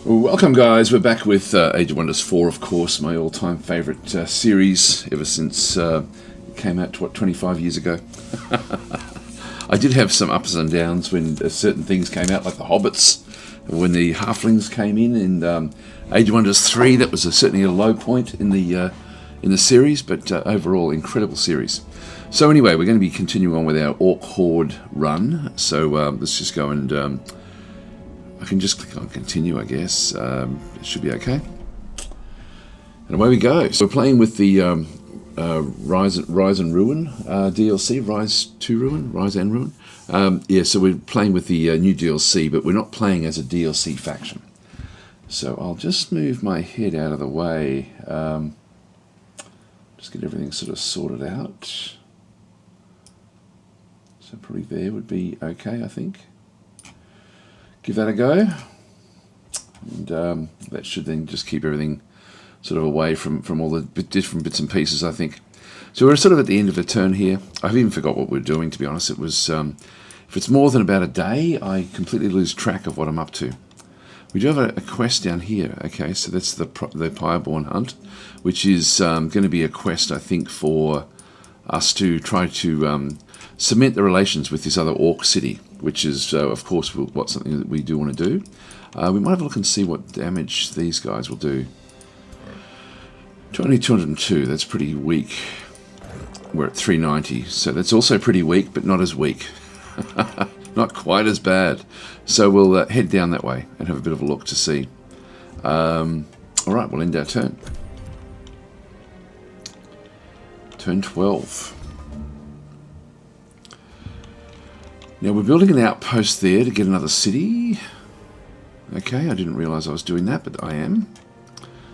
Welcome guys, we're back with Age of Wonders 4, of course, my all-time favourite series ever since it came out, 25 years ago. I did have some ups and downs when certain things came out, like the Hobbits, when the Halflings came in Age of Wonders 3, that was certainly a low point in the series, but overall, incredible series. So anyway, we're going to be continuing on with our Orc Horde run, so let's just go and... I can just click on continue, I guess. It should be okay. And away we go. So we're playing with the Rise and Ruin DLC, Rise to Ruin, Rise and Ruin. Yeah, so we're playing with the new DLC, but we're not playing as a DLC faction. So I'll just move my head out of the way. Just get everything sort of sorted out. So probably there would be okay, I think. Give that a go, and that should then just keep everything sort of away from all the different bits and pieces, I think. So we're sort of at the end of a turn here. I've even forgot what we're doing, to be honest. It was if it's more than about a day, I completely lose track of what I'm up to. We do have a quest down here. Okay, so that's the Pyreborn Hunt, which is going to be a quest, I think, for us to try to cement the relations with this other orc city, which is, of course, something that we do want to do. We might have a look and see what damage these guys will do. Only 202, that's pretty weak. We're at 390, so that's also pretty weak, but not as weak. Not quite as bad. So we'll head down that way and have a bit of a look to see. Alright, we'll end our turn. Turn 12. Now we're building an outpost there to get another city. Okay, I didn't realise I was doing that, but I am.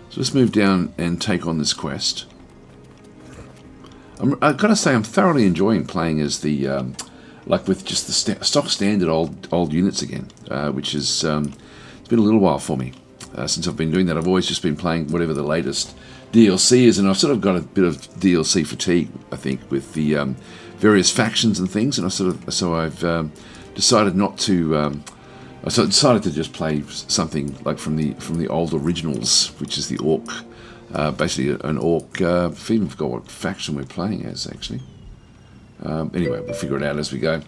So let's move down and take on this quest. I've got to say I'm thoroughly enjoying playing as the, like with just the stock standard old units again, which is, it's been a little while for me since I've been doing that. I've always just been playing whatever the latest DLC is, and I've sort of got a bit of DLC fatigue, I think, with the various factions and things, and I've decided not to. I decided to just play something like from the old originals, which is the Orc, basically an Orc. I've even forgot what faction we're playing as actually. Anyway, we'll figure it out as we go.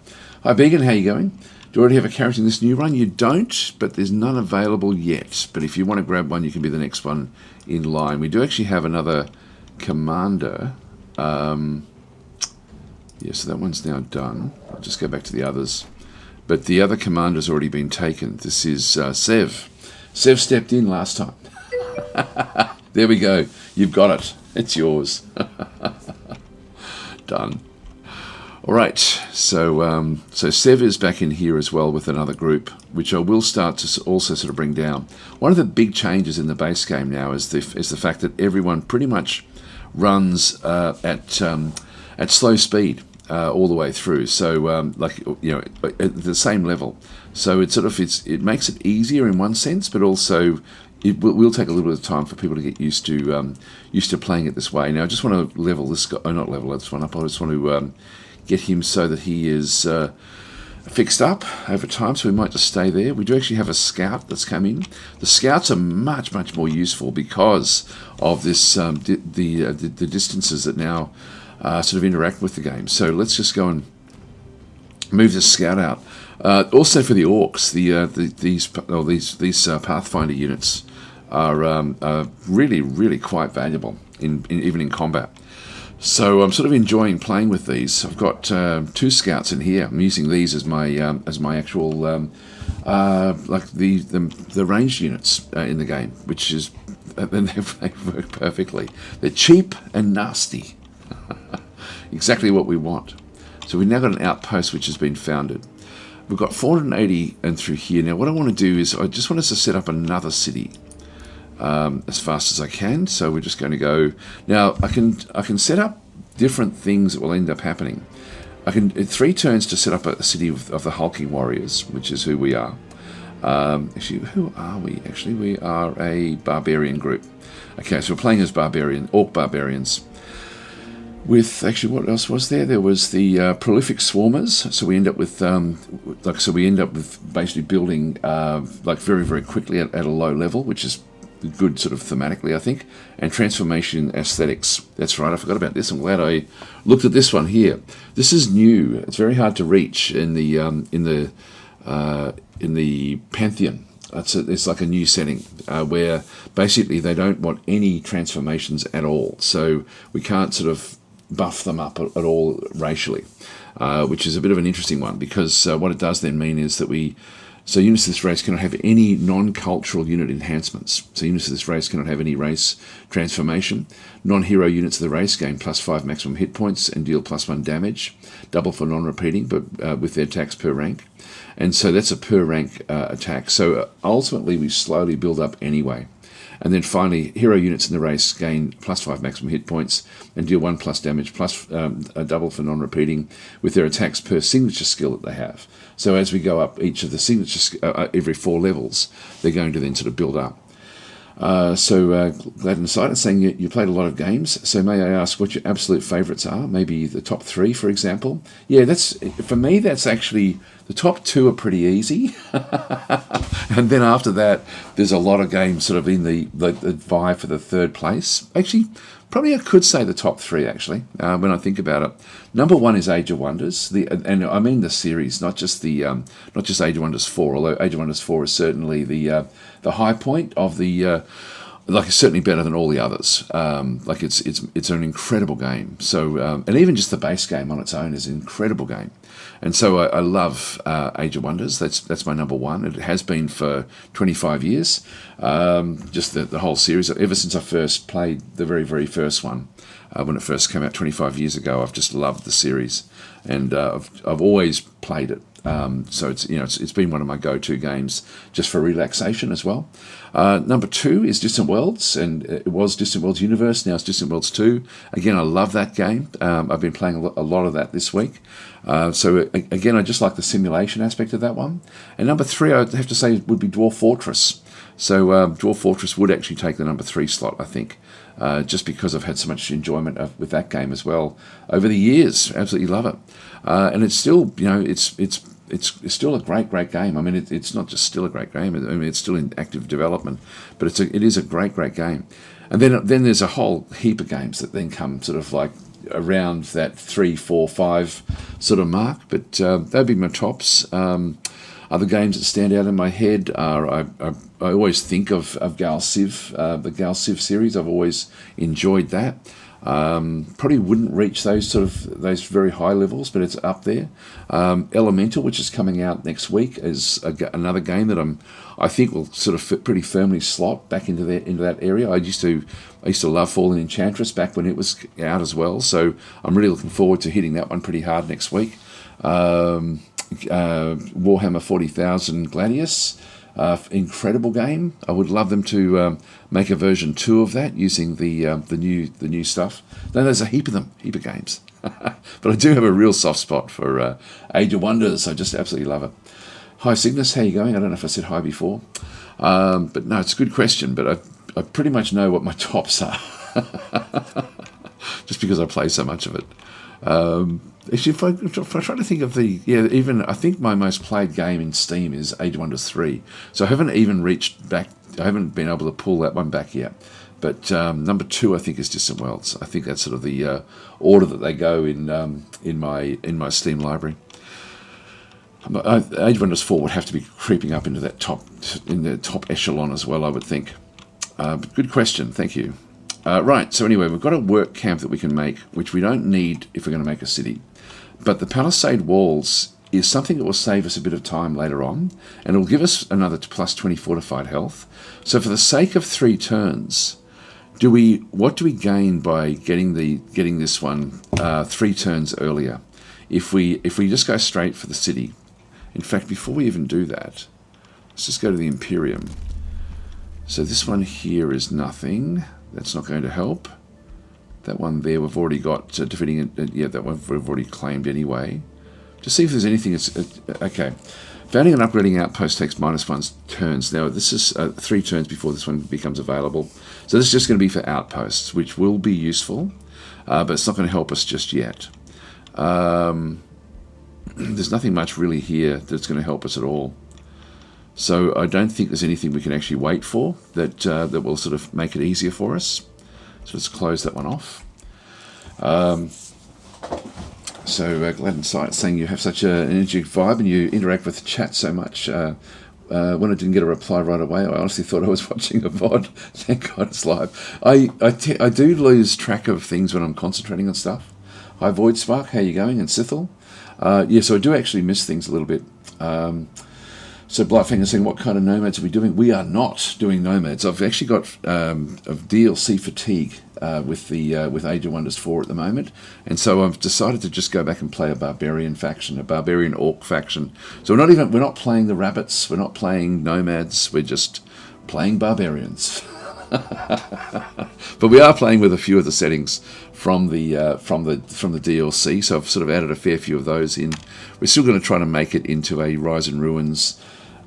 Hi Began, how you going? Do you already have a character in this new run? You don't, but there's none available yet. But if you want to grab one, you can be the next one in line. We do actually have another commander. Yeah, so that one's now done. I'll just go back to the others. But the other commander's already been taken. This is Sev. Sev stepped in last time. There we go. You've got it. It's yours. Done. All right. So Sev is back in here as well with another group, which I will start to also sort of bring down. One of the big changes in the base game now is the fact that everyone pretty much runs at slow speed. All the way through, so like at the same level. So it makes it easier in one sense, but also it will take a little bit of time for people to get used to playing it this way. Now I just want to level this guy, not level this one up. I just want to get him so that he is fixed up over time. So we might just stay there. We do actually have a scout that's come in. The scouts are much more useful because of this the distances that now. Sort of interact with the game. So let's just go and move this scout out. Also for the orcs, these Pathfinder units are really quite valuable even in combat. So I'm sort of enjoying playing with these. I've got 2 scouts in here. I'm using these as my actual like the ranged units in the game, which is they work perfectly. They're cheap and nasty. Exactly what we want. So we've now got an outpost which has been founded. We've got 480 and through here. Now what I want to do is I just want us to set up another city as fast as I can. So we're just going to go now. I can set up different things that will end up happening. I can 3 turns to set up a city of the hulking warriors, which is who we are. Actually, who are we? Actually, we are a barbarian group. Okay, so we're playing as orc barbarians. With actually, what else was there? There was the prolific swarmers. So we end up with basically building like very, very quickly at a low level, which is good sort of thematically, I think. And transformation aesthetics. That's right. I forgot about this. I'm glad I looked at this one here. This is new. It's very hard to reach in the Pantheon. It's like a new setting where basically they don't want any transformations at all. So we can't sort of buff them up at all racially, which is a bit of an interesting one, because what it does then mean is that units of this race cannot have any non-cultural unit enhancements. So units of this race cannot have any race transformation. Non-hero units of the race gain +5 maximum hit points and deal +1 damage, double for non-repeating, but with their attacks per rank. And so that's a per rank attack. So ultimately we slowly build up anyway. And then finally, hero units in the race gain +5 maximum hit points and deal 1+ damage, plus a double for non-repeating with their attacks per signature skill that they have. So as we go up each of the signature every 4 levels, they're going to then sort of build up. Glad Inside is saying you played a lot of games. So may I ask what your absolute favourites are? Maybe the top 3, for example. Yeah, for me. That's actually the top 2 are pretty easy, and then after that, there's a lot of games sort of in the vie for the 3rd place. Actually, probably I could say the top 3 actually when I think about it. Number 1 is Age of Wonders, and I mean the series, not just Age of Wonders 4. Although Age of Wonders 4 is certainly the high point of the. It's certainly better than all the others. It's an incredible game. So and even just the base game on its own is an incredible game. And so I love Age of Wonders. That's my number 1. It has been for 25 years. Just the whole series. Ever since I first played the very, very first one, when it first came out 25 years ago, I've just loved the series, and I've always played it. So it's been one of my go-to games just for relaxation as well. Number 2 is Distant Worlds, and it was Distant Worlds Universe. Now it's Distant Worlds 2. Again, I love that game. I've been playing a lot of that this week. So again, I just like the simulation aspect of that one. And number 3, I'd have to say, would be Dwarf Fortress. So Dwarf Fortress would actually take the number 3 slot, I think, just because I've had so much enjoyment with that game as well over the years. Absolutely love it. And it's still, it's still a great game. I mean, it's not just still a great game. I mean, it's still in active development, but it is a great game. And then there's a whole heap of games that then come sort of like around that 3, 4, 5 sort of mark. But that'd be my tops. Other games that stand out in my head are I always think of Gal Civ, the Gal Civ series. I've always enjoyed that. Probably wouldn't reach those very high levels, but it's up there. Elemental, which is coming out next week, is another game that I think will sort of pretty firmly slot back into that area. I used to love Fallen Enchantress back when it was out as well, so I'm really looking forward to hitting that one pretty hard next week. Warhammer 40,000 Gladius. Incredible game. I would love them to make a version 2 of that using the new stuff. No, there's a heap of games. But I do have a real soft spot for Age of Wonders. I just absolutely love it. Hi Cygnus, how you going? I don't know if I said hi before. But no, it's a good question, but I pretty much know what my tops are. Just because I play so much of it. Actually, if I try to think of I think my most played game in Steam is Age of Wonders 3. So I haven't even reached back. I haven't been able to pull that one back yet. But number 2, I think, is Distant Worlds. I think that's sort of the order that they go in my Steam library. Age of Wonders 4 would have to be creeping up into the top echelon as well, I would think. But good question, thank you. Right, so anyway, we've got a work camp that we can make, which we don't need if we're going to make a city. But the palisade walls is something that will save us a bit of time later on, and it will give us another +20 fortified health. So for the sake of 3 turns, what do we gain by getting this one 3 turns earlier? If we just go straight for the city. In fact, before we even do that, let's just go to the Imperium. So this one here is nothing. That's not going to help. That one there we've already got defeating it. Yeah, that one we've already claimed anyway. Just see if there's anything. Okay. Founding and upgrading outpost takes -1 turns. Now this is 3 turns before this one becomes available. So this is just going to be for outposts, which will be useful. but it's not going to help us just yet. There's nothing much really here that's going to help us at all. So I don't think there's anything we can actually wait for that will sort of make it easier for us. So let's close that one off. So Glad Insight saying you have such an energetic vibe and you interact with the chat so much. When I didn't get a reply right away, I honestly thought I was watching a VOD. Thank God it's live. I do lose track of things when I'm concentrating on stuff. Hi Void Spark, how you going? And Sithel? Yeah, so I do actually miss things a little bit. So Blightfinger saying, what kind of nomads are we doing? We are not doing nomads. I've actually got DLC fatigue with Age of Wonders 4 at the moment, and so I've decided to just go back and play a barbarian faction, a barbarian orc faction. So we're not playing the rabbits, we're not playing nomads, we're just playing barbarians. But we are playing with a few of the settings from the DLC. So I've sort of added a fair few of those in. We're still going to try to make it into a Rise and Ruins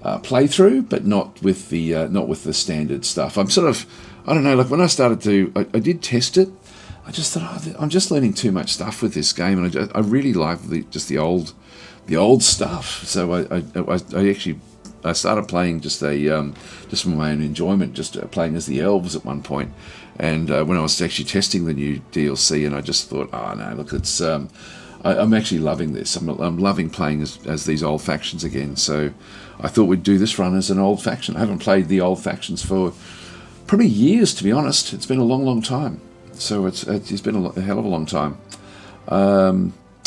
playthrough, but not with the standard stuff. I'm sort of, I don't know, like when I started to, I did test it. I just thought, I'm just learning too much stuff with this game, and I really like the old stuff. So I started playing just for my own enjoyment, just playing as the elves at one point. And when I was actually testing the new DLC, and I just thought, oh no, look, it's I'm actually loving this. I'm loving playing as these old factions again. So I thought we'd do this run as an old faction. I haven't played the old factions for probably years, to be honest. It's been a long, long time. So it's been a hell of a long time.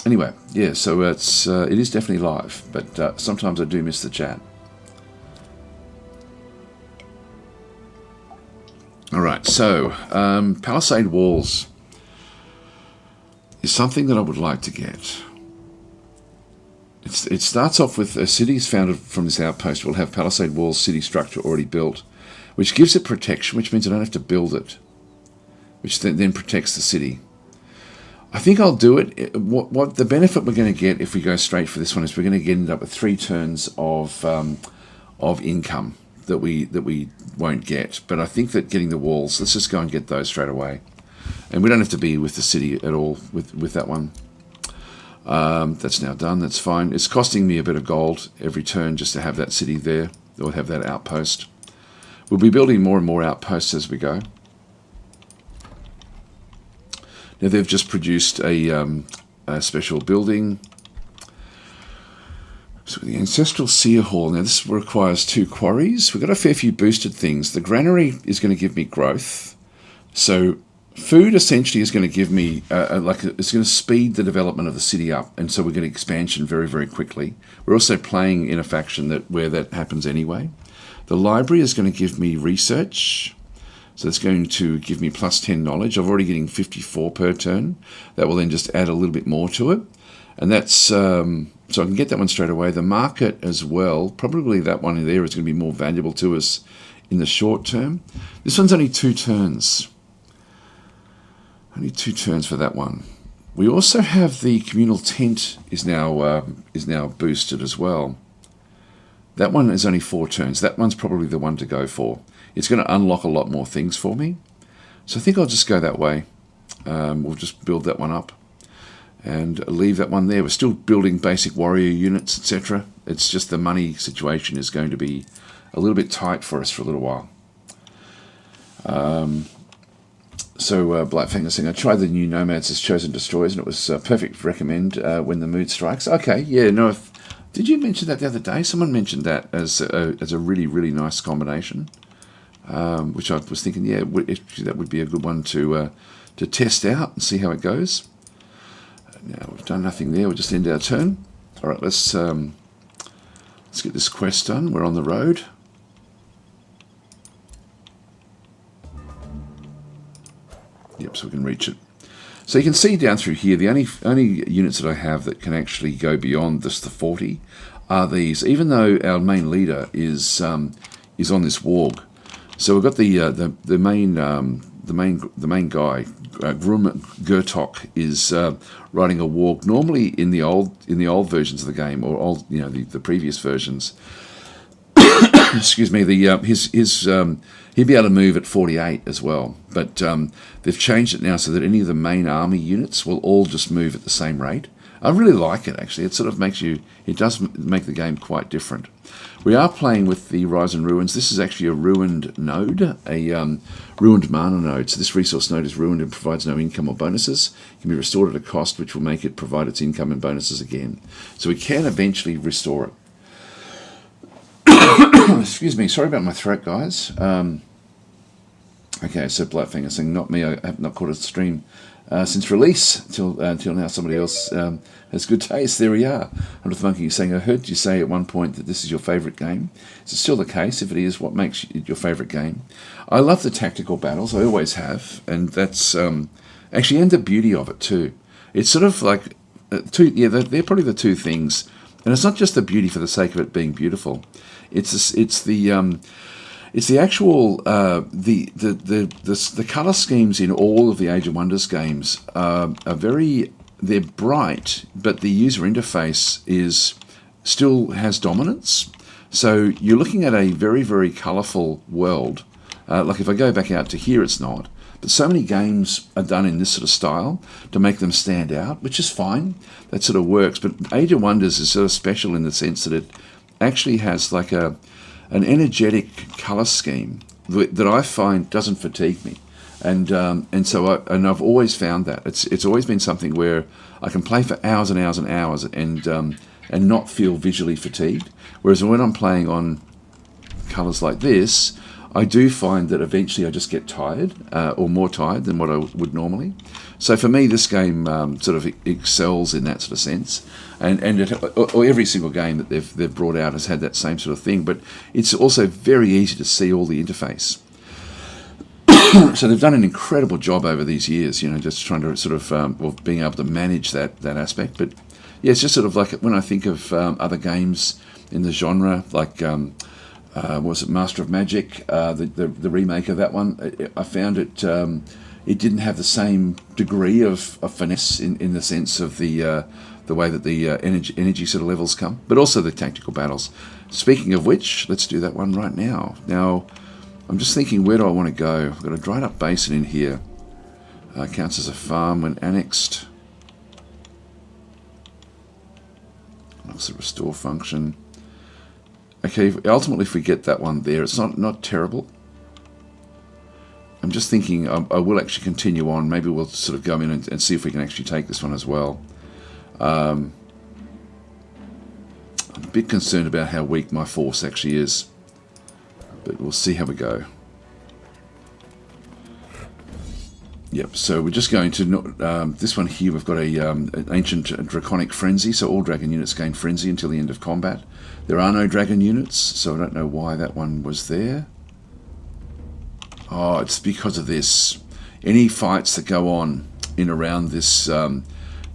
Anyway, yeah. So it is definitely live, but sometimes I do miss the chat. All right, so Palisade Walls is something that I would like to get. It starts off with a city is founded from this outpost. We'll have Palisade Walls city structure already built, which gives it protection, which means I don't have to build it, which then protects the city. I think I'll do it. What the benefit we're going to get if we go straight for this one is we're going to end up with 3 turns of income that we won't get. But I think that getting the walls, let's just go and get those straight away. And we don't have to be with the city at all with that one. That's now done, that's fine. It's costing me a bit of gold every turn just to have that city there, or have that outpost. We'll be building more and more outposts as we go. Now they've just produced a special building. So the Ancestral Seer Hall. Now this requires 2 quarries. We've got a fair few boosted things. The granary is going to give me growth. So food essentially is going to give me, it's going to speed the development of the city up. And so we're getting expansion very, very quickly. We're also playing in a faction where that happens anyway. The library is going to give me research. So it's going to give me plus 10 knowledge. I'm already getting 54 per turn. That will then just add a little bit more to it. And that's, so I can get that one straight away. The market as well, probably that one in there is going to be more valuable to us in the short term. This one's only 2 turns. Only 2 turns for that one. We also have the communal tent is now boosted as well. That one is only 4 turns. That one's probably the one to go for. It's going to unlock a lot more things for me. So I think I'll just go that way. We'll just build that one up and leave that one there. We're still building basic warrior units, etc. It's just the money situation is going to be a little bit tight for us for a little while. So Blackfinger saying, I tried the new Nomads as Chosen Destroyers and it was perfect to recommend when the mood strikes. Okay, yeah, no. Did you mention that the other day? Someone mentioned that as a really, really nice combination. Which I was thinking, yeah, that would be a good one to test out and see how it goes. Now we've done nothing there. We'll just end our turn. All right, let's get this quest done. We're on the road. Yep, so we can reach it. So you can see down through here, the only units that I have that can actually go beyond the 40 are these. Even though our main leader is on this warg. So we've got the main guy, Grum Gertok, is riding a warg. Normally in the old versions of the game, or the previous versions, excuse me, the he'd be able to move at 48 as well. But they've changed it now so that any of the main army units will all just move at the same rate. I really like it, actually. It sort of makes you, it does make the game quite different. We are playing with the Rise and Ruins. This is actually a ruined node, a ruined mana node. So this resource node is ruined and provides no income or bonuses. It can be restored at a cost which will make it provide its income and bonuses again. So we can eventually restore it. Excuse me, sorry about my throat, guys. Okay, so Blackfinger saying, not me, I have not caught a stream since release until now. Somebody else has good taste. There we are. Hundredth Monkey saying, I heard you say at one point that this is your favourite game. Is it still the case? If it is, what makes it your favourite game? I love the tactical battles. I always have, and that's actually, and the beauty of it too. It's sort of like they're probably the two things, and it's not just the beauty for the sake of it being beautiful. It's the actual the color schemes in all of the Age of Wonders games are they're bright, but the user interface still has dominance. So you're looking at a very, very colourful world. Like if I go back out to here, it's not. But so many games are done in this sort of style to make them stand out, which is fine. That sort of works. But Age of Wonders is sort of special in the sense that it actually has like an energetic colour scheme that I find doesn't fatigue me, and so I've always found that it's always been something where I can play for hours and hours and hours and not feel visually fatigued. Whereas when I'm playing on colours like this, I do find that eventually I just get tired or more tired than what I would normally. So for me, this game sort of excels in that sort of sense. And every single game that they've brought out has had that same sort of thing. But it's also very easy to see all the interface. So they've done an incredible job over these years, just trying to sort of being able to manage that aspect. But yeah, it's just sort of like when I think of other games in the genre, like was it Master of Magic, the remake of that one? I found it didn't have the same degree of finesse in the sense of the way that the energy sort of levels come, but also the tactical battles. Speaking of which, let's do that one right now. Now, I'm just thinking, where do I want to go? I've got a dried up basin in here. Counts as a farm when annexed. That's the restore function. Okay, ultimately if we get that one there, it's not terrible. I'm just thinking I will actually continue on. Maybe we'll sort of go in and see if we can actually take this one as well. I'm a bit concerned about how weak my force actually is, but we'll see how we go. Yep, so we're just going to this one here. We've got an ancient draconic frenzy, so all dragon units gain frenzy until the end of combat. There are no dragon units, so I don't know why that one was there. Oh, it's because of this. Any fights that go on in around this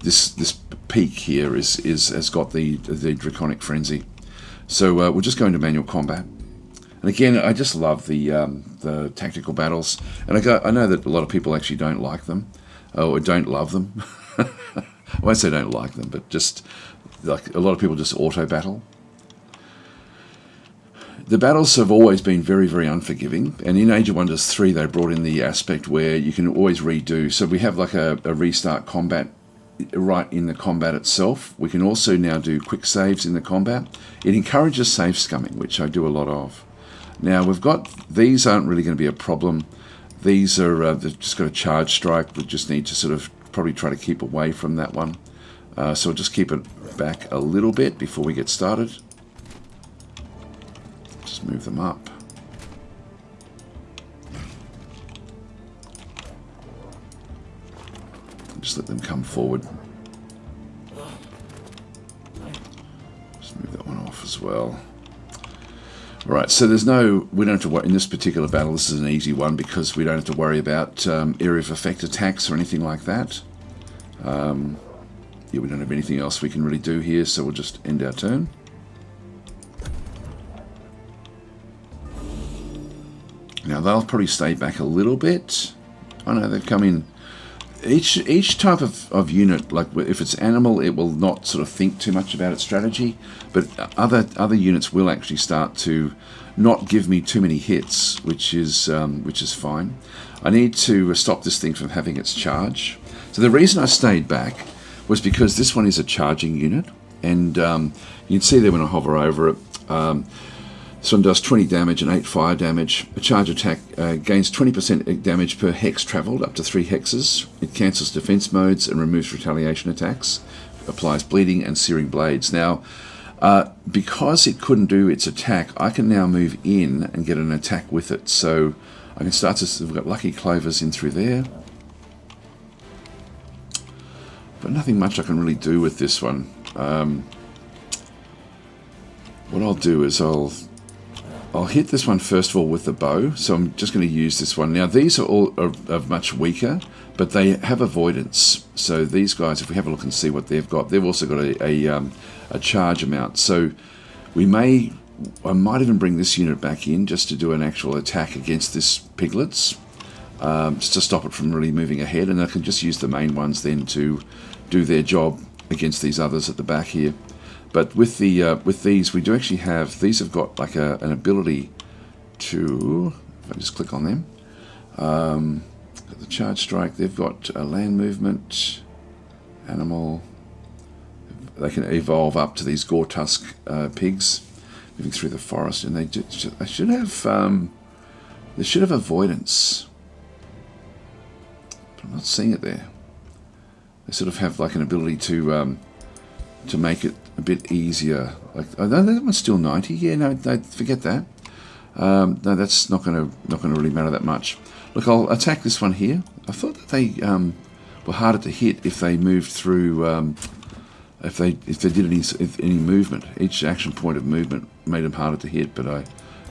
this peak here has got the draconic frenzy. So we'll just go into manual combat. And again, I just love the tactical battles. And I know that a lot of people actually don't like them, or don't love them. I won't say don't like them, but just like a lot of people just auto battle. The battles have always been very, very unforgiving, and in Age of Wonders 3 they brought in the aspect where you can always redo. So we have like a restart combat right in the combat itself. We can also now do quick saves in the combat. It encourages save scumming, which I do a lot of. Now we've got, these aren't really going to be a problem. These are, they've just got a charge strike. We just need to sort of probably try to keep away from that one. So we'll just keep it back a little bit before we get started. Just move them up. Just let them come forward. Just move that one off as well. Right, so we don't have to worry, in this particular battle, this is an easy one because we don't have to worry about area of effect attacks or anything like that. Yeah, we don't have anything else we can really do here, so we'll just end our turn. Now they'll probably stay back a little bit. I know they've come in. each type of unit, like if it's animal, it will not sort of think too much about its strategy, but other units will actually start to not give me too many hits, which is fine. I need to stop this thing from having its charge. So the reason I stayed back was because this one is a charging unit, and you can see there when I hover over it. This one does 20 damage and 8 fire damage. A charge attack gains 20% damage per hex travelled, up to 3 hexes. It cancels defense modes and removes retaliation attacks. Applies bleeding and searing blades. Now, because it couldn't do its attack, I can now move in and get an attack with it. So I can start to... We've got lucky clovers in through there. But nothing much I can really do with this one. What I'll do is I'll hit this one first of all with the bow, so I'm just going to use this one. Now these are all are much weaker, but they have avoidance. So these guys, if we have a look and see what they've got, they've also got a charge amount. So I might even bring this unit back in just to do an actual attack against this piglets, just to stop it from really moving ahead, and I can just use the main ones then to do their job against these others at the back here. But with these, we do actually have, these have got like an ability to, if I just click on them, got the charge strike, they've got a land movement, animal, they can evolve up to these gore tusk pigs, moving through the forest, and they should have avoidance, but I'm not seeing it there. They sort of have like an ability to make it a bit easier. Like, oh, that one's still 90. Yeah, no, forget that. No, that's not going to really matter that much. Look, I'll attack this one here. I thought that they were harder to hit if they moved through. If they did any movement. Each action point of movement made them harder to hit. But I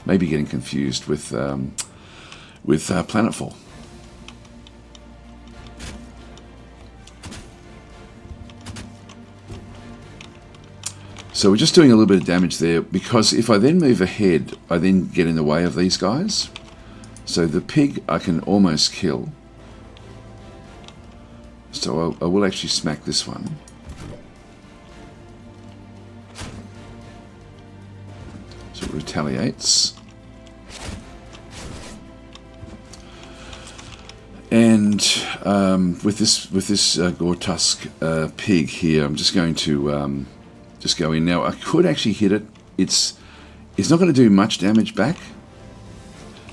may be getting confused with Planetfall. So we're just doing a little bit of damage there, because if I then move ahead, I then get in the way of these guys. So the pig I can almost kill. So I will actually smack this one. So it retaliates. And with this gore tusk pig here, I'm just going to just go in. Now I could actually hit it. It's not going to do much damage back.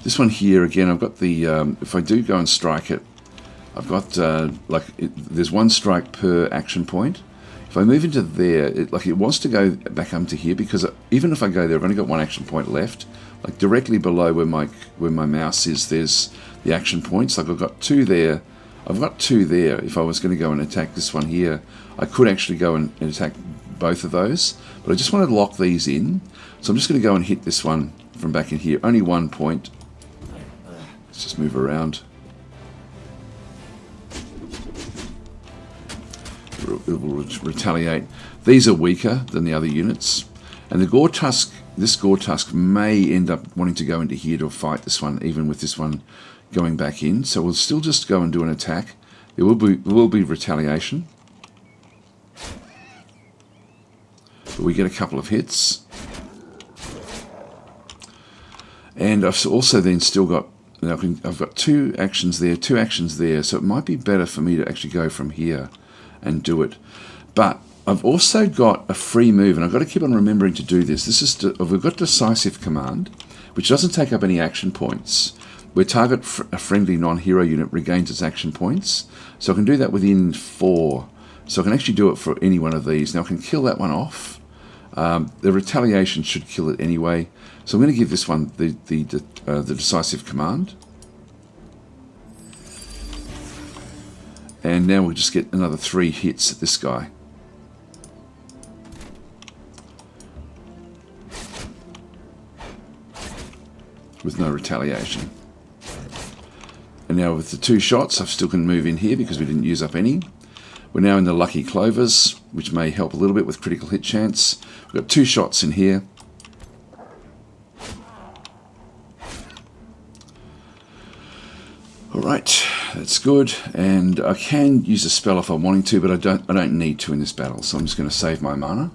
This one here again, I've got the if I do go and strike it, I've got there's one strike per action point. If I move into there, it wants to go back up to here, because even if I go there, I've only got one action point left. Like directly below where my mouse is, there's the action points. Like I've got 2 there. I've got 2 there. If I was going to go and attack this one here, I could actually go and attack both of those, but I just want to lock these in, so I'm just going to go and hit this one from back in here. Only 1 point. Let's just move around. It will retaliate. These are weaker than the other units, and the gore tusk, this gore tusk may end up wanting to go into here to fight this one, even with this one going back in. So we'll still just go and do an attack. There will be retaliation. But we get a couple of hits. And I've also then still got, I've got 2 actions there, 2 actions there, so it might be better for me to actually go from here and do it. But I've also got a free move, and I've got to keep on remembering to do this. We've got Decisive Command, which doesn't take up any action points, where target a friendly non-hero unit regains its action points. So I can do that within 4. So I can actually do it for any one of these. Now I can kill that one off. The retaliation should kill it anyway. So I'm going to give this one the Decisive Command. And now we'll just get another 3 hits at this guy. With no retaliation. And now with the 2 shots, I still can move in here because we didn't use up any. We're now in the lucky clovers, which may help a little bit with critical hit chance. We've got 2 shots in here. Alright, That's good, and I can use a spell if I'm wanting to, but I don't need to in this battle, so I'm just going to save my mana.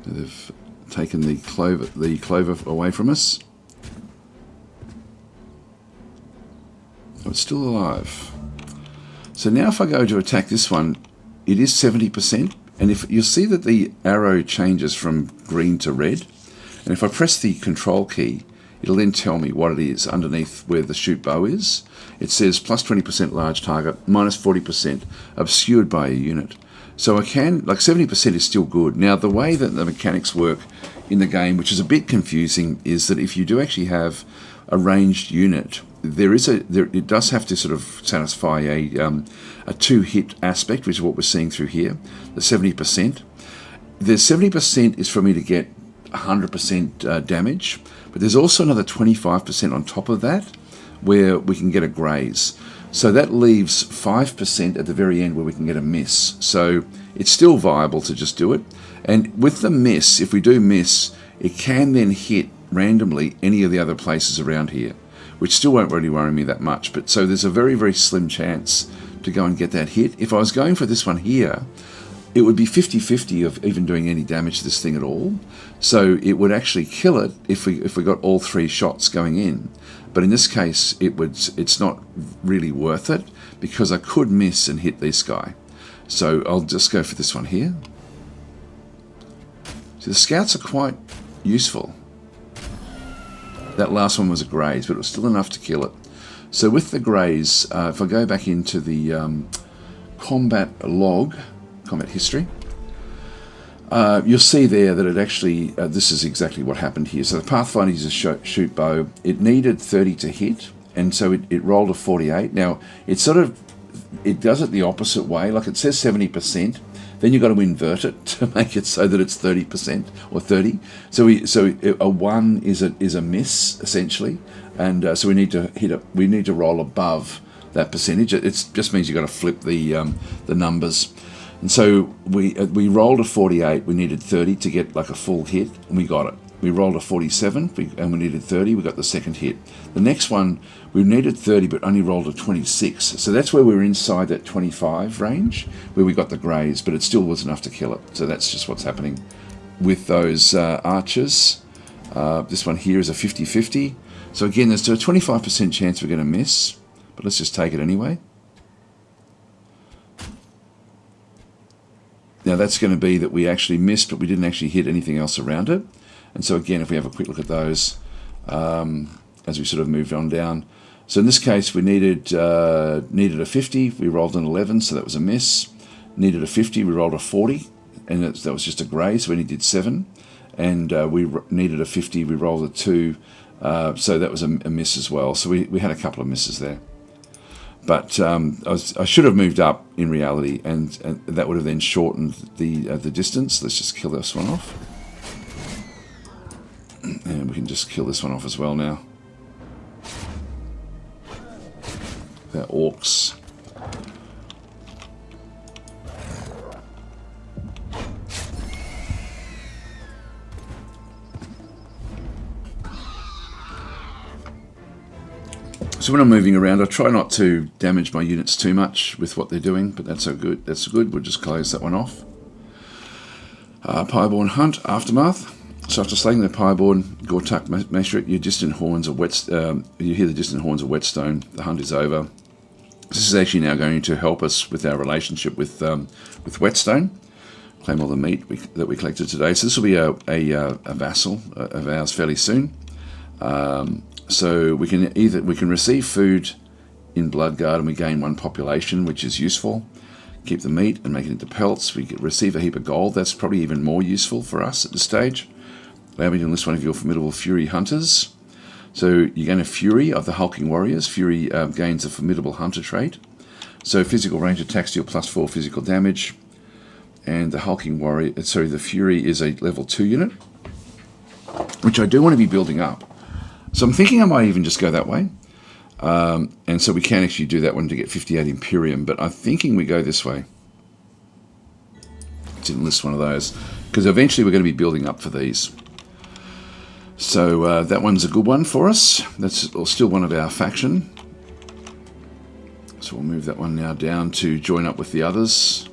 They've taken the clover away from us. Oh, it's still alive. So now if I go to attack this one, it is 70%, and if you'll see that the arrow changes from green to red, and if I press the control key, it'll then tell me what it is underneath where the shoot bow is. It says plus 20% large target, minus 40% obscured by a unit. So I can, like 70% is still good. Now the way that the mechanics work in the game, which is a bit confusing, is that if you do actually have a ranged unit, it does have to sort of satisfy a 2-hit aspect, which is what we're seeing through here, the 70%. The 70% is for me to get 100% damage, but there's also another 25% on top of that where we can get a graze. So that leaves 5% at the very end where we can get a miss. So it's still viable to just do it. And with the miss, if we do miss, it can then hit randomly any of the other places around here, which still won't really worry me that much. But so there's a very, very slim chance to go and get that hit. If I was going for this one here, it would be 50-50 of even doing any damage to this thing at all. So it would actually kill it if we got all 3 shots going in. But in this case, it's not really worth it because I could miss and hit this guy. So I'll just go for this one here. So the scouts are quite useful. That last one was a graze, but it was still enough to kill it. So with the graze, if I go back into the combat log, combat history, you'll see there that it actually, this is exactly what happened here. So the Pathfinder uses a shoot bow. It needed 30 to hit, and so it rolled a 48. Now, it does it the opposite way. Like it says 70%, then you've got to invert it to make it so that it's 30% or 30. So a 1 is a miss, essentially, and so we need to hit it. We need to roll above that percentage. It just means you've got to flip the numbers. And so we rolled a 48, we needed 30 to get like a full hit, and we got it. We rolled a 47, and we needed 30, we got the second hit. The next one, we needed 30, but only rolled a 26. So that's where we were inside that 25 range, where we got the graze, but it still was enough to kill it. So that's just what's happening with those archers. This one here is a 50-50. So again, there's a 25% chance we're going to miss, but let's just take it anyway. Now that's going to be that we actually missed, but we didn't actually hit anything else around it. And so again, if we have a quick look at those, as we sort of moved on down. So in this case, we needed a 50, we rolled an 11, so that was a miss. Needed a 50, we rolled a 40, and that was just a graze, so we only did 7. And we needed a 50, we rolled a 2, so that was a miss as well. So we had a couple of misses there. But I should have moved up in reality, and that would have then shortened the distance. Let's just kill this one off. And we can just kill this one off as well now. They're orcs. So when I'm moving around, I try not to damage my units too much with what they're doing, but that's so good. That's good. We'll just close that one off. Pireborn Hunt, Aftermath. So after slaying the Pireborn, Gortuk Meshrit, your distant horns of you hear the distant horns of Whetstone. The hunt is over. This is actually now going to help us with our relationship with Whetstone. Claim all the meat that we collected today. So this will be a vassal of ours fairly soon. So we can receive food in Bloodguard, and we gain 1 population, which is useful. Keep the meat and make it into pelts. We receive a heap of gold. That's probably even more useful for us at this stage. Allow me to enlist one of your formidable Fury Hunters. So you gain a Fury of the Hulking Warriors. Fury gains a formidable hunter trait. So physical range attacks deal +4 physical damage. And the Hulking Warrior, the Fury is a level 2 unit, which I do want to be building up. So I'm thinking I might even just go that way. And so we can actually do that one to get 58 Imperium, but I'm thinking we go this way. Let's enlist one of those, because eventually we're going to be building up for these. So that one's a good one for us. That's still one of our faction. So we'll move that one now down to join up with the others.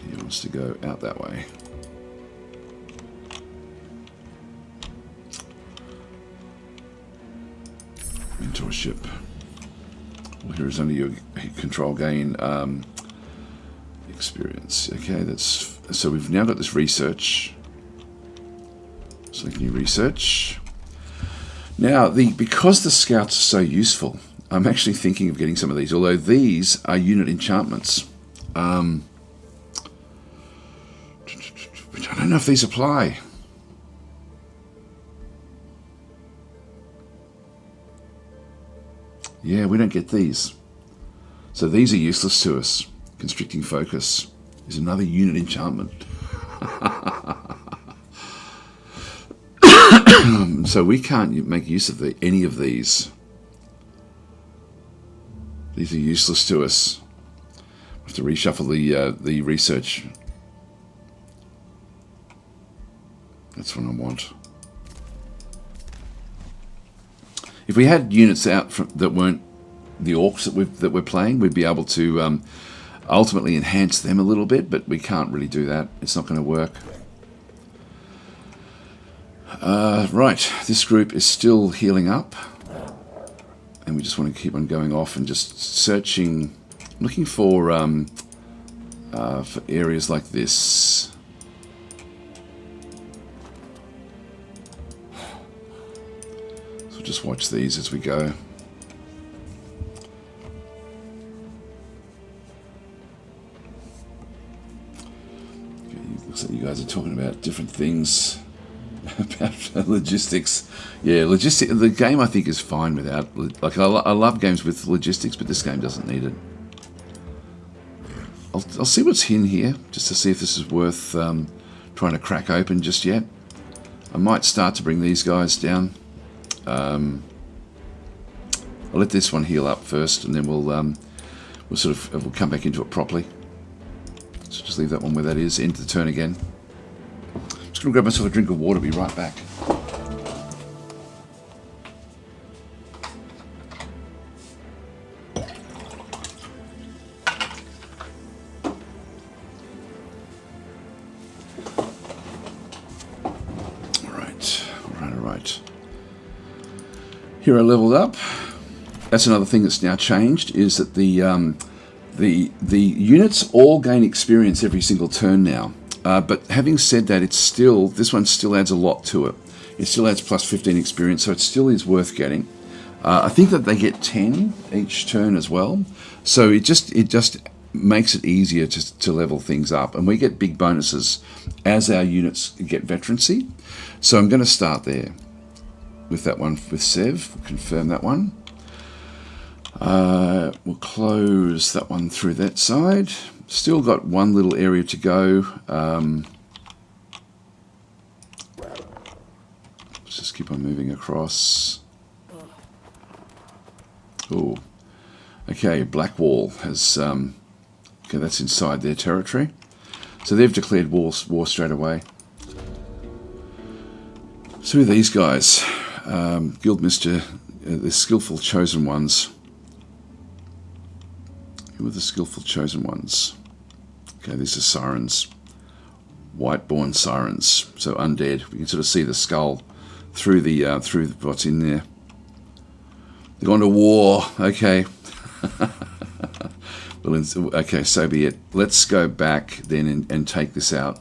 He wants to go out that way. Mentorship. Well, here is under your control gain experience. Okay, that's so we've now got this research. So can you research? Now, because the scouts are so useful, I'm actually thinking of getting some of these. Although these are unit enchantments, which I don't know if these apply. Yeah, we don't get these. So these are useless to us. Constricting focus is another unit enchantment. So we can't make use of any of these. These are useless to us. I have to reshuffle the research. That's what I want. If we had units out that weren't the orcs that we're playing, we'd be able to ultimately enhance them a little bit, but we can't really do that. It's not going to work. Right, this group is still healing up, and we just want to keep on going off and just searching, looking for areas like this. So just watch these as we go. Okay, looks like you guys are talking about different things. About logistics. Yeah, the game I think is fine without, like, I love games with logistics, but this game doesn't need it. I'll see what's in here just to see if this is worth trying to crack open just yet. I might start to bring these guys down. I'll let this one heal up first, and then we'll come back into it properly. So just leave that one where that is. End the turn again. I'm going to grab myself a drink of water, be right back. Alright. Here I leveled up. That's another thing that's now changed, is that the units all gain experience every single turn now. But having said that, this one still adds a lot to it. It still adds plus 15 experience, so it still is worth getting. I think that they get 10 each turn as well. So it just makes it easier to level things up. And we get big bonuses as our units get veterancy. So I'm going to start there with that one with Sev. We'll confirm that one. We'll close that one through that side. Still got one little area to go. Let's just keep on moving across. Oh, okay. Blackwall has. Okay, that's inside their territory, so they've declared war straight away. So who are these guys? Guildmaster, the skillful chosen ones. Who are the skillful chosen ones? Okay, these are sirens. White-born sirens. So undead. We can sort of see the skull through what's in there. They're going to war. Okay. Well, okay, so be it. Let's go back then and take this out.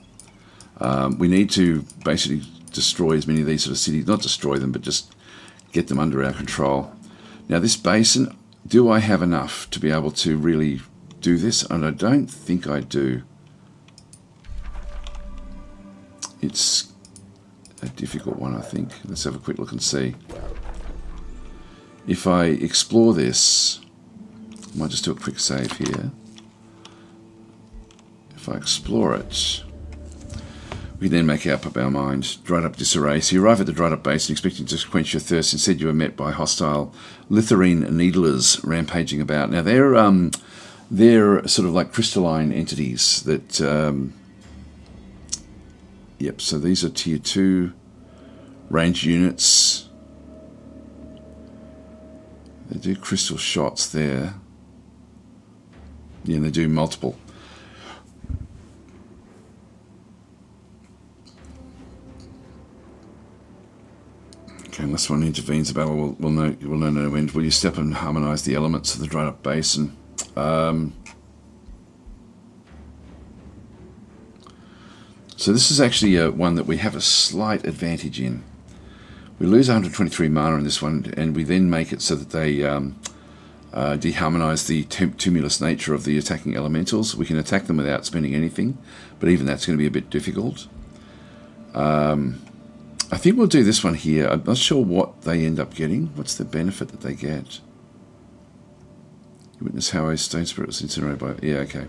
We need to basically destroy as many of these sort of cities. Not destroy them, but just get them under our control. Now, this basin, do I have enough to be able to really do this? And I don't think I do. It's a difficult one, I think. Let's have a quick look and see. If I explore this, I might just do a quick save here. If I explore it, we then make up our mind. Dried up disarray. So you arrive at the dried up basin expecting to quench your thirst. Instead you are met by hostile Litharine needlers rampaging about. Now they're sort of like crystalline entities that... Yep, so these are tier 2 Range units. They do crystal shots there. Yeah, they do multiple. Okay, unless one intervenes the battle, we'll know no end. Will you step and harmonise the elements of the dried up basin? So this is actually one that we have a slight advantage in. We lose 123 mana in this one, and we then make it so that they deharmonise the tumulus nature of the attacking elementals. We can attack them without spending anything, but even that's going to be a bit difficult. I think we'll do this one here. I'm not sure what they end up getting. What's the benefit that they get? You witness how a stone spirit was incinerated by... Yeah, okay.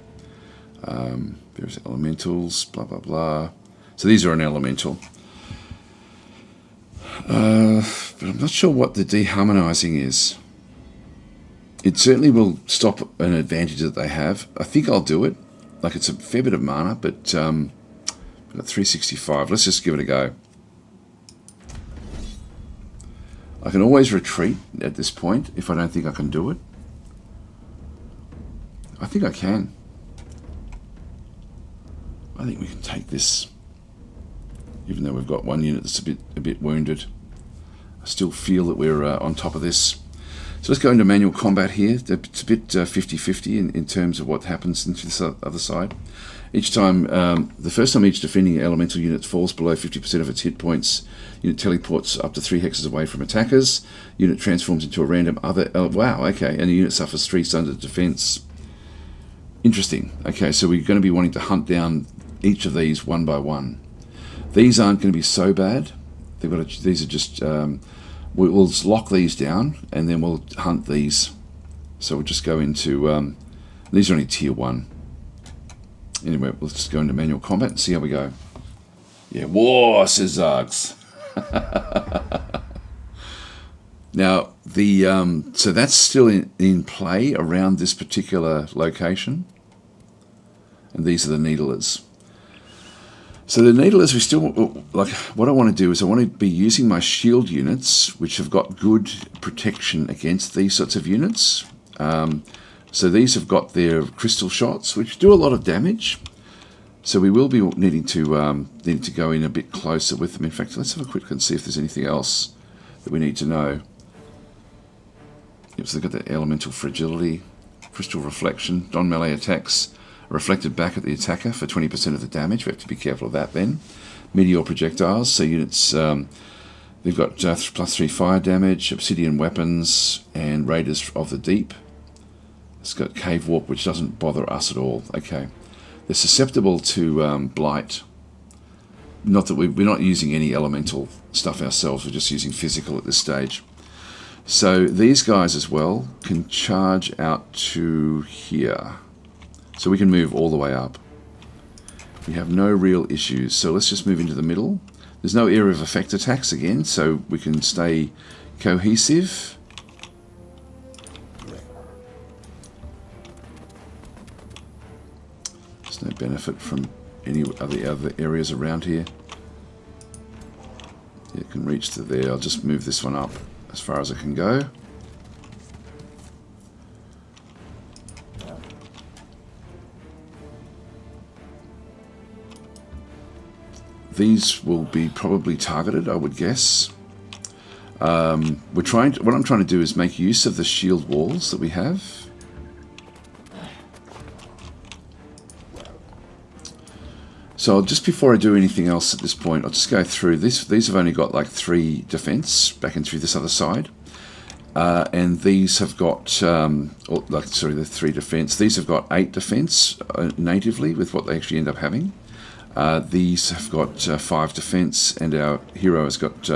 There's elementals, blah, blah, blah. So these are an elemental. But I'm not sure what the deharmonizing is. It certainly will stop an advantage that they have. I think I'll do it. Like, it's a fair bit of mana, but we've got 365. Let's just give it a go. I can always retreat at this point if I don't think I can do it. I think I can. I think we can take this, even though we've got one unit that's a bit wounded. I still feel that we're on top of this. So let's go into manual combat here. It's a bit 50-50 in terms of what happens into this other side. Each time, the first time each defending elemental unit falls below 50% of its hit points, unit teleports up to 3 hexes away from attackers. Unit transforms into a random other... wow, okay. And the unit suffers 3 stuns of defense. Interesting. Okay, so we're going to be wanting to hunt down each of these one by one. These aren't going to be so bad. These are just... we'll lock these down, and then we'll hunt these. So we'll just go into... these are only tier 1. Anyway, let's just go into manual combat and see how we go. Yeah, war, says Zargs. Now, so that's still in play around this particular location. And these are the needlers. So the needlers, we still, like, what I want to do is I want to be using my shield units, which have got good protection against these sorts of units. So these have got their crystal shots, which do a lot of damage. So we will be needing to go in a bit closer with them. In fact, let's have a quick look and see if there's anything else that we need to know. Yep, so they've got the elemental fragility, crystal reflection, non-melee attacks are reflected back at the attacker for 20% of the damage. We have to be careful of that then. Meteor projectiles, so units, they've got +3 fire damage, obsidian weapons, and raiders of the deep. It's got cave warp, which doesn't bother us at all. Okay. They're susceptible to blight. Not that we're not using any elemental stuff ourselves, we're just using physical at this stage. So these guys as well can charge out to here. So we can move all the way up. We have no real issues. So let's just move into the middle. There's no area of effect attacks again, so we can stay cohesive. There's no benefit from any other areas around here. Yeah, it can reach to there. I'll just move this one up as far as I can go. These will be probably targeted, I would guess. What I'm trying to do is make use of the shield walls that we have. So just before I do anything else at this point, I'll just go through this. These have only got like 3 defense back and through this other side. And these have got, the 3 defense. These have got 8 defense natively with what they actually end up having. These have got 5 defense, and our hero has got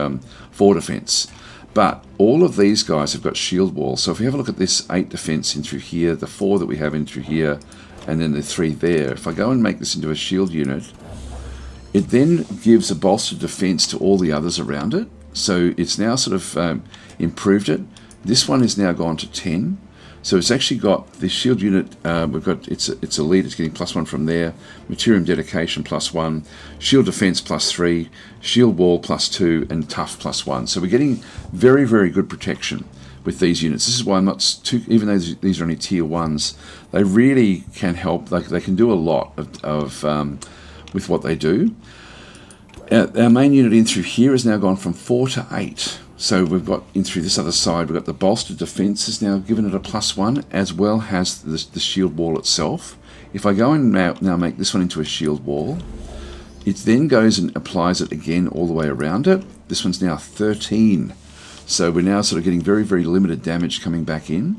4 defense. But all of these guys have got shield walls. So if we have a look at this 8 defense in through here, the 4 that we have in through here, and then the 3 there. If I go and make this into a shield unit, it then gives a bolstered defense to all the others around it. So it's now sort of improved it. This one is now gone to 10. So it's actually got the shield unit. We've got it's elite. It's getting +1 from there. Materium dedication +1, shield defense +3, shield wall +2, and tough +1. So we're getting very, very good protection with these units. This is why I'm not too, even though these are only tier 1s, they really can help. They can do a lot of with what they do. Our main unit in through here has now gone from 4 to 8. So we've got in through this other side, we've got the bolstered defense has now given it a +1, as well as the shield wall itself. If I go and now make this one into a shield wall, it then goes and applies it again all the way around it. This one's now 13. So we're now sort of getting very, very limited damage coming back in.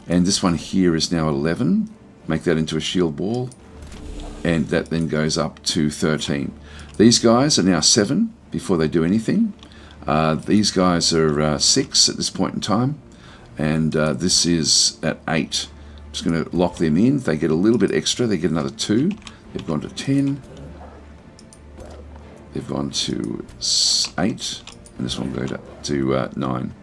And this one here is now 11. Make that into a shield wall. And that then goes up to 13. These guys are now 7 before they do anything. These guys are 6 at this point in time, and this is at 8. I'm just going to lock them in. They get a little bit extra. They get another 2. They've gone to 10. They've gone to 8, and this one will go to 9.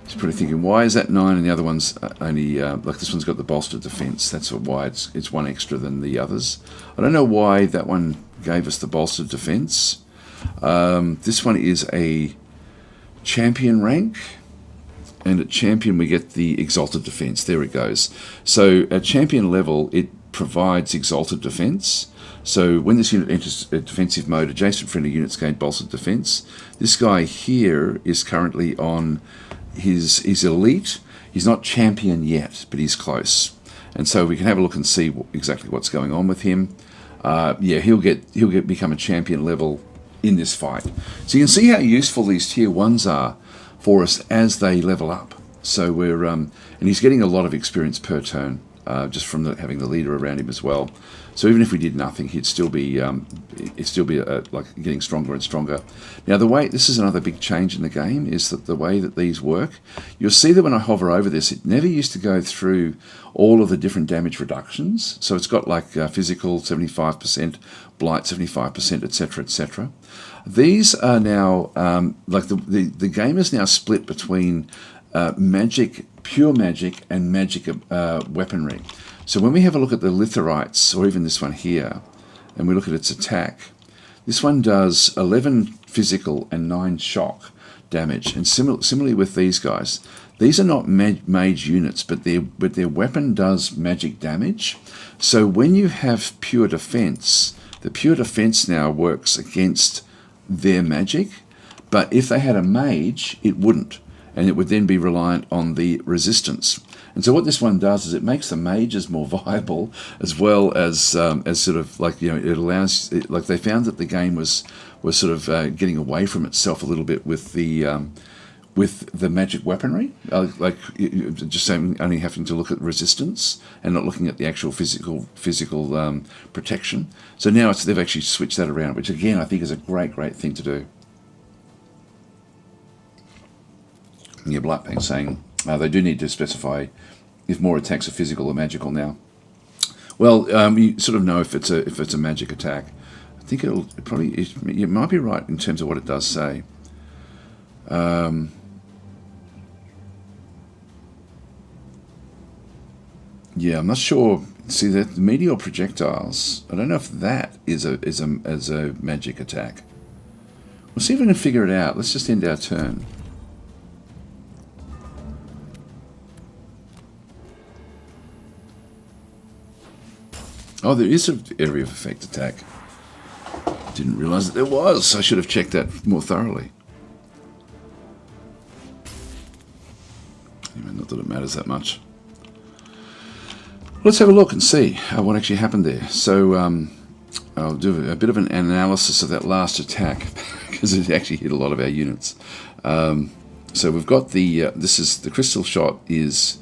Just probably thinking, why is that 9 and the other one's only, like this one's got the bolstered defense. That's why it's 1 extra than the others. I don't know why that one gave us the bolstered defense. This one is a champion rank, and at champion we get the exalted defense. There it goes. So at champion level it provides exalted defense. So when this unit enters a defensive mode, adjacent friendly units gain bolstered defense. This guy here is currently on his elite. He's not champion yet, but he's close, and so we can have a look and see exactly what's going on with him. Yeah, he'll become a champion level in this fight. So you can see how useful these tier 1s are for us as they level up. So we're and he's getting a lot of experience per turn, just from having the leader around him as well. So even if we did nothing, he'd still be like getting stronger and stronger. Now this is another big change in the game, is that the way that these work, you'll see that when I hover over this, it never used to go through all of the different damage reductions. So it's got like physical 75%, blight 75%, etc., etc. These are now like the game is now split between magic, pure magic, and magic weaponry. So when we have a look at the Lithorites, or even this one here, and we look at its attack, this one does 11 physical and 9 shock damage. And similarly with these guys, these are not mage units, but their weapon does magic damage. So when you have pure defense, the pure defense now works against their magic, but if they had a mage, it wouldn't, and it would then be reliant on the resistance. And so what this one does is it makes the mages more viable, as well as sort of like, you know, it allows, like they found that the game was sort of getting away from itself a little bit with the magic weaponry, like just saying, only having to look at resistance and not looking at the actual physical protection. So now they've actually switched that around, which again I think is a great thing to do. And yeah, Blackpack saying they do need to specify if more attacks are physical or magical now. Well, you sort of know if it's a magic attack. I think it might be right in terms of what it does say. Yeah, I'm not sure. See, the meteor projectiles, I don't know if that is a magic attack. We'll see if we can figure it out. Let's just end our turn. Oh, there is an area of effect attack. Didn't realise that there was. I should have checked that more thoroughly. Anyway, not that it matters that much. Let's have a look and see what actually happened there. So I'll do a bit of an analysis of that last attack because it actually hit a lot of our units. So we've got the the crystal shot is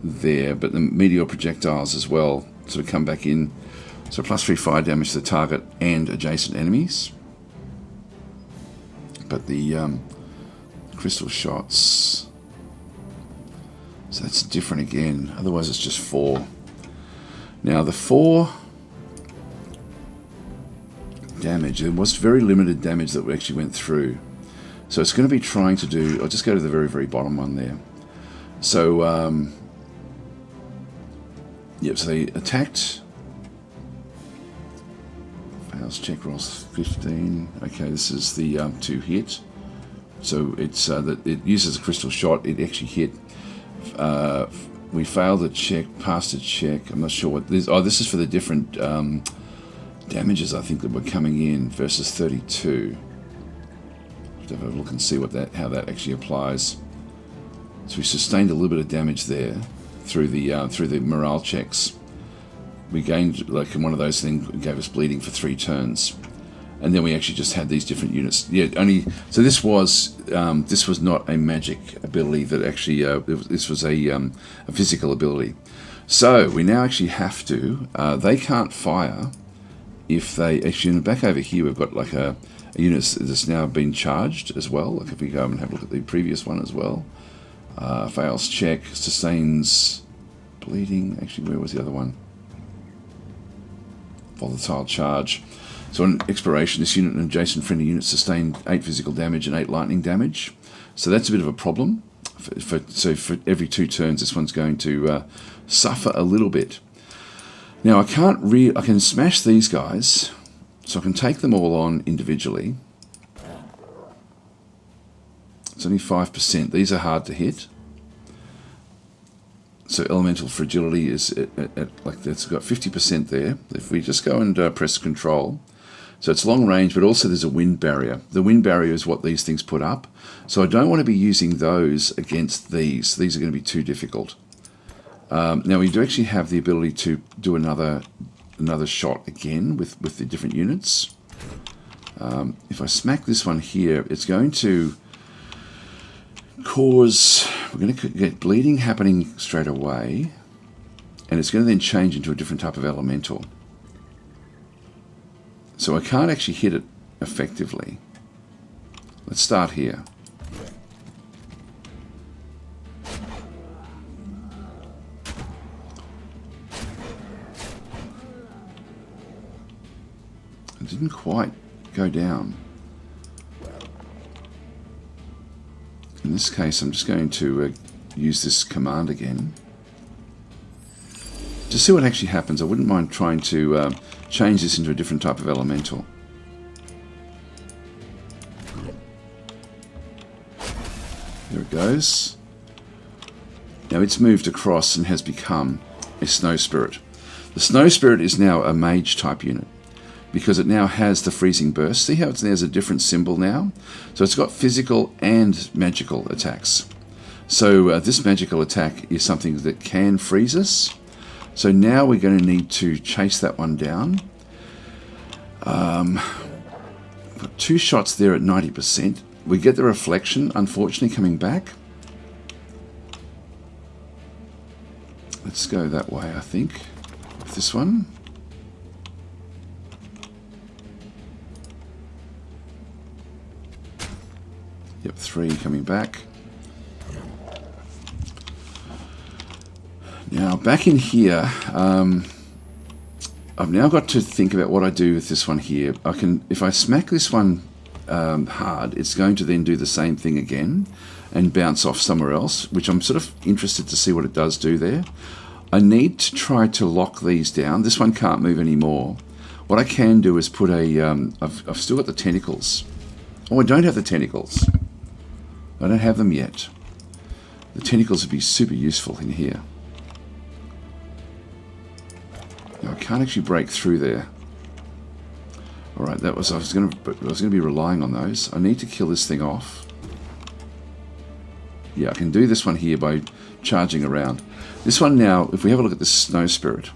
there, but the meteor projectiles as well sort of come back in. So +3 fire damage to the target and adjacent enemies. But the crystal shots, so that's different again. Otherwise it's just 4. Now the 4 damage, there was very limited damage that we actually went through. So it's going to be trying to do, I'll just go to the very bottom one there. So Yep, so they attacked. Fails check, rolls 15. Okay, this is the 2 hit. So it's that it uses a crystal shot. It actually hit. We failed a check, passed a check. I'm not sure what this. Oh, this is for the different damages, I think, that were coming in versus 32. Have to have a look and see how that actually applies. So we sustained a little bit of damage there through the morale checks. We gained, like, in one of those things, it gave us bleeding for 3 turns, and then we actually just had these different units. Yeah, only so this was not a magic ability that actually this was a physical ability. So we now actually have to. They can't fire if they actually. Back over here, we've got like a unit that's now been charged as well. Like if we go and have a look at the previous one as well. Fails check, sustains bleeding. Actually, where was the other one? Volatile charge. So on expiration, this unit and adjacent friendly units sustained 8 physical damage and 8 lightning damage. So that's a bit of a problem. So for every 2 turns, this one's going to suffer a little bit. Now I can smash these guys, so I can take them all on individually. It's only 5%. These are hard to hit. So elemental fragility is like that's got 50% there. If we just go and press control, so it's long range, but also there's a wind barrier. The wind barrier is what these things put up. So I don't want to be using those against these. These are going to be too difficult. Now we do actually have the ability to do another shot again with the different units. If I smack this one here, it's going to cause, we're going to get bleeding happening straight away, and it's going to then change into a different type of elemental. So I can't actually hit it effectively. Let's start here. It didn't quite go down. In this case, I'm just going to use this command again. To see what actually happens, I wouldn't mind trying to change this into a different type of elemental. There it goes. Now it's moved across and has become a snow spirit. The snow spirit is now a mage type unit, because it now has the freezing burst. See how there's a different symbol now? So it's got physical and magical attacks. So this magical attack is something that can freeze us. So now we're going to need to chase that one down. Got 2 shots there at 90%. We get the reflection, unfortunately, coming back. Let's go that way, I think, with this one. Yep, 3 coming back. Now, back in here, I've now got to think about what I do with this one here. If I smack this one hard, it's going to then do the same thing again and bounce off somewhere else, which I'm sort of interested to see what it does do there. I need to try to lock these down. This one can't move anymore. What I can do is put I've still got the tentacles. Oh, I don't have the tentacles. I don't have them yet. The tentacles would be super useful in here. Now, I can't actually break through there. All right, I was going to be relying on those. I need to kill this thing off. Yeah, I can do this one here by charging around. This one now, if we have a look at this snow spirit,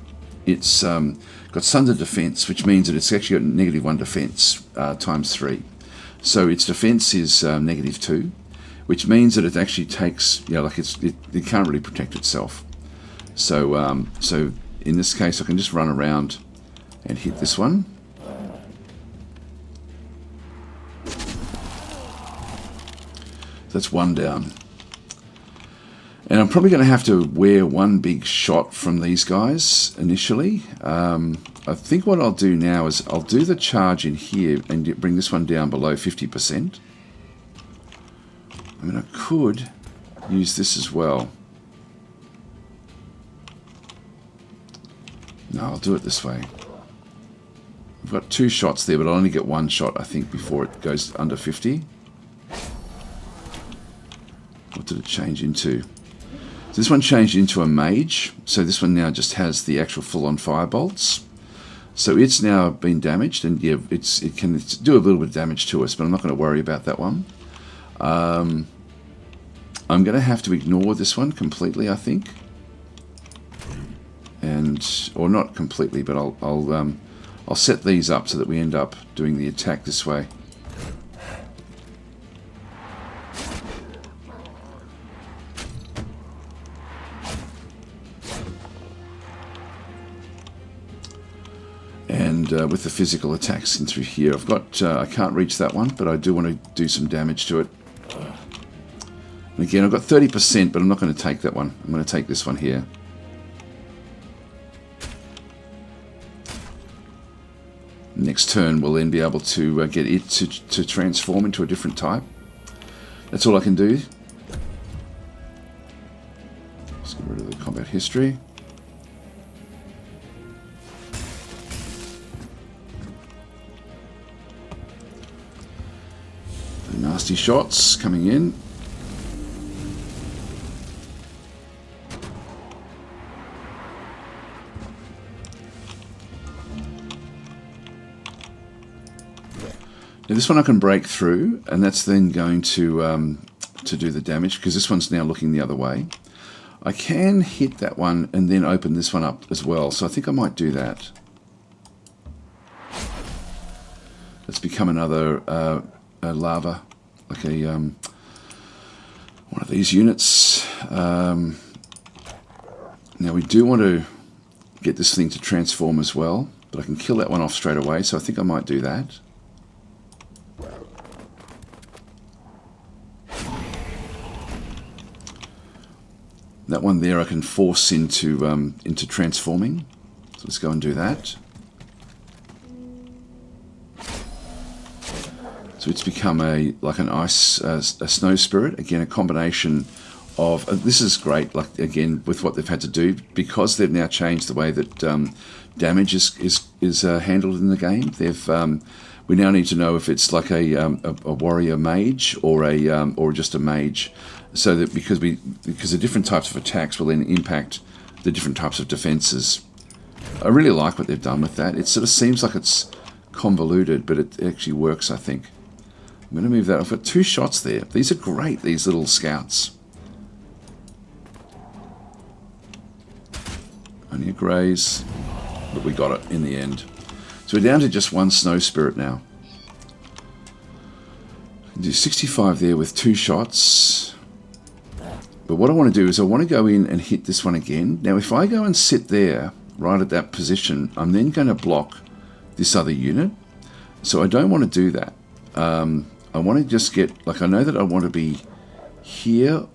it's got Sunder defense, which means that it's actually got -1 defense times 3. So its defense is -2, which means that it actually takes, like it can't really protect itself. So so in this case, I can just run around and hit this one. That's 1 down. And I'm probably going to have to wear 1 big shot from these guys initially. I think what I'll do now is I'll do the charge in here and bring this one down below 50%. I mean, I could use this as well. No, I'll do it this way. I've got 2 shots there, but I'll only get 1 shot, I think, before it goes under 50. What did it change into? So this one changed into a mage. So this one now just has the actual full-on firebolts. So it's now been damaged, and yeah, it can do a little bit of damage to us, but I'm not going to worry about that one. I'm going to have to ignore this one completely, I think. Or not completely, but I'll set these up so that we end up doing the attack this way. And with the physical attacks in through here, I've got I can't reach that one, but I do want to do some damage to it. And again, I've got 30%, but I'm not going to take that one. I'm going to take this one here. Next turn, we'll then be able to get it to transform into a different type. That's all I can do. Let's get rid of the combat history. The nasty shots coming in. Now this one I can break through, and that's then going to do the damage, because this one's now looking the other way. I can hit that one and then open this one up as well, so I think I might do that. Let's become another lava, like a one of these units. Now we do want to get this thing to transform as well, but I can kill that one off straight away, so I think I might do that. That one there I can force into transforming. So let's go and do that. So it's become like an ice, a snow spirit. Again, a combination of this is great. Like again, with what they've had to do, because they've now changed the way that damage is handled in the game. We now need to know if it's like a warrior mage or just a mage. So that because the different types of attacks will then impact the different types of defenses. I really like what they've done with that. It sort of seems like it's convoluted, but it actually works, I think. I'm going to move that. I've got 2 shots there. These are great, these little scouts. Only a graze, but we got it in the end. So we're down to just 1 snow spirit now. Do 65 there with 2 shots. But what I want to do is I want to go in and hit this one again. Now if I go and sit there, right at that position, I'm then going to block this other unit. So I don't want to do that. I want to just get, like I know that I want to be here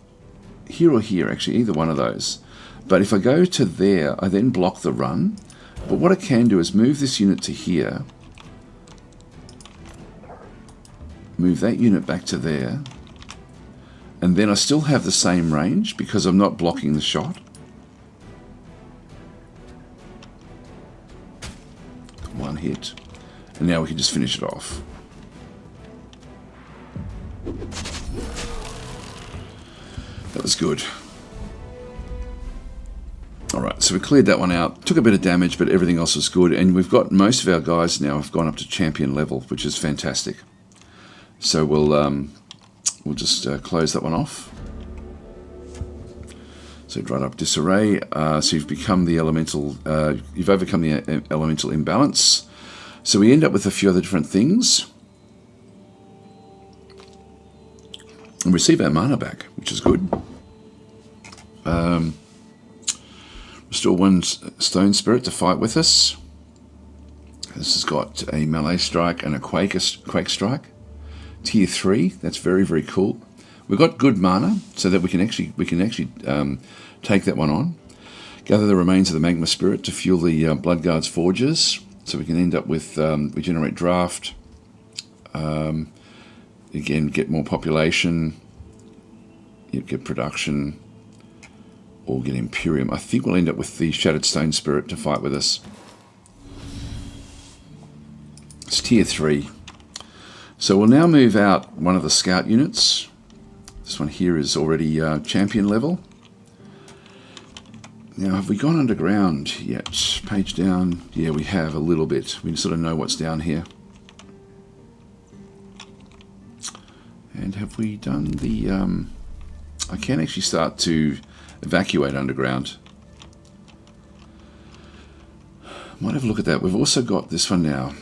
or here, actually, either one of those. But if I go to there, I then block the run. But what I can do is move this unit to here. Move that unit back to there. And then I still have the same range because I'm not blocking the shot. One hit. And now we can just finish it off. That was good. Alright, so we cleared that one out. Took a bit of damage, but everything else was good. And we've got most of our guys now have gone up to champion level, which is fantastic. So we'll just close that one off. So dried up disarray. So you've become the elemental. You've overcome the elemental imbalance. So we end up with a few other different things, and receive our mana back, which is good. Restore 1 stone spirit to fight with us. This has got a melee strike and a quake strike. Tier 3, that's very, very cool. We've got good mana, so that we can actually take that one on. Gather the remains of the magma spirit to fuel the Bloodguard's forges, so we can end up with regenerate draft. Again, get more population. You get production. or get Imperium. I think we'll end up with the Shattered Stone Spirit to fight with us. It's tier 3. So we'll now move out one of the scout units. This one here is already champion level. Now, have we gone underground yet? Page down. Yeah, we have a little bit. We sort of know what's down here. And have we done the... I can actually start to evacuate underground. Might have a look at that. We've also got this one now.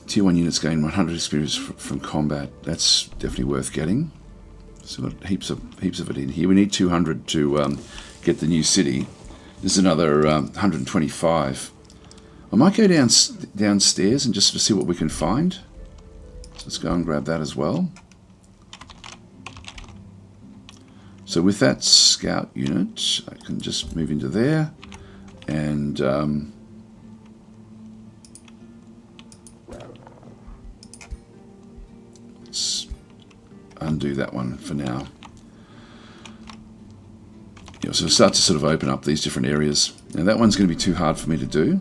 Tier 1 units gain 100 experience from combat. That's definitely worth getting. So we've got heaps of it in here. We need 200 to get the new city. There's another 125. I might go downstairs and just to see what we can find. So let's go and grab that as well. So with that scout unit, I can just move into there and let's undo that one for now. Yeah, so we'll start to sort of open up these different areas. Now that one's going to be too hard for me to do.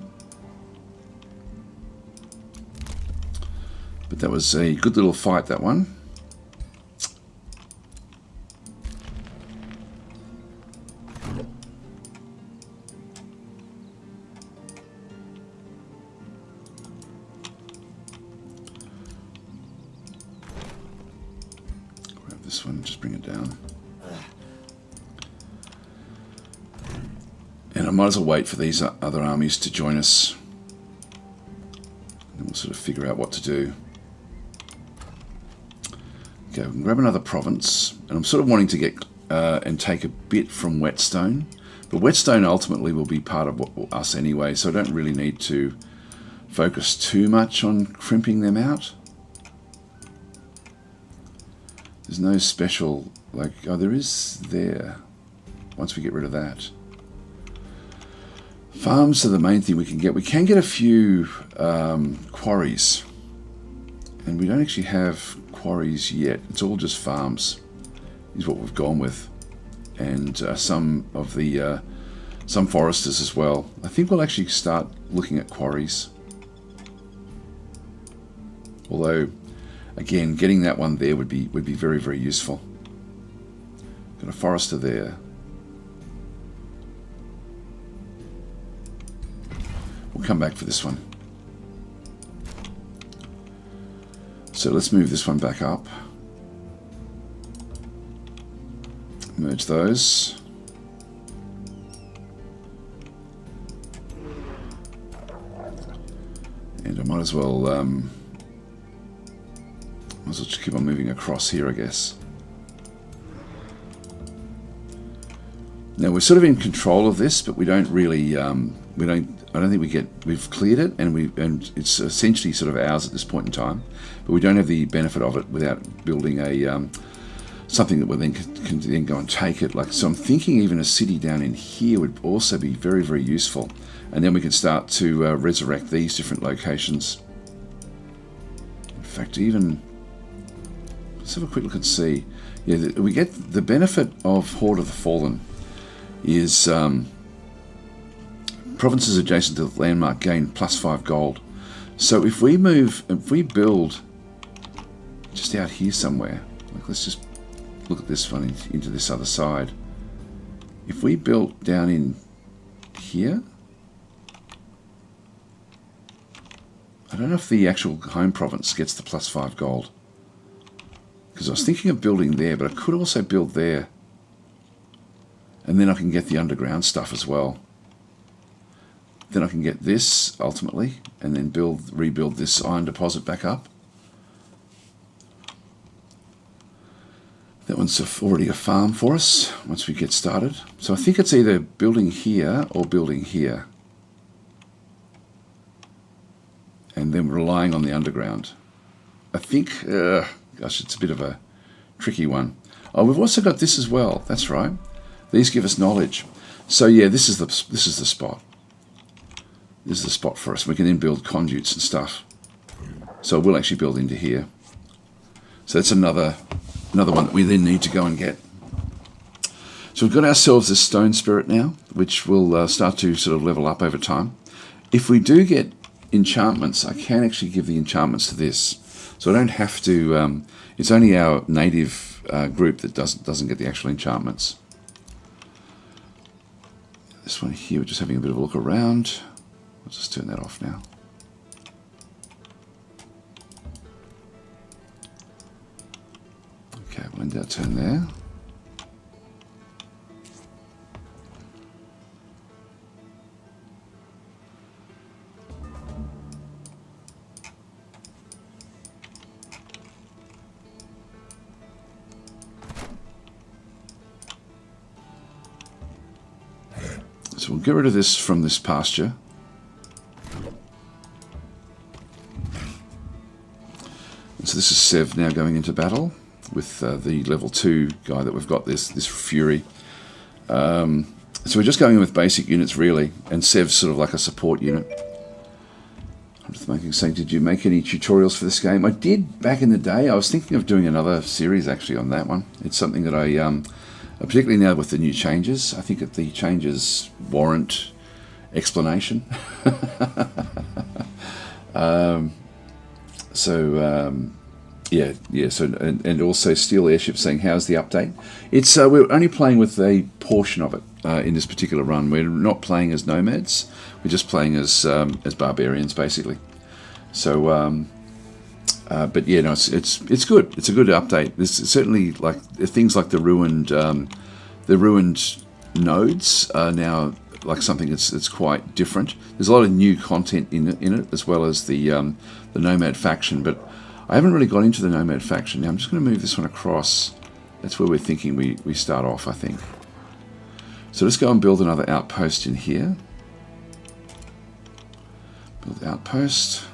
But that was a good little fight, that one. Grab this one, just bring it down. And I might as well wait for these other armies to join us. And we'll sort of figure out what to do. Okay, we can grab another province. And I'm sort of wanting to get and take a bit from Whetstone. But Whetstone ultimately will be part of us anyway, so I don't really need to focus too much on crimping them out. There's no special, like, oh, there is there, once we get rid of that. Farms are the main thing we can get. We can get a few quarries. And we don't actually have quarries yet. It's all just farms is what we've gone with. And some of the some foresters as well. I think we'll actually start looking at quarries. Although, again, getting that one there would be very, very useful. Got a forester there. We'll come back for this one. So let's move this one back up. Merge those. And I might as well just keep on moving across here, I guess. Now we're sort of in control of this, but we don't really I don't think we've cleared it, and it's essentially sort of ours at this point in time, but we don't have the benefit of it without building a something that we then can then go and take it. Like, so I'm thinking even a city down in here would also be very, very useful, and then we can start to resurrect these different locations. In fact, even let's have a quick look and see. Yeah, we get the benefit of Horde of the Fallen is provinces adjacent to the landmark gain +5 gold. So if we build just out here somewhere, like let's just look at this one into this other side. If we built down in here, I don't know if the actual home province gets the +5 gold. Because I was thinking of building there, but I could also build there. And then I can get the underground stuff as well. Then I can get this, ultimately, and then rebuild this iron deposit back up. That one's already a farm for us, once we get started. So I think it's either building here or building here. And then relying on the underground. I think, gosh, it's a bit of a tricky one. Oh, we've also got this as well, that's right. These give us knowledge. So yeah, this is the spot. This is the spot for us. We can then build conduits and stuff. So we'll actually build into here. So that's another one that we then need to go and get. So we've got ourselves this stone spirit now, which will start to sort of level up over time. If we do get enchantments, I can actually give the enchantments to this. So I don't have to, it's only our native group that doesn't get the actual enchantments. This one here, we're just having a bit of a look around. I'll just turn that off now. Okay, we'll end our turn there. So we'll get rid of this from this pasture. And so this is Sev now going into battle with the level 2 guy that we've got, this Fury. So we're just going in with basic units really, and Sev's sort of like a support unit. I'm just saying, did you make any tutorials for this game? I did back in the day. I was thinking of doing another series actually on that one. It's something that I... particularly now with the new changes, I think that the changes warrant explanation. Yeah. So and also Steel Airship saying, "How's the update?" It's we're only playing with a portion of it in this particular run. We're not playing as nomads. We're just playing as barbarians basically. So. But yeah, no, it's good. It's a good update. There's certainly like things like the ruined nodes are now like something that's quite different. There's a lot of new content in it as well as the nomad faction. But I haven't really got into the nomad faction. Now I'm just going to move this one across. That's where we're thinking we start off, I think. So let's go and build another outpost in here. Build outpost.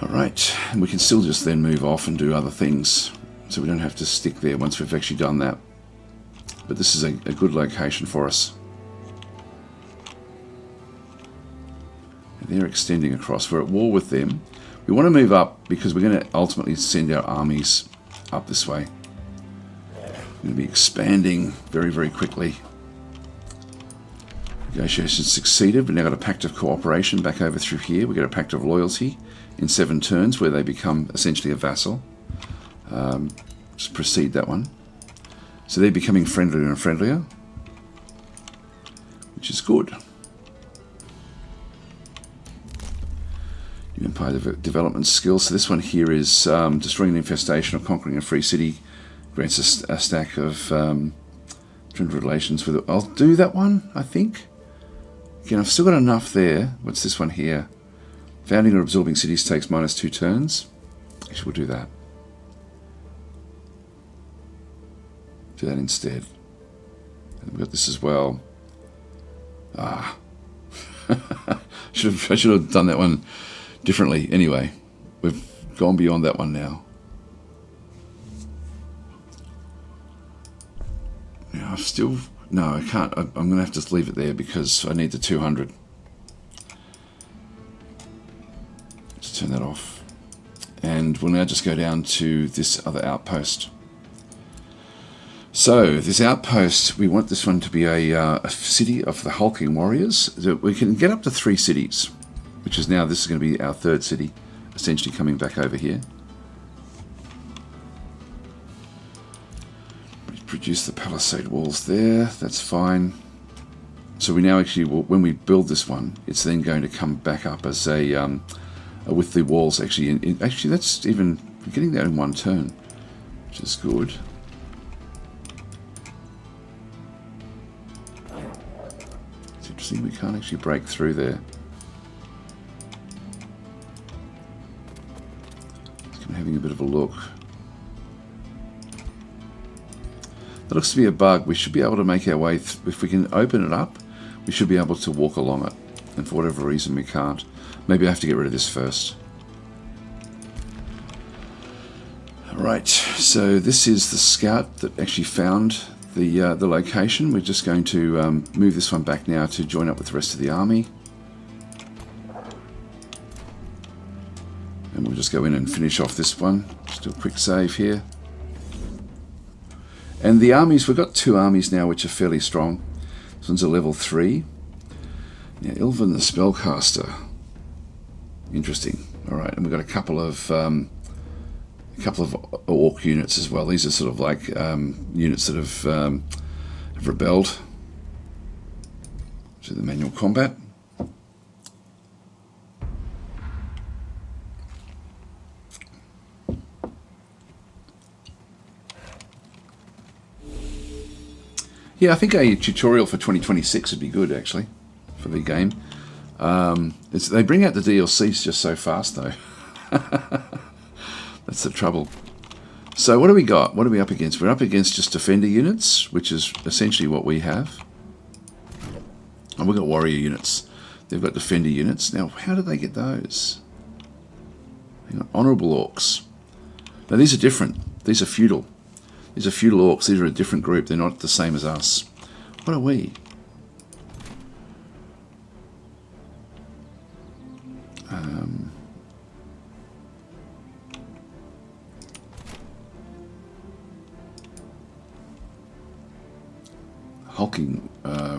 Alright, and we can still just then move off and do other things, so we don't have to stick there once we've actually done that. But this is a good location for us. And they're extending across. We're at war with them. We want to move up because we're going to ultimately send our armies up this way. We're going to be expanding very, very quickly. Negotiations succeeded. We've now got a pact of cooperation back over through here. We've got a pact of loyalty in 7 turns where they become essentially a vassal. Just proceed that one. So they're becoming friendlier and friendlier, which is good. New Empire development skills. So this one here is destroying an infestation or conquering a free city. Grants a stack of friend relations with it. I'll do that one, I think. Again, I've still got enough there. What's this one here? Founding or absorbing cities takes -2 turns. Actually, we'll do that. Do that instead. And we've got this as well. I should have done that one differently. Anyway, we've gone beyond that one now. Yeah, no, I can't. I'm going to have to just leave it there because I need the 200. Let's turn that off. And we'll now just go down to this other outpost. So, this outpost, we want this one to be a city of the hulking warriors. We can get up to 3 cities, which is now, this is going to be our 3rd city, essentially coming back over here. Produce the palisade walls there, that's fine. So we now actually, when we build this one, it's then going to come back up as a, with the walls actually, actually that's even, we're getting that in 1 turn, which is good. It's interesting, we can't actually break through there. I'm having a bit of a look. That looks to be a bug. We should be able to make our way, if we can open it up, we should be able to walk along it. And for whatever reason we can't. Maybe I have to get rid of this first. Alright, so this is the scout that actually found the location. We're just going to move this one back now to join up with the rest of the army. And we'll just go in and finish off this one. Just do a quick save here. And the armies, we've got 2 armies now which are fairly strong. This one's a level 3. Now, Ilvan the Spellcaster. Interesting. All right, and we've got a couple of Orc units as well. These are sort of like units that have rebelled to the manual combat. Yeah, I think a tutorial for 2026 would be good, actually, for the game. They bring out the DLCs just so fast, though. That's the trouble. So what do we got? What are we up against? We're up against just defender units, which is essentially what we have. And we've got warrior units. They've got defender units. Now, how do they get those? Hang on. Honourable orcs. Now, these are different. These are feudal. These are feudal orcs. These are a different group. They're not the same as us. What are we?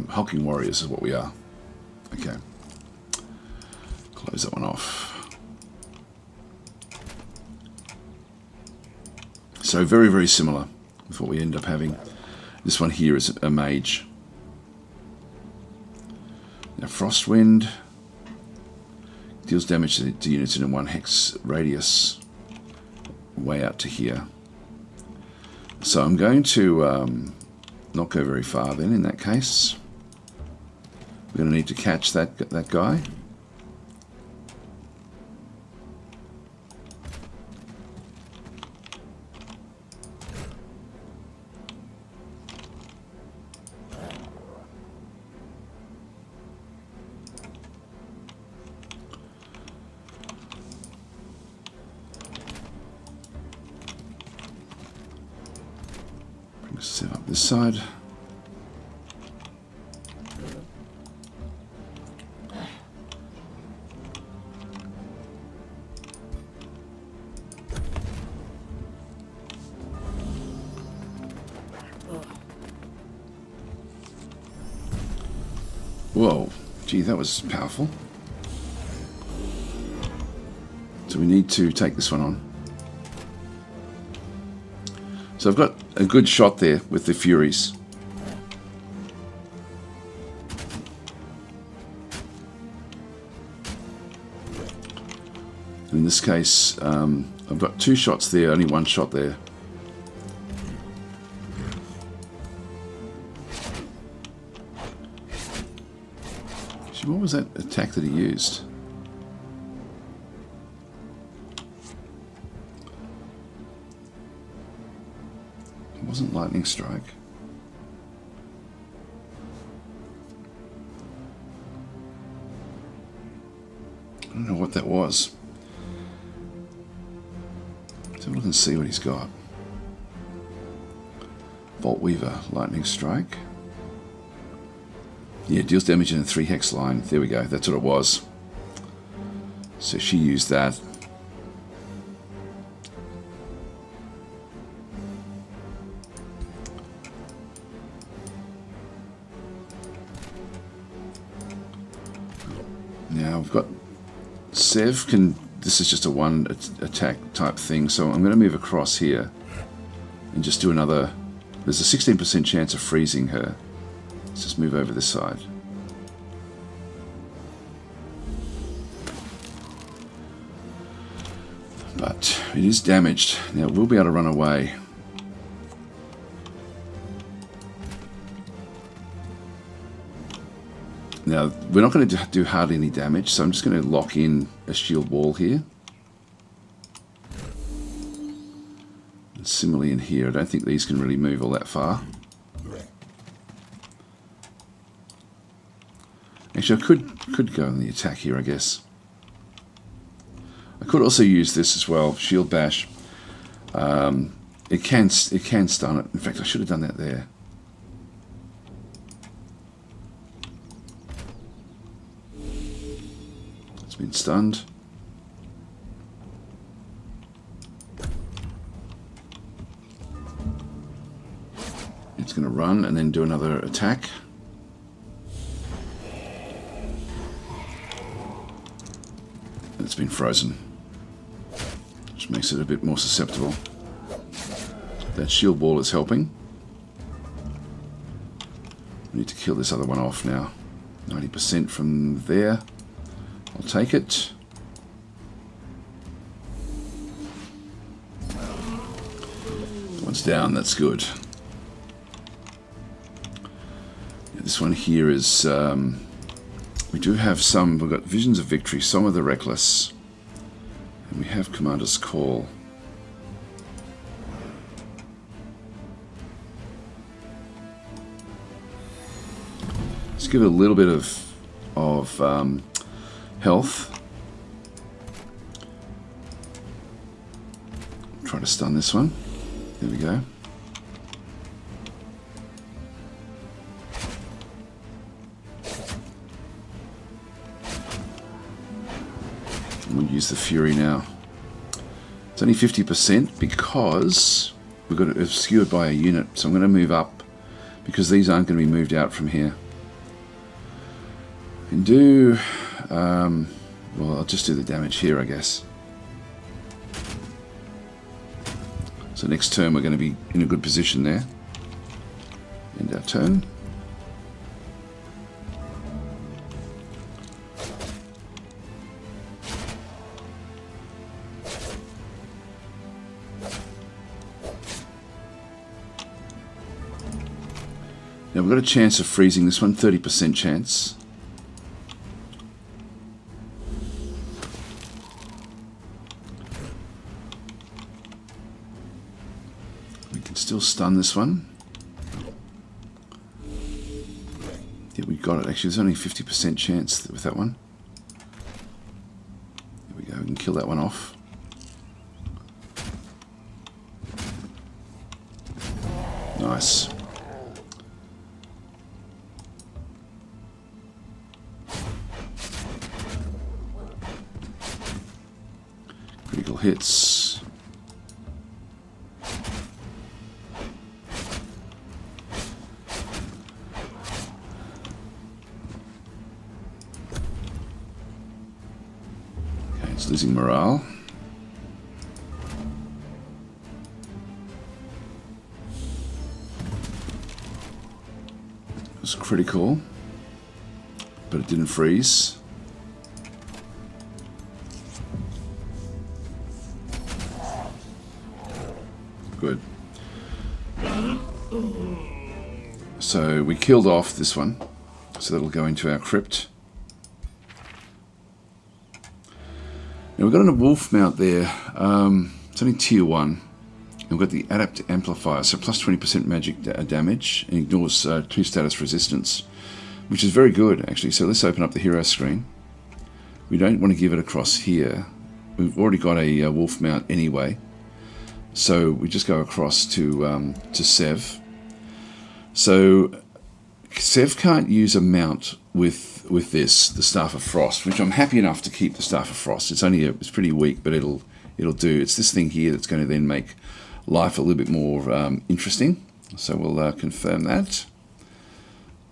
Hulking warriors is what we are. Okay. Close that one off. So very, very similar with what we end up having. This one here is a mage. Now Frostwind deals damage to units in a 1 hex radius way out to here. So I'm going to not go very far then in that case. We're going to need to catch that guy. Bring this up this side. Whoa, gee, that was powerful. So we need to take this one on. So I've got a good shot there with the Furies. In this case, I've got 2 shots there, only 1 shot there. What was that attack that he used? It wasn't lightning strike. I don't know what that was. Let's have a look and see what he's got. Vault Weaver, lightning strike. Yeah, deals damage in a 3 hex line. There we go, that's what it was. So she used that. Now we've got Sev can, this is just a 1 attack type thing, so I'm going to move across here and just do another. There's a 16% chance of freezing her. Let's just move over this side. But it is damaged. Now we'll be able to run away. Now we're not going to do hardly any damage, so I'm just going to lock in a shield wall here. And similarly in here, I don't think these can really move all that far. Actually, I could go on the attack here, I guess. I could also use this as well, Shield Bash. It can stun it. In fact, I should have done that there. It's been stunned. It's going to run and then do another attack. It's been frozen, which makes it a bit more susceptible. That shield wall is helping. We need to kill this other one off now. 90% from there. I'll take it. One's down, that's good. Yeah, this one here is... we do have some... We've got Visions of Victory, Song of the Reckless. And we have Commander's Call. Let's give it a little bit of health. Try to stun this one. There we go. We'll use the Fury now. It's only 50% because we've got it obscured by a unit. So I'm going to move up because these aren't going to be moved out from here. I can do... well, I'll just do the damage here, I guess. So next turn we're going to be in a good position there. End our turn. Now we've got a chance of freezing this one, 30% chance. We can still stun this one. Yeah, we got it. Actually, there's only 50% chance with that one. There we go, we can kill that one off. Nice. Critical hits. Okay, it's losing morale. It was critical, but it didn't freeze. Good. So we killed off this one, so that'll go into our crypt. Now we've got a wolf mount there. It's only tier 1. And we've got the Adapt Amplifier, so plus 20% magic damage and ignores 2 status resistance, which is very good actually. So let's open up the hero screen. We don't want to give it across here. We've already got a wolf mount anyway. So we just go across to Sev. So Sev can't use a mount with this, the Staff of Frost, which I'm happy enough to keep the Staff of Frost. It's only it's pretty weak, but it'll do. It's this thing here that's going to then make life a little bit more interesting. So we'll confirm that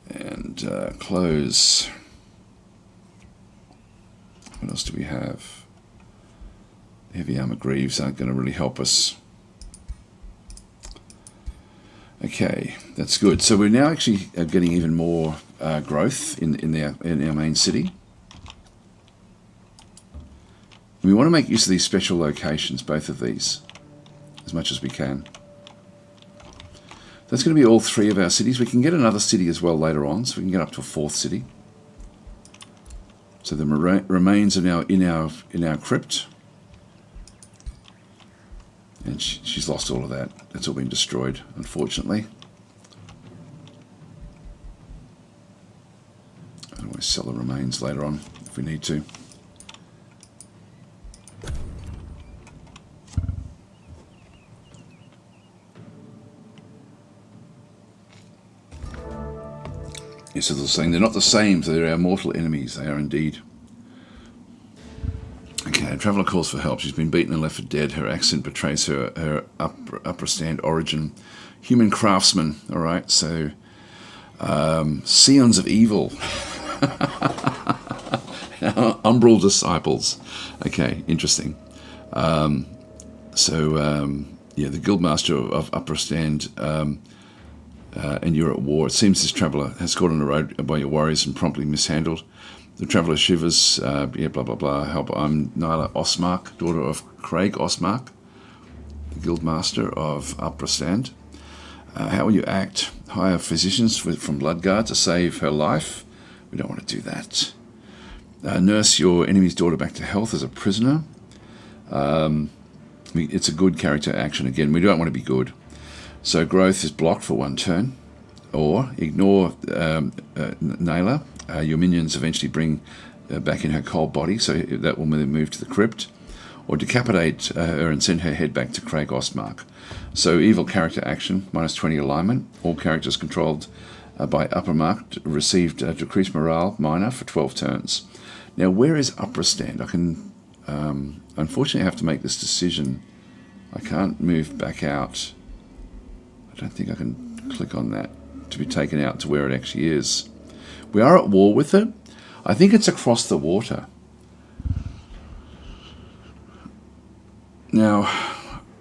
and close. What else do we have? Heavy armor greaves aren't going to really help us. Okay, that's good. So we're now actually getting even more growth in our main city. We want to make use of these special locations, both of these, as much as we can. That's going to be all 3 of our cities. We can get another city as well later on, so we can get up to a 4th city. So the remains are now in our crypt. And she's lost all of that. That's all been destroyed, unfortunately. I can always sell the remains later on if we need to. Yes, so they're saying they're not the same, so they're our mortal enemies. They are indeed. Okay, Traveller calls for help. She's been beaten and left for dead. Her accent betrays her upper stand origin. Human craftsman. All right, so Scions of Evil. Umbral disciples. Okay, interesting. Yeah, the Guildmaster of Upper Stand, and you're at war. It seems this traveller has caught on the road by your warriors and promptly mishandled. The traveller shivers, yeah, blah, blah, blah. Help, I'm Nyla Osmark, daughter of Craig Osmark, the Guildmaster of Upper Stand. How will you act? Hire physicians from Bloodguard to save her life? We don't want to do that. Nurse your enemy's daughter back to health as a prisoner. It's a good character action. Again, we don't want to be good. So growth is blocked for 1 turn. Or ignore Naila. Your minions eventually bring back in her cold body, so that will then move to the crypt. Or decapitate her and send her head back to Craig Osmark. So evil character action, -20 alignment. All characters controlled by Upper Mark received decreased morale minor for 12 turns. Now, where is Upper Stand? I can unfortunately have to make this decision. I can't move back out. I don't think I can click on that to be taken out to where it actually is. We are at war with it. I think it's across the water. Now,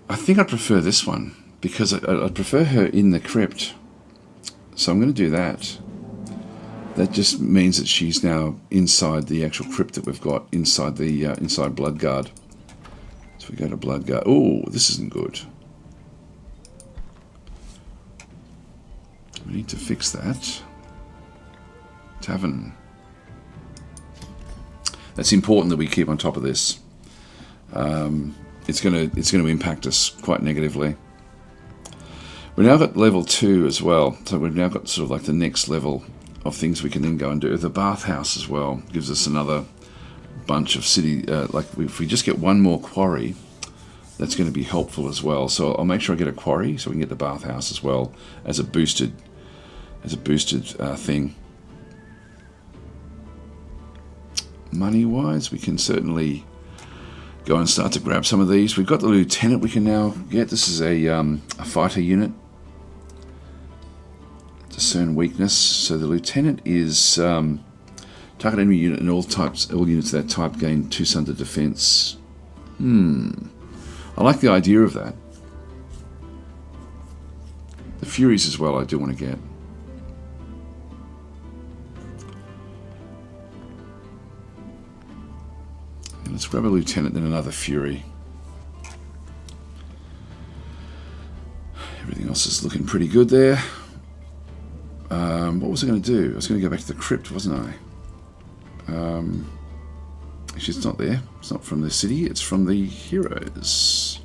I think I prefer this one because I prefer her in the crypt. So I'm going to do that. That just means that she's now inside the actual crypt that we've got inside the inside Bloodguard. So we go to Bloodguard. Oh, this isn't good. We need to fix that. Tavern. That's important that we keep on top of this. It's going to impact us quite negatively. We're now at level 2 as well, so we've now got sort of like the next level of things we can then go and do. The bathhouse as well gives us another bunch of city. Like if we just get one more quarry, that's going to be helpful as well. So I'll make sure I get a quarry so we can get the bathhouse as well as a boosted thing. Money-wise, we can certainly go and start to grab some of these. We've got the lieutenant we can now get. This is a fighter unit. Discern weakness. So the lieutenant is target enemy unit and all units of that type gain 2 under defense. I like the idea of that. The Furies as well I do want to get. Let's grab a lieutenant, then another Fury. Everything else is looking pretty good there. What was I going to do? I was going to go back to the crypt, wasn't I? Actually, it's not there. It's not from the city. It's from the heroes.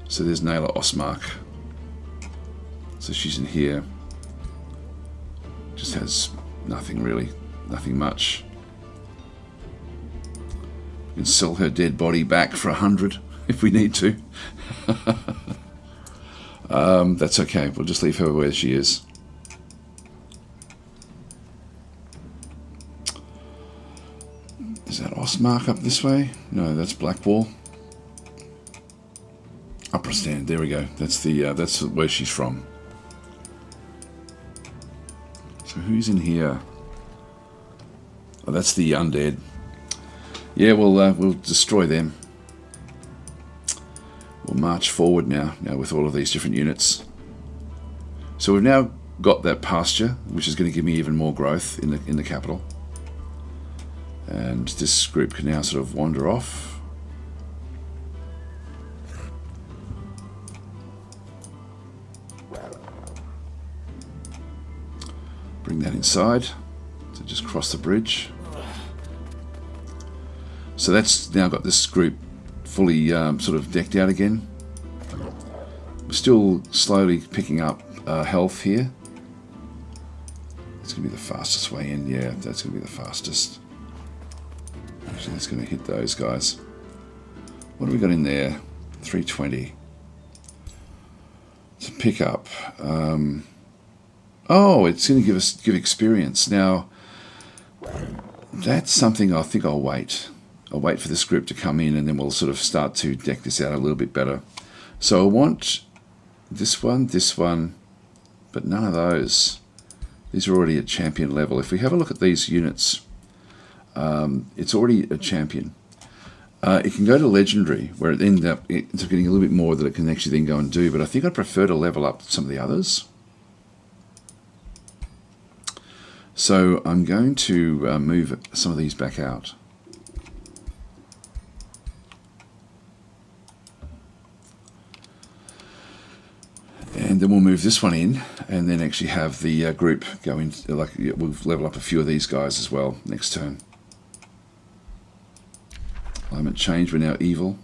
So there's Naila Osmark. So she's in here. Just has nothing really. Nothing much. We can sell her dead body back for 100 if we need to. That's okay. We'll just leave her where she is. Is that Osmark up this way? No, that's Blackwall. Upper Stand. There we go. That's the that's where she's from. So who's in here? Oh, that's the undead. Yeah, we'll destroy them. We'll march forward now with all of these different units. So we've now got that pasture, which is going to give me even more growth in the capital. And this group can now sort of wander off. Bring that inside. So just cross the bridge. So that's now got this group fully sort of decked out again. We're still slowly picking up health here. It's going to be the fastest way in. Yeah, that's going to be the fastest. Actually, that's going to hit those guys. What have we got in there? 320. To pick up. Oh, it's going to give experience. Now, that's something I think I'll wait. I'll wait for this group to come in and then we'll sort of start to deck this out a little bit better. So I want this one, but none of those. These are already at champion level. If we have a look at these units, it's already a champion. It can go to legendary, where it ends up getting a little bit more that it can actually then go and do, but I think I'd prefer to level up some of the others. So I'm going to move some of these back out. And then we'll move this one in, and then actually have the group go in. Like we'll level up a few of these guys as well next turn. Climate change. We're now evil.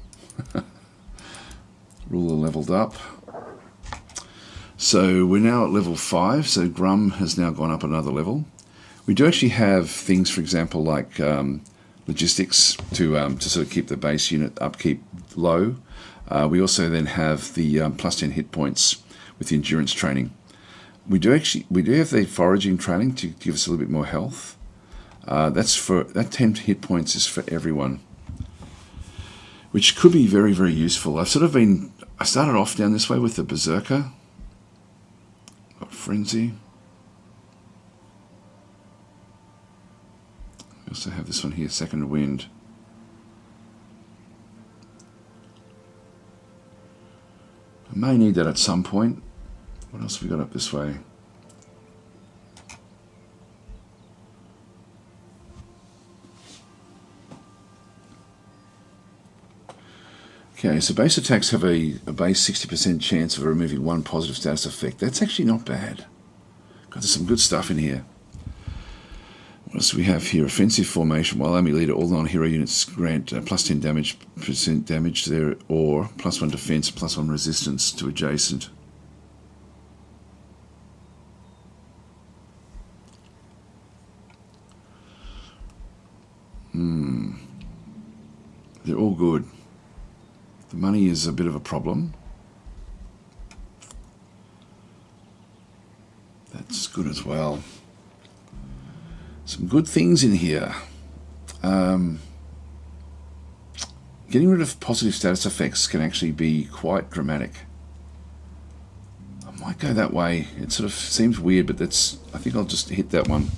Ruler leveled up. So we're now at level 5. So Grum has now gone up another level. We do actually have things, for example, like logistics to sort of keep the base unit upkeep low. We also then have the plus 10 hit points with the endurance training. We do have the foraging training to give us a little bit more health. That 10 hit points is for everyone, which could be very, very useful. I started off down this way with the Berserker. Got Frenzy. We also have this one here, Second Wind. I may need that at some point. What else have we got up this way? Okay, so base attacks have a base 60% chance of removing one positive status effect. That's actually not bad. There's some good stuff in here. What else do we have here? Offensive formation. While army leader, all non-hero units grant plus 10% damage to their or plus 1 defense, plus 1 resistance to adjacent. They're all good. The money is a bit of a problem. That's good as well. Some good things in here. Getting rid of positive status effects can actually be quite dramatic. I might go that way. It sort of seems weird, but I think I'll just hit that one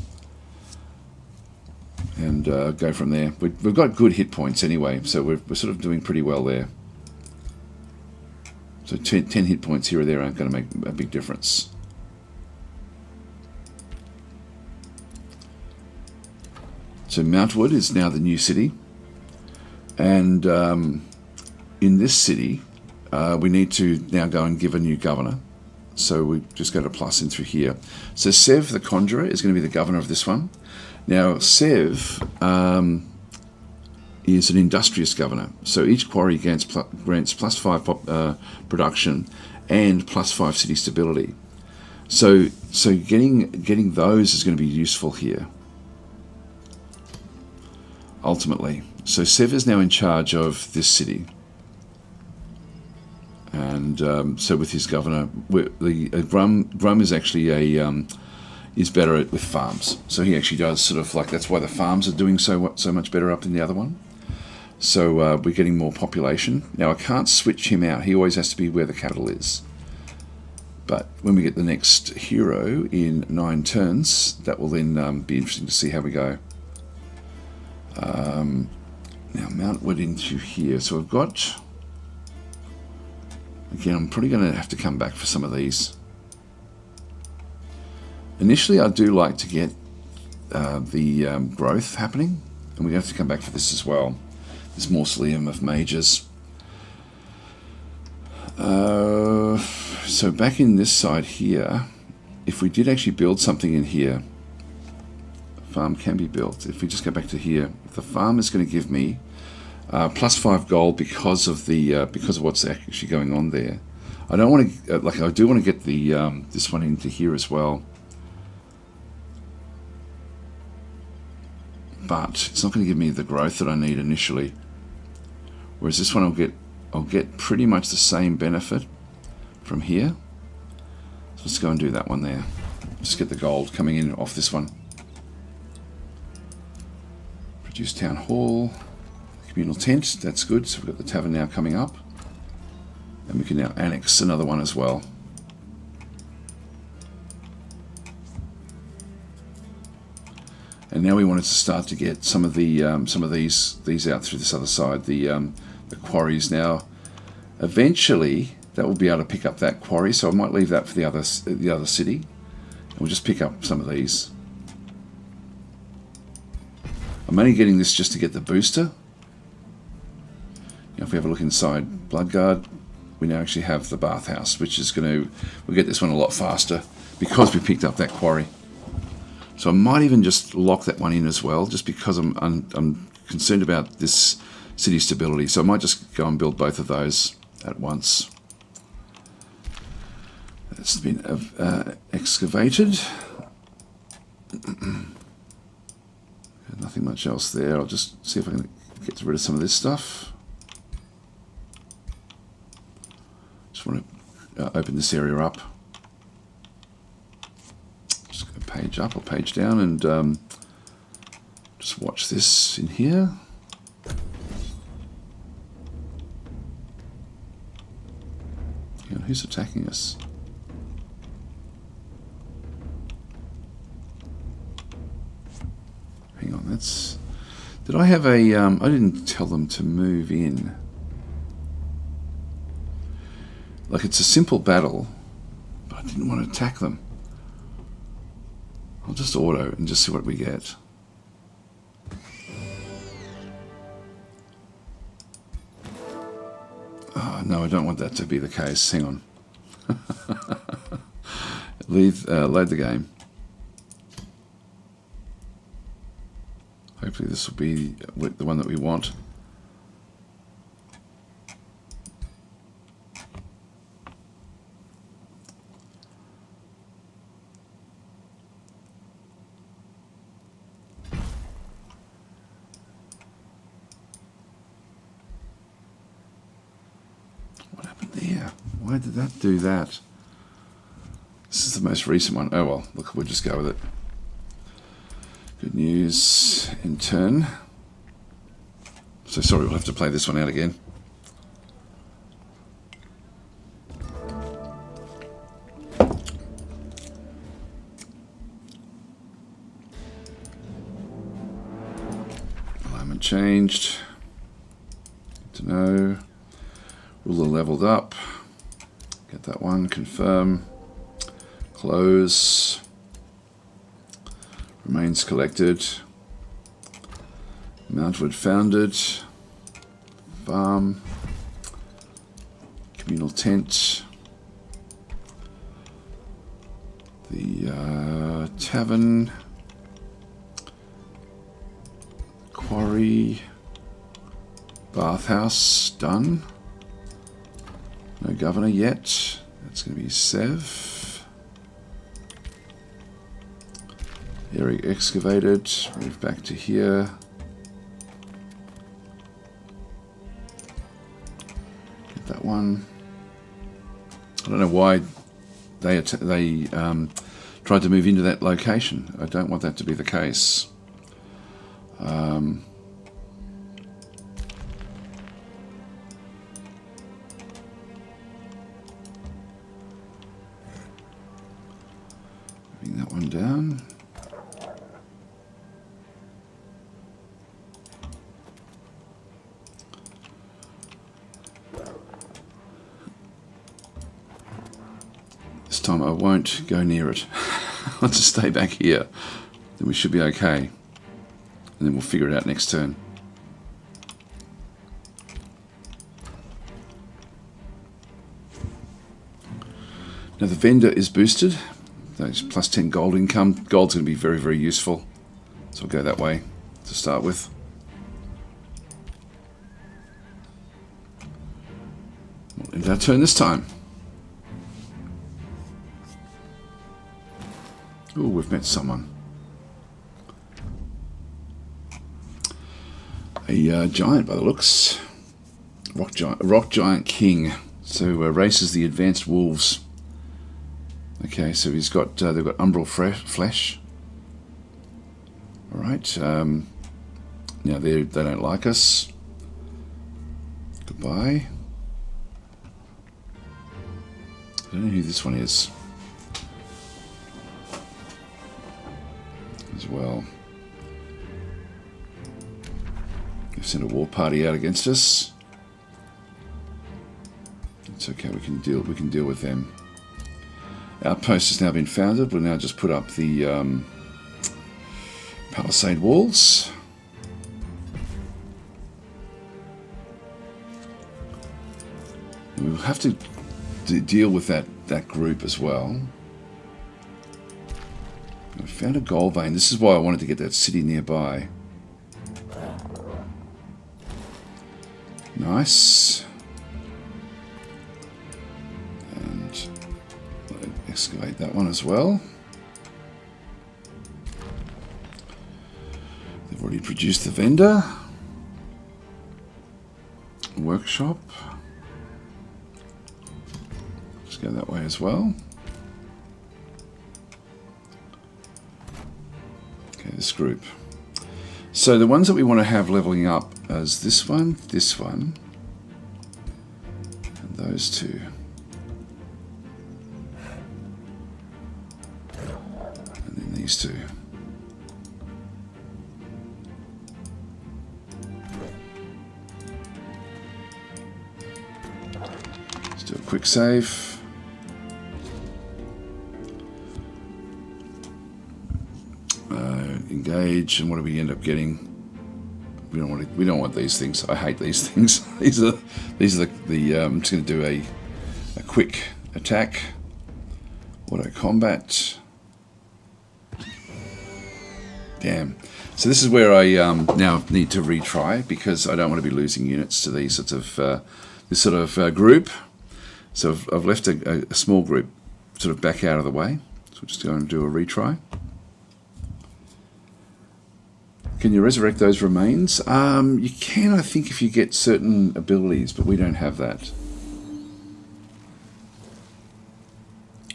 and go from there. We've got good hit points anyway, so we're sort of doing pretty well there. So 10 hit points here or there aren't going to make a big difference. So Mountwood is now the new city, and in this city we need to now go and give a new governor. So we just go to plus in through here. So Sev the Conjurer is going to be the governor of this one. Now Sev is an industrious governor, so each quarry grants plus 5 production and plus 5 city stability. So getting those is going to be useful here ultimately. So Sev is now in charge of this city, and so with his governor, Grum is actually is better with farms. So he actually does sort of like, that's why the farms are doing so much better up than the other one. So we're getting more population. Now I can't switch him out. He always has to be where the capital is. But when we get the next hero in 9 turns, that will then be interesting to see how we go. Now Mountwood into here. So we've got, again, I'm probably going to have to come back for some of these. Initially, I do like to get the growth happening, and we're going to have to come back for this as well. This Mausoleum of Mages. So back in this side here, if we did actually build something in here, farm can be built. If we just go back to here, the farm is going to give me plus 5 gold because of what's actually going on there. I don't want to I do want to get the this one into here as well, but it's not going to give me the growth that I need initially. Whereas this one I'll get pretty much the same benefit from here. So let's go and do that one there. Just get the gold coming in off this one. Produce town hall, communal tent. That's good. So we've got the tavern now coming up, and we can now annex another one as well. now we wanted to start to get some of these out through this other side, the quarries. Now, eventually, that will be able to pick up that quarry. So I might leave that for the other city. And we'll just pick up some of these. I'm only getting this just to get the booster. Now, if we have a look inside Bloodguard, we now actually have the bathhouse, which is we'll get this one a lot faster because we picked up that quarry. So I might even just lock that one in as well, just because I'm concerned about this city stability. So I might just go and build both of those at once. It's been excavated. Nothing much else there. I'll just see if I can get rid of some of this stuff. Just want to open this area up. Just go page up or page down and just watch this in here. And who's attacking us? Hang on, that's... Did I have a... I didn't tell them to move in. Like, it's a simple battle, but I didn't want to attack them. I'll just auto and just see what we get. Oh, no, I don't want that to be the case. Hang on. Load the game. Hopefully this will be the one that we want. What happened there? Why did that do that? This is the most recent one. Oh well, look, we'll just go with it. Good news in turn. So sorry, we'll have to play this one out again. Alignment changed. Good to know. Ruler leveled up. Get that one. Confirm. Close. Remains collected. Mountwood founded. Farm. Communal tent. The tavern. Quarry. Bathhouse done. No governor yet. That's going to be Sev. Area excavated. Move back to here. Get that one. I don't know why they tried to move into that location. I don't want that to be the case. Moving that one down. This time I won't go near it. I'll just stay back here. Then we should be okay. And then we'll figure it out next turn. Now the vendor is boosted. That's plus 10 gold income. Gold's going to be very, very useful. So we'll go that way to start with. We'll end our turn this time. Oh, we've met someone. A giant by the looks. Rock giant king. So races the advanced wolves. Okay, so he's got they've got umbral flesh. All right. Now they don't like us. Goodbye. I don't know who this one is. As well. They've sent a war party out against us. It's okay, we can deal with them. Outpost has now been founded. We'll now just put up the palisade walls. And we'll have to deal with that group as well. I found a gold vein. This is why I wanted to get that city nearby. Nice. And I'll excavate that one as well. They've already produced the vendor. Workshop. Let's go that way as well. Okay, this group. So the ones that we want to have leveling up is this one, and those two. And then these two. Let's do a quick save. Engage, and what do we end up getting? We don't want these things. I hate these things. these are the I'm just going to do a quick attack. Auto combat. Damn. So this is where I now need to retry, because I don't want to be losing units to these sorts of this sort of group. So I've left a small group sort of back out of the way. So we're just going to do a retry. Can you resurrect those remains? You can, I think, if you get certain abilities, but we don't have that.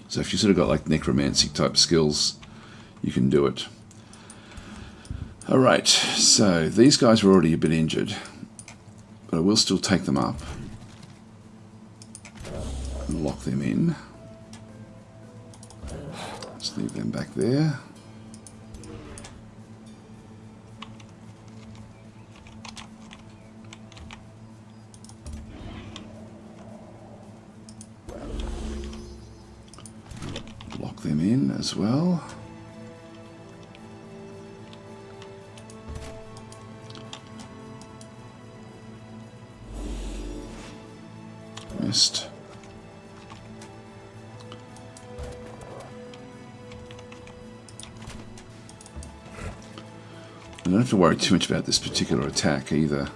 So if you sort of got like necromancy type skills, you can do it. Alright, so these guys were already a bit injured, but I will still take them up and lock them in. Let's leave them back there. Them in as well. Missed. I don't have to worry too much about this particular attack either.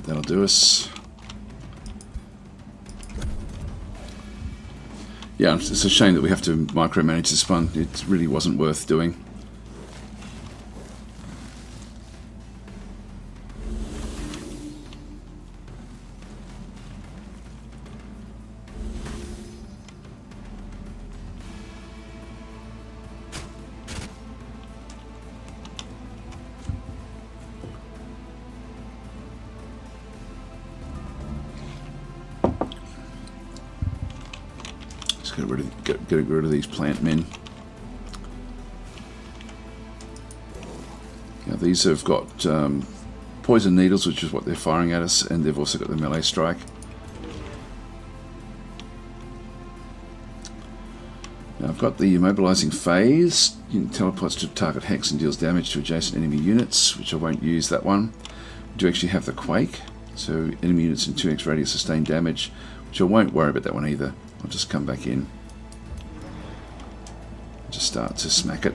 That'll do us. Yeah, it's a shame that we have to micromanage this one. It really wasn't worth doing. Get rid of these plant men. Now these have got poison needles, which is what they're firing at us, and they've also got the melee strike. Now I've got the immobilizing phase. It teleports to target hex and deals damage to adjacent enemy units, which I won't use that one. We do actually have the quake, so enemy units in 2x radius sustain damage, which I won't worry about that one either. I'll just come back in. Just start to smack it.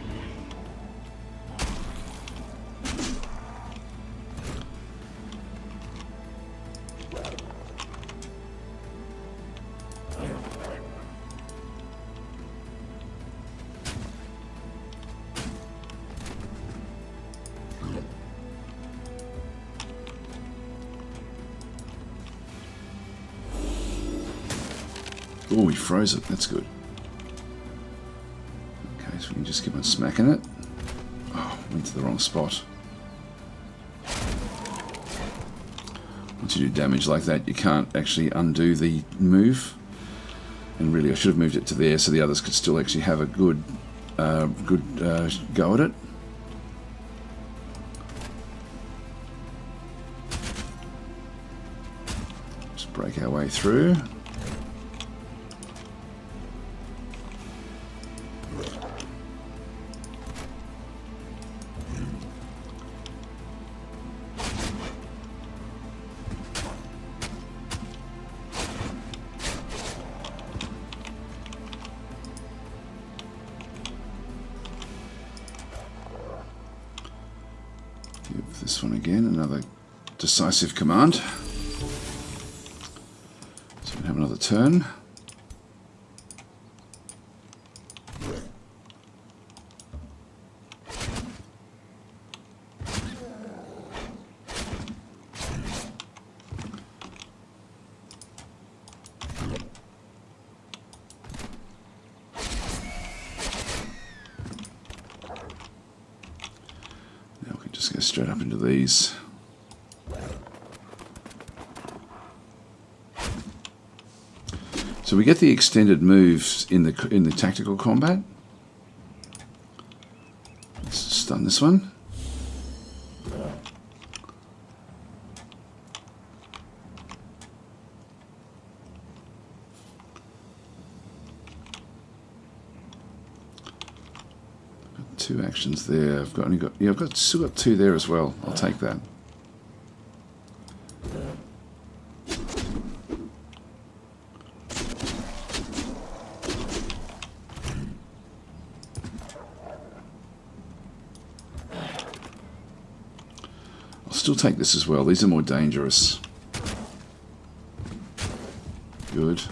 Oh, he froze it. That's good. Okay, so we can just keep on smacking it. Oh, went to the wrong spot. Once you do damage like that, you can't actually undo the move. And really, I should have moved it to there so the others could still actually have a good go at it. Just break our way through. Give this one again another decisive command. So we have another turn. Just go straight up into these. So we get the extended moves in the tactical combat. Let's stun this one. Two actions there. I've still got two there as well. I'll take that. I'll still take this as well. These are more dangerous. Good.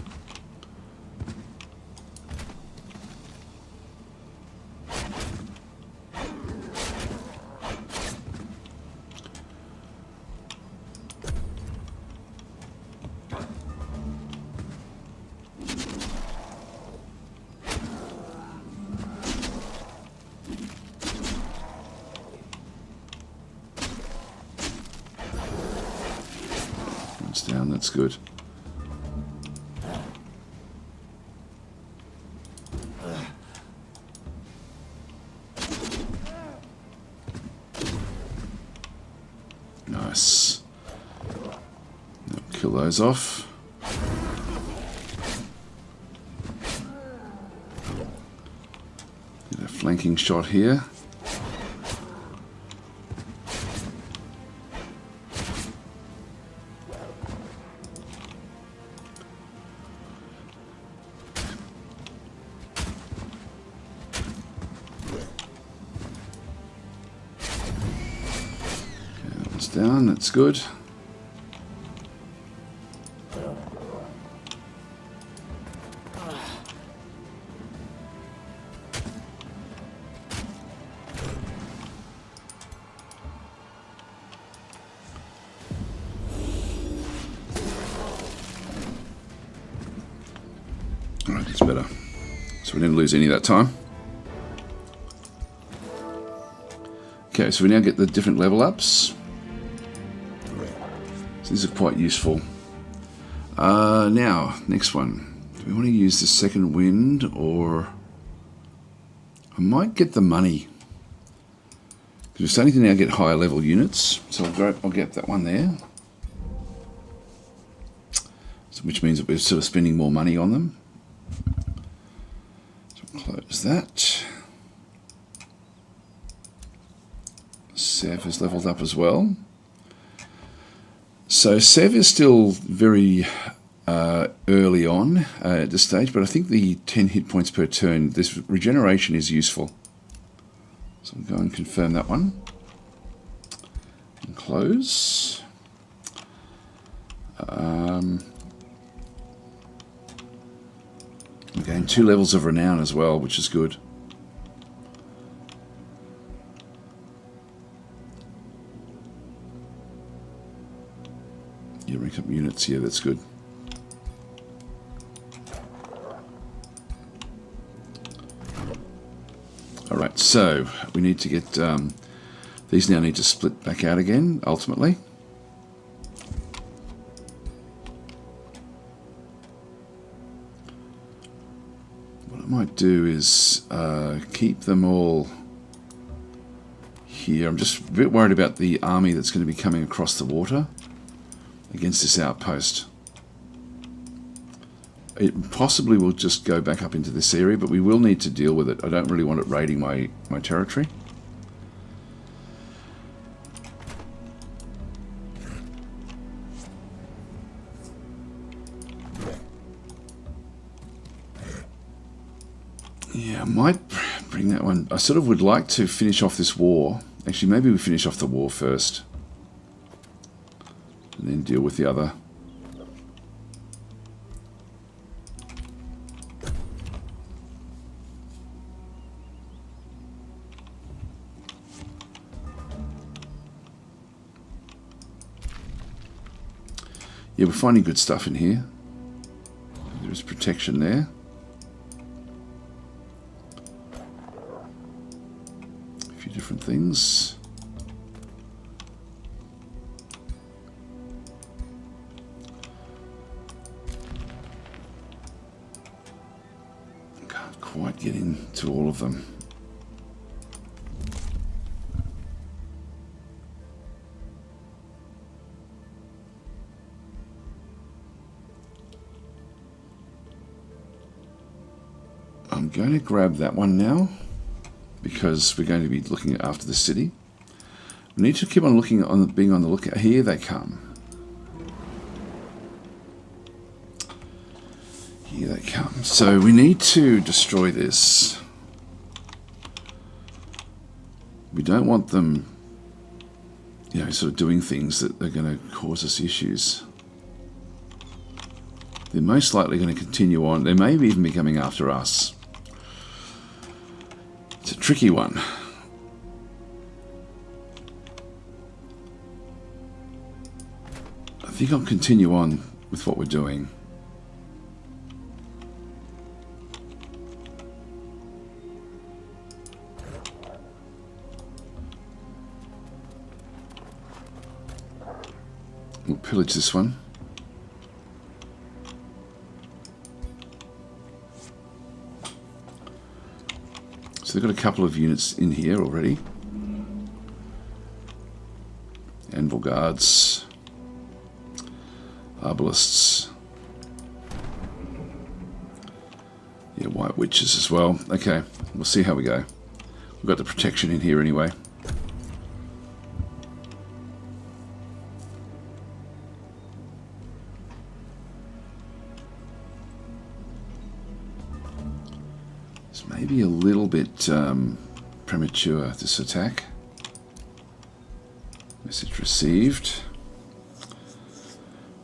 Down, that's good. Nice. Now kill those off. Get a flanking shot here. Down, that's good. Alright, that's better. So we didn't lose any that time. Okay, so we now get the different level ups. So these are quite useful. Now, next one. Do we want to use the second wind, or I might get the money? Because we're starting to now get higher level units, so I'll get that one there. So, which means that we're sort of spending more money on them. So we'll close that. Sev has leveled up as well. So Sev is still very early on at this stage, but I think the 10 hit points per turn, this regeneration is useful. So we'll go and confirm that one. And close. We gain 2 levels of renown as well, which is good. You rank up units here, that's good. Alright, so we need to get... these now need to split back out again, ultimately. What I might do is keep them all here. I'm just a bit worried about the army that's going to be coming across the water against this outpost. It possibly will just go back up into this area, but we will need to deal with it. I don't really want it raiding my territory. Yeah, I might bring that one. I sort of would like to finish off this war. Actually, maybe we finish off the war first. And then deal with the other. Yeah, we're finding good stuff in here. There's protection there. A few different things. Can't quite get into all of them. I'm going to grab that one now because we're going to be looking after the city. We need to keep on looking on being on the lookout. Here they come. Here they come. So we need to destroy this. We don't want them, you know, sort of doing things that are going to cause us issues. They're most likely going to continue on. They may even be coming after us. It's a tricky one. I think I'll continue on with what we're doing. We'll pillage this one. So they've got a couple of units in here already. Anvil guards, arbalists, yeah, white witches as well. Okay, we'll see how we go. We've got the protection in here anyway. Maybe a little bit premature, this attack. Message received.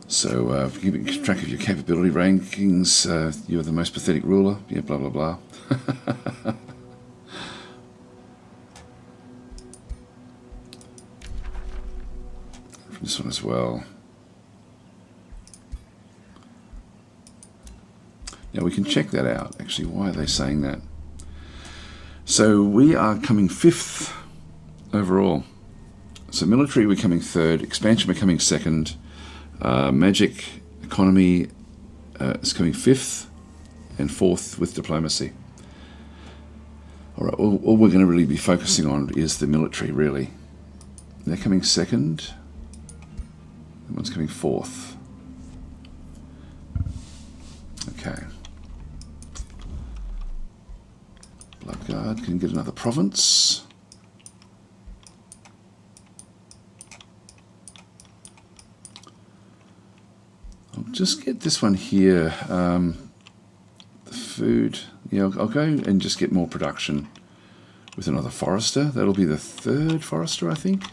So, keeping track of your capability rankings, you are the most pathetic ruler. Yeah, blah, blah, blah. From this one as well. Now, we can check that out. Actually, why are they saying that? So we are coming 5th overall. So military we're coming 3rd, expansion we're coming 2nd, magic economy is coming 5th, and 4th with diplomacy. All right, all we're going to really be focusing on is the military, really. They're coming 2nd, that one's coming 4th. Okay. Bloodguard can get another province. I'll just get this one here. The food. Yeah, I'll go and just get more production with another forester. That'll be the 3rd forester, I think.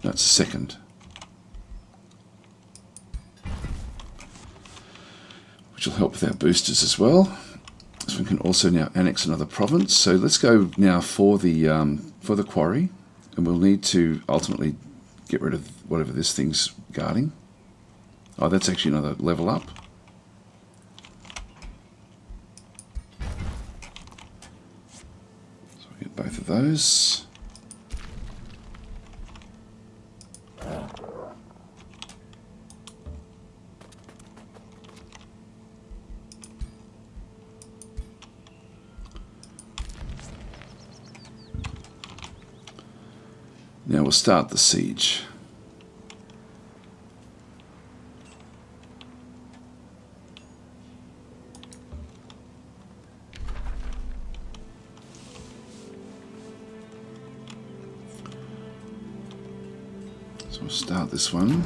No, it's the 2nd. Which will help with our boosters as well. This one can also now annex another province. So let's go now for the quarry, and we'll need to ultimately get rid of whatever this thing's guarding. Oh, that's actually another level up. those. Now we'll start the siege. So we'll start this one.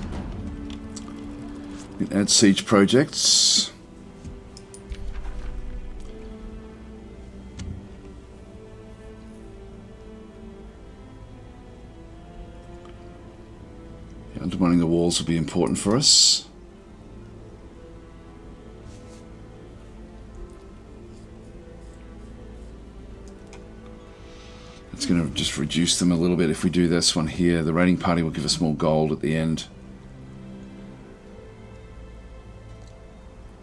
We can add siege projects. Undermining the walls will be important for us. It's going to just reduce them a little bit if we do this one here. The raiding party will give us more gold at the end.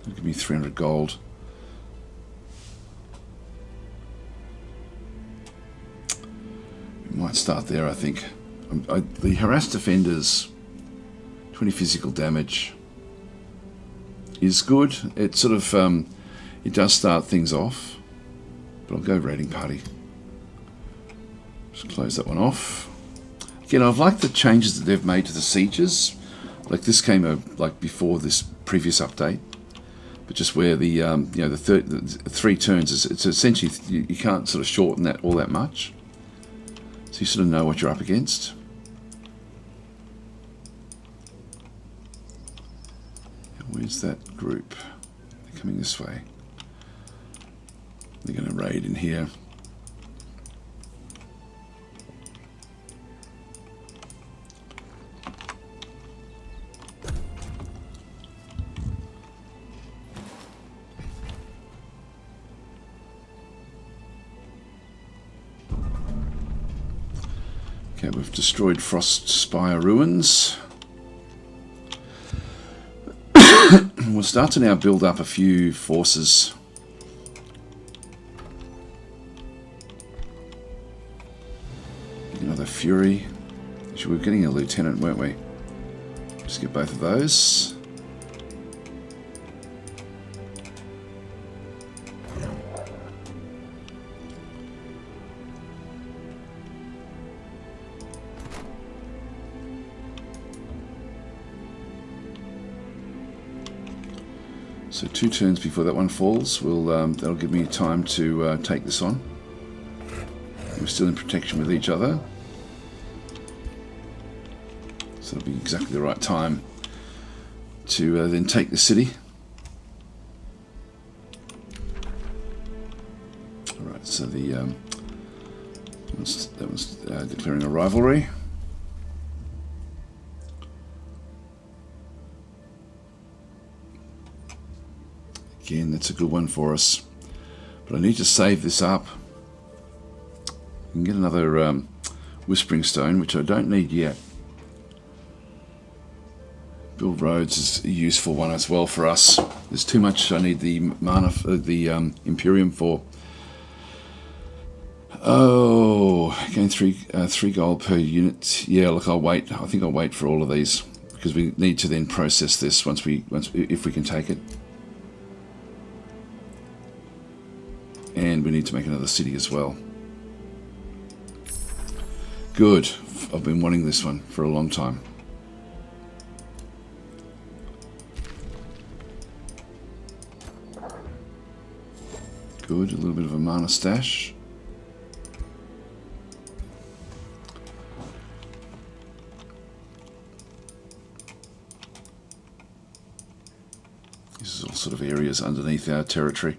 It'll give me 300 gold. We might start there, I think. The harassed defenders, 20 physical damage is good. It sort of it does start things off, but I'll go raiding party. Just close that one off. Again, I've liked the changes that they've made to the sieges. Like this came like before this previous update, but just where the you know the 3 turns is, it's essentially you can't sort of shorten that all that much, so you sort of know what you're up against. Where's that group? They're coming this way. They're going to raid in here. Okay, we've destroyed Frost Spire ruins. We'll start to now build up a few forces. Another Fury. We were getting a lieutenant, weren't we? Just get both of those. So 2 turns before that one falls, that'll give me time to take this on. We're still in protection with each other, so it'll be exactly the right time to then take the city. All right, so that was declaring a rivalry. Again, that's a good one for us, but I need to save this up. We can get another Whispering Stone, which I don't need yet. Build roads is a useful one as well for us. There's too much I need the mana, the Imperium for. Oh, again, 3 gold per unit. Yeah, look, I'll wait. I think I'll wait for all of these because we need to then process this once if we can take it. And we need to make another city as well. Good. I've been wanting this one for a long time. Good. A little bit of a mana stash. This is all sort of areas underneath our territory.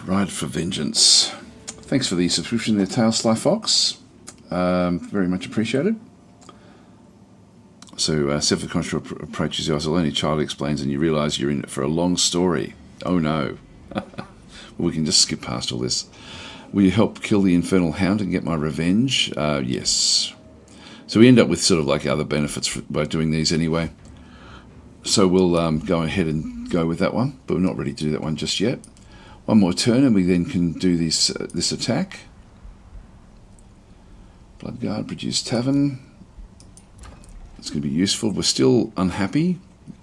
Ride for Vengeance. Thanks for the subscription there, Tail Sly Fox. Very much appreciated. So self-conscious approaches you as a lonely child explains, and you realise you're in it for a long story. Oh no. Well, we can just skip past all this. Will you help kill the infernal hound and get my revenge? Yes. So we end up with sort of like other benefits by doing these anyway. So we'll go ahead and go with that one, but we're not ready to do that one just yet. One more turn and we then can do this attack. Bloodguard, produce tavern. It's going to be useful. We're still unhappy,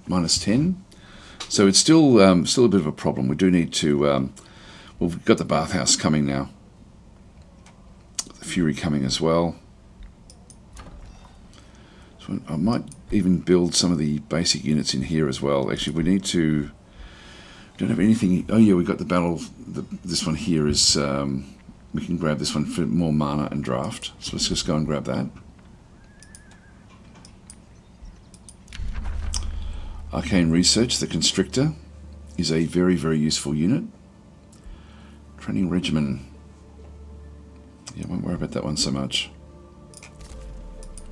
-10. So it's still a bit of a problem. We do need to... well, we've got the bathhouse coming now. The Fury coming as well. So I might even build some of the basic units in here as well. Actually, we need to... We don't have anything... Oh yeah, we got the battle... this one here is... we can grab this one for more mana and draft. So let's just go and grab that. Arcane Research, the Constrictor, is a very, very useful unit. Training Regimen. Yeah, I won't worry about that one so much.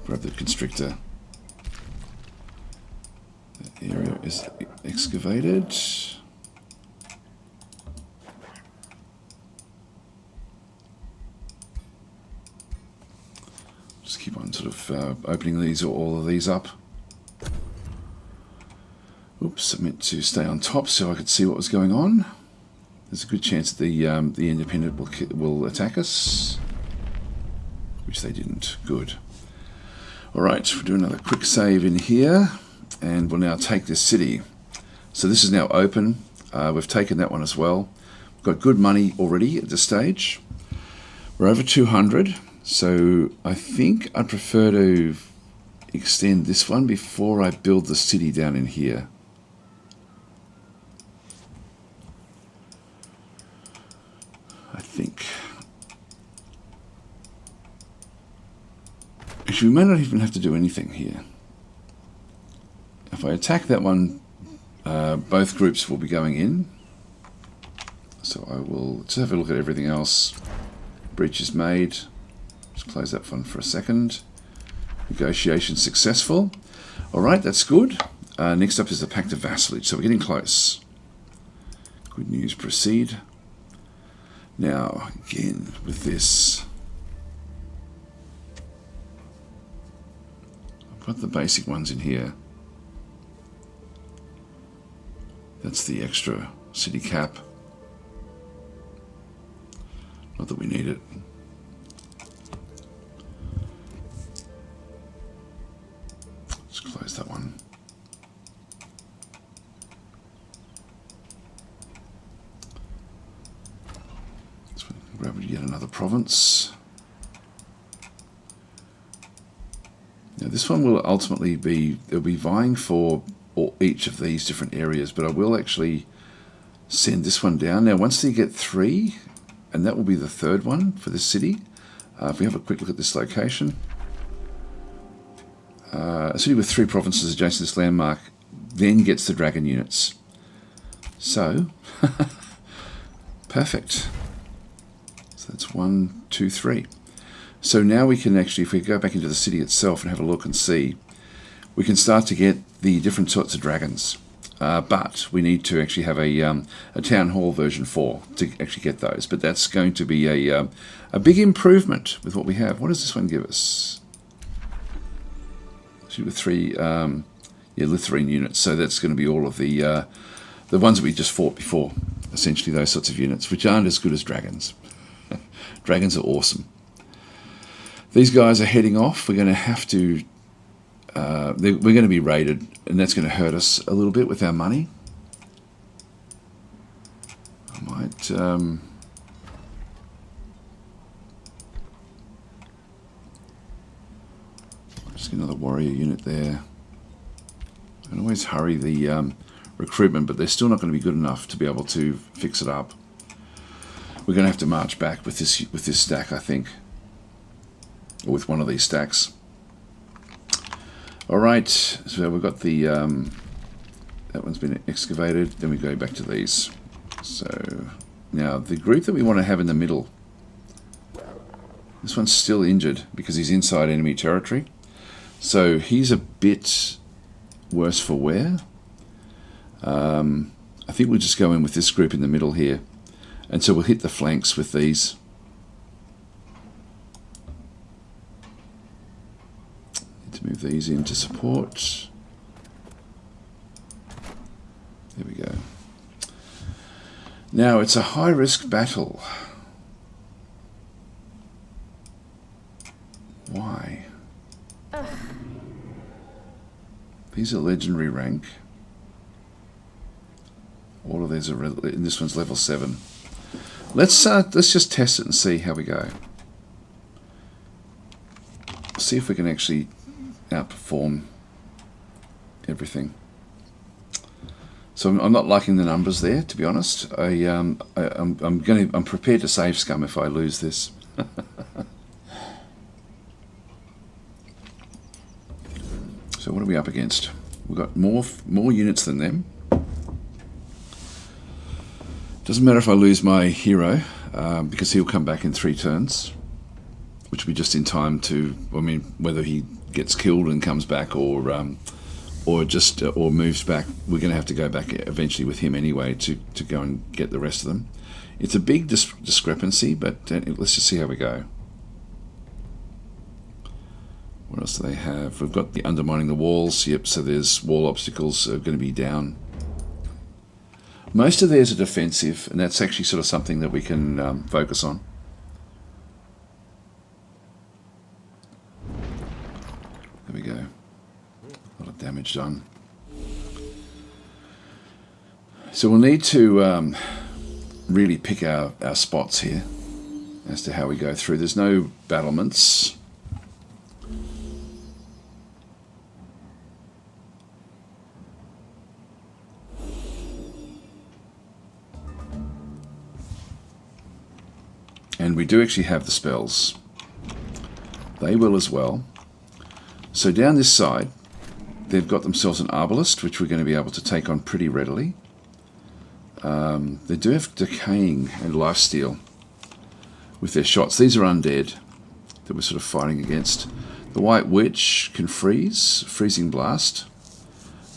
Grab the Constrictor. The area is excavated. Just keep on sort of opening these or all of these up. Oops, I meant to stay on top so I could see what was going on. There's a good chance that the independent will attack us, which they didn't. Good. All right, we'll do another quick save in here, and we'll now take this city. So this is now open. We've taken that one as well. We've got good money already at this stage. We're over 200, so I think I'd prefer to extend this one before I build the city down in here. I think. Actually, we may not even have to do anything here. If I attack that one, both groups will be going in. So I will just have a look at everything else. Breach is made. Just close that one for a second. Negotiation successful. Alright, that's good. Next up is the Pact of Vassalage. So we're getting close. Good news, proceed. Now, again, with this, I've got the basic ones in here. That's the extra city cap. Not that we need it. Let's close that one. Grab yet another province. Now this one will ultimately be, they'll be vying for each of these different areas, but I will actually send this one down. Now once they get 3, and that will be the 3rd one for this city. If we have a quick look at this location. A city with 3 provinces adjacent to this landmark then gets the dragon units. So, perfect. That's 1, 2, 3. So now we can actually, if we go back into the city itself and have a look and see, we can start to get the different sorts of dragons. But we need to actually have a Town Hall version 4 to actually get those. But that's going to be a big improvement with what we have. What does this one give us? So with 3 Lithuanian units. So that's going to be all of the ones that we just fought before. Essentially those sorts of units, which aren't as good as dragons. Dragons are awesome. These guys are heading off. We're going to have to... we're going to be raided, and that's going to hurt us a little bit with our money. I might... just get another warrior unit there. I can always hurry the recruitment, but they're still not going to be good enough to be able to fix it up. We're going to have to march back with this stack, I think, or with one of these stacks. All right, so we've got the that one's been excavated. Then we go back to these. So now the group that we want to have in the middle. This one's still injured because he's inside enemy territory. So he's a bit worse for wear. I think we'll just go in with this group in the middle here. And so we'll hit the flanks with these. Need to move these into support. There we go. Now it's a high-risk battle. Why? These are legendary rank. All of these are, and this one's level 7. Let's just test it and see how we go. See if we can actually outperform everything. So I'm not liking the numbers there, to be honest. I'm prepared to save scum if I lose this. So what are we up against? We've got more units than them. Doesn't matter if I lose my hero, because he'll come back in 3 turns, which will be just in time to. I mean, whether he gets killed and comes back, or moves back, we're going to have to go back eventually with him anyway to go and get the rest of them. It's a big discrepancy, but let's just see how we go. What else do they have? We've got the undermining the walls. Yep, so there's wall obstacles are going to be down. Most of theirs are defensive, and that's actually sort of something that we can focus on. There we go. A lot of damage done. So we'll need to really pick our spots here as to how we go through. There's no battlements. And we do actually have the spells. They will as well. So down this side, they've got themselves an Arbalist, which we're going to be able to take on pretty readily. They do have Decaying and Lifesteal with their shots. These are undead that we're sort of fighting against. The White Witch can freeze, Freezing Blast.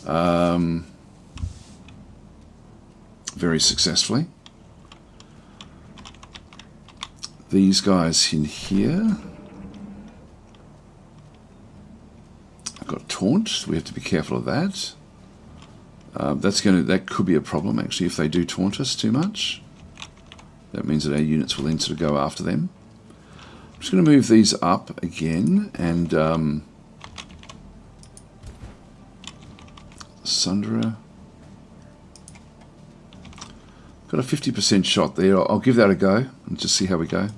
Very successfully. These guys in here. I've got Taunt. We have to be careful of that. That could be a problem actually if they do taunt us too much. That means that our units will then sort of go after them. I'm just going to move these up again and Sunderer. Got a 50% shot there. I'll give that a go and just see how we go.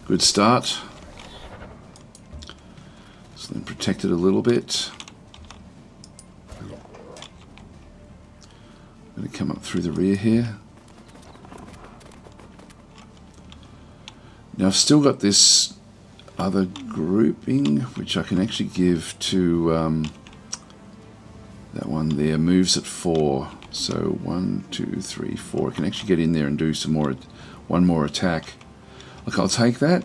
Good start. So then protect it a little bit. I'm going to come up through the rear here. Now I've still got this other grouping, which I can actually give to that one there. Moves at 4. So 1, 2, 3, 4. I can actually get in there and do some more, one more attack. Look, I'll take that.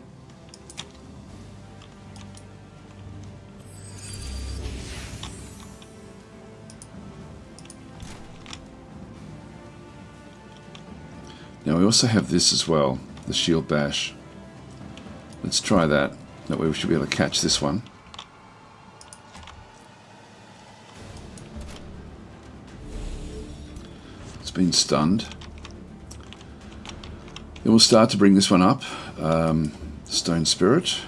Now we also have this as well, the Shield Bash. Let's try that. That way we should be able to catch this one. It's been stunned. Then we'll start to bring this one up. Stone Spirit.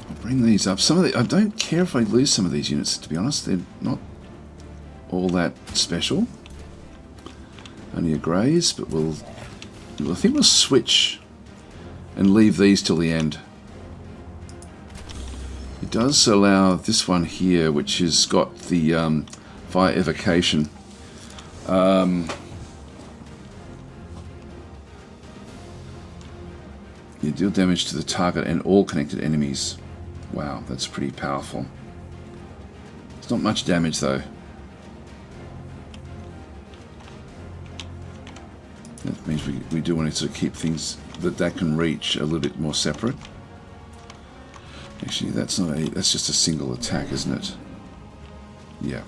I'll bring these up. Some of the, I don't care if I lose some of these units, to be honest. They're not all that special. Only a graze, but I think we'll switch and leave these till the end. It does allow this one here, which has got the fire evocation. Yeah, You deal damage to the target and all connected enemies. Wow, that's pretty powerful. It's not much damage though. That means we do want to sort of keep things that can reach a little bit more separate. Actually, that's just a single attack, isn't it? Yeah.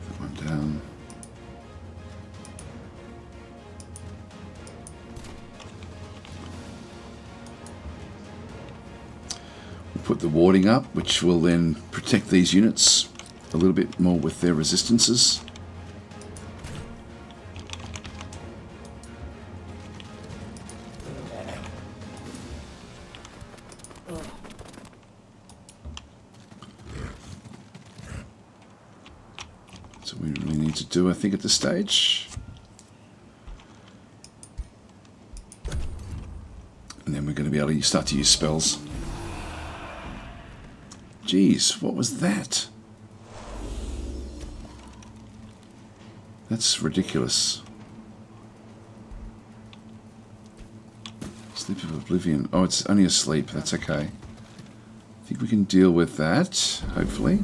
That one down. Put the warding up, which will then protect these units a little bit more with their resistances. So we really need to do, I think, at this stage. And then we're going to be able to start to use spells. Jeez, what was that? That's ridiculous. Sleep of Oblivion. Oh, it's only a sleep. That's okay. I think we can deal with that, hopefully.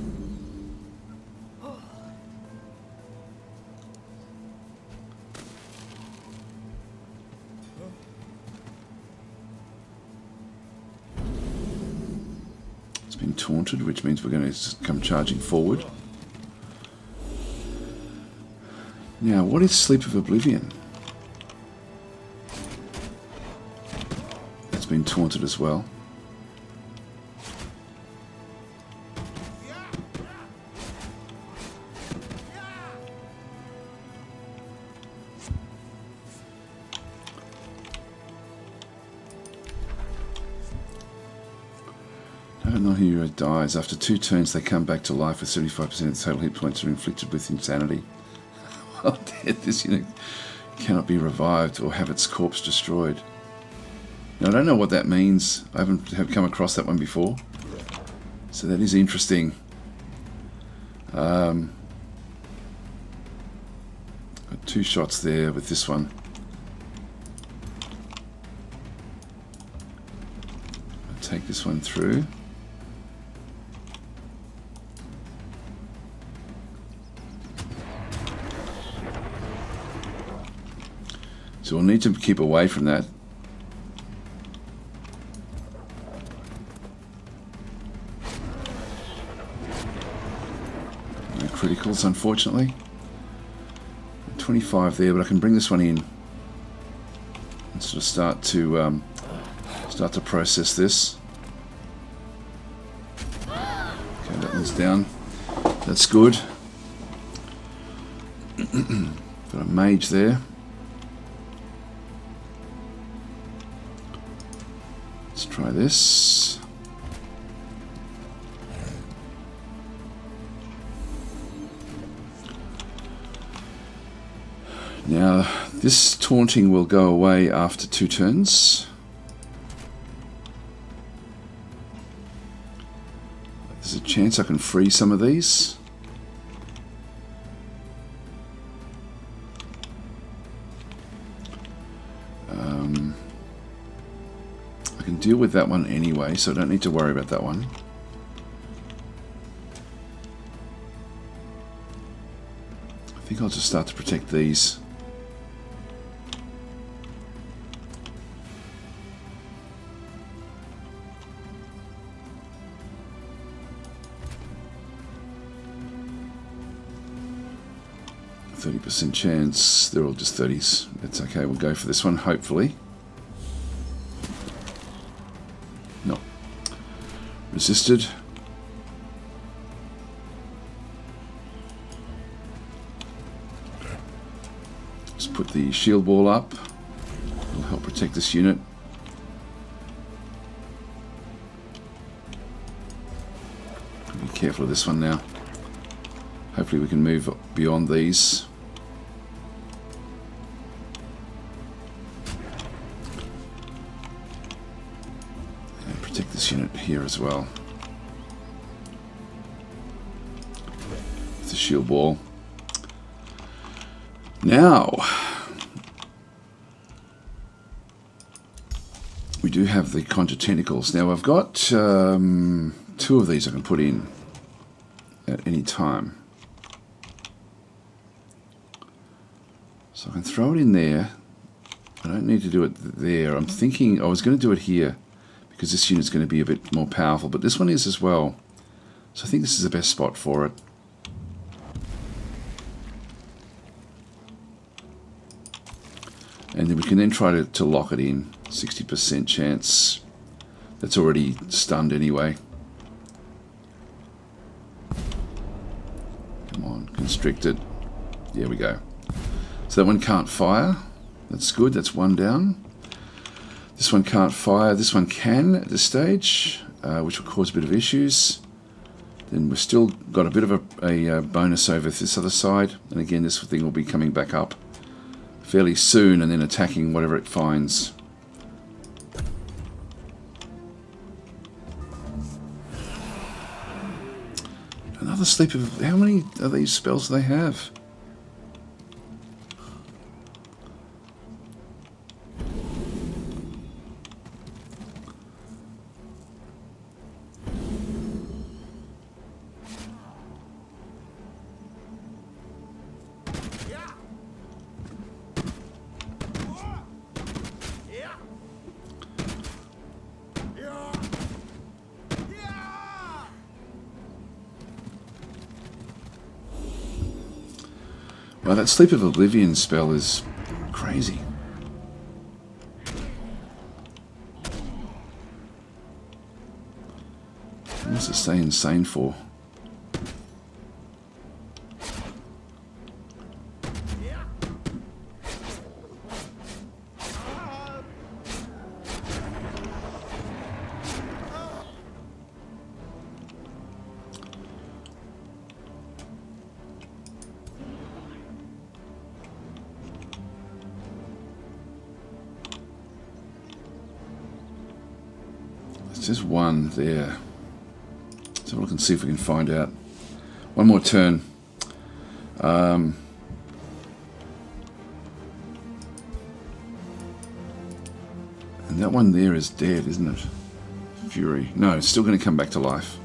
Been taunted, which means we're going to come charging forward. Now, what is Sleep of Oblivion? It's been taunted as well. No hero dies. After 2 turns, they come back to life with 75% of the total hit points are inflicted with insanity. Well, dead. This unit cannot be revived or have its corpse destroyed. Now, I don't know what that means. I have come across that one before. So that is interesting. Got 2 shots there with this one. I'll take this one through. So we'll need to keep away from that. No criticals, unfortunately. 25 there, but I can bring this one in and sort of start to process this. Okay, that one's down. That's good. Got a mage there. Try this. Now, this taunting will go away after 2 turns. There's a chance I can free some of these. I can deal with that one anyway, so I don't need to worry about that one. I think I'll just start to protect these. %30 chance. They're all just 30s. That's okay. We'll go for this one, hopefully. No. Resisted. Just put the shield wall up. It'll help protect this unit. Be careful of this one now. Hopefully we can move beyond these. Protect this unit here as well. With the shield wall. Now, we do have the conjure tentacles. Now I've got 2 of these I can put in at any time. So I can throw it in there. I don't need to do it there. I'm thinking I was going to do it here because this unit's going to be a bit more powerful, but this one is as well. So I think this is the best spot for it. And then we can then try to lock it in. 60% chance. That's already stunned anyway. Come on, constricted. There we go. So that one can't fire. That's good, that's 1 down. This one can't fire. This one can at this stage, which will cause a bit of issues. Then we've still got a bit of a bonus over this other side. And again, this thing will be coming back up fairly soon and then attacking whatever it finds. Another sleep of... How many of these spells do they have? Well, that Sleep of Oblivion spell is crazy. What's it stay insane for? There's one there. So we can see if we can find out. One more turn. And that one there is dead, isn't it? Fury. No, it's still going to come back to life.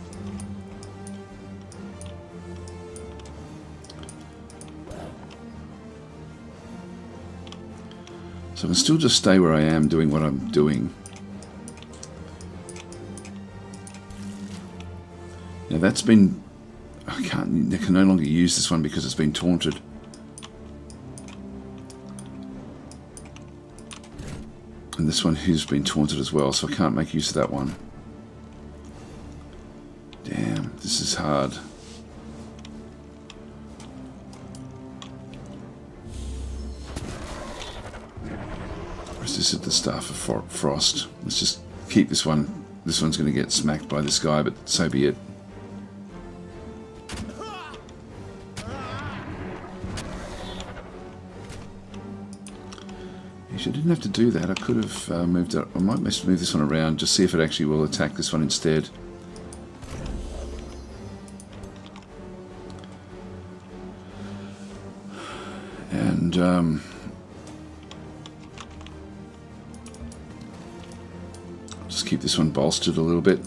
So I can still just stay where I am doing what I'm doing. Now that's been... I can no longer use this one because it's been taunted. And this one has been taunted as well, so I can't make use of that one. Damn, this is hard. Or is this at the Staff of Frost? Let's just keep this one. This one's going to get smacked by this guy, but so be it. I didn't have to do that. I could have moved it. I might move this one around, just see if it actually will attack this one instead. And just keep this one bolstered a little bit.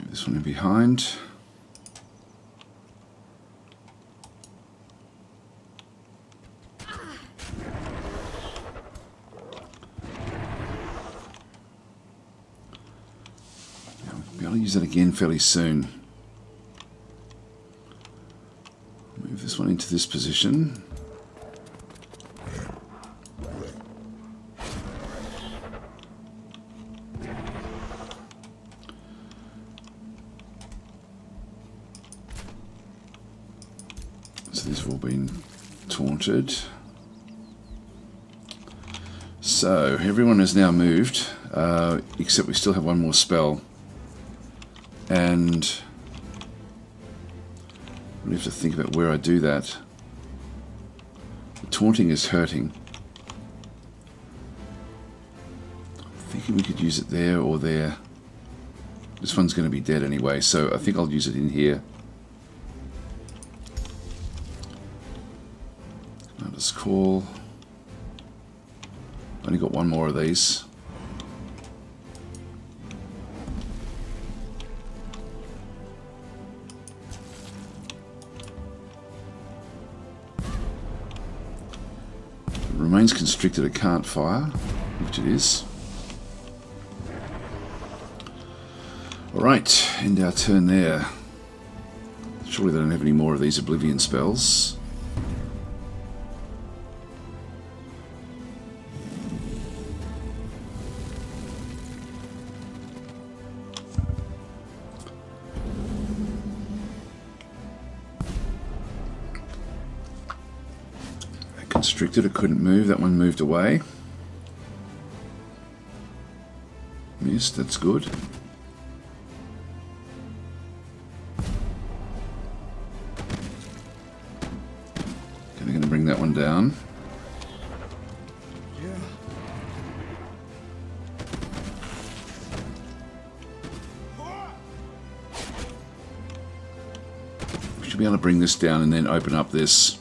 This one in behind. I'll be able to use that again fairly soon. Move this one into this position. So these have all been taunted. So everyone has now moved, except we still have one more spell. And we have to think about where I do that. The taunting is hurting. I'm thinking we could use it there or there. This one's going to be dead anyway, so I think I'll use it in here. I'll just call. Only got one more of these. It remains constricted, it can't fire, which it is. Alright, end our turn there. Surely they don't have any more of these Oblivion spells. Constricted, it couldn't move. That one moved away. Missed, that's good. Okay, they're going to bring that one down. We should be able to bring this down and then open up this.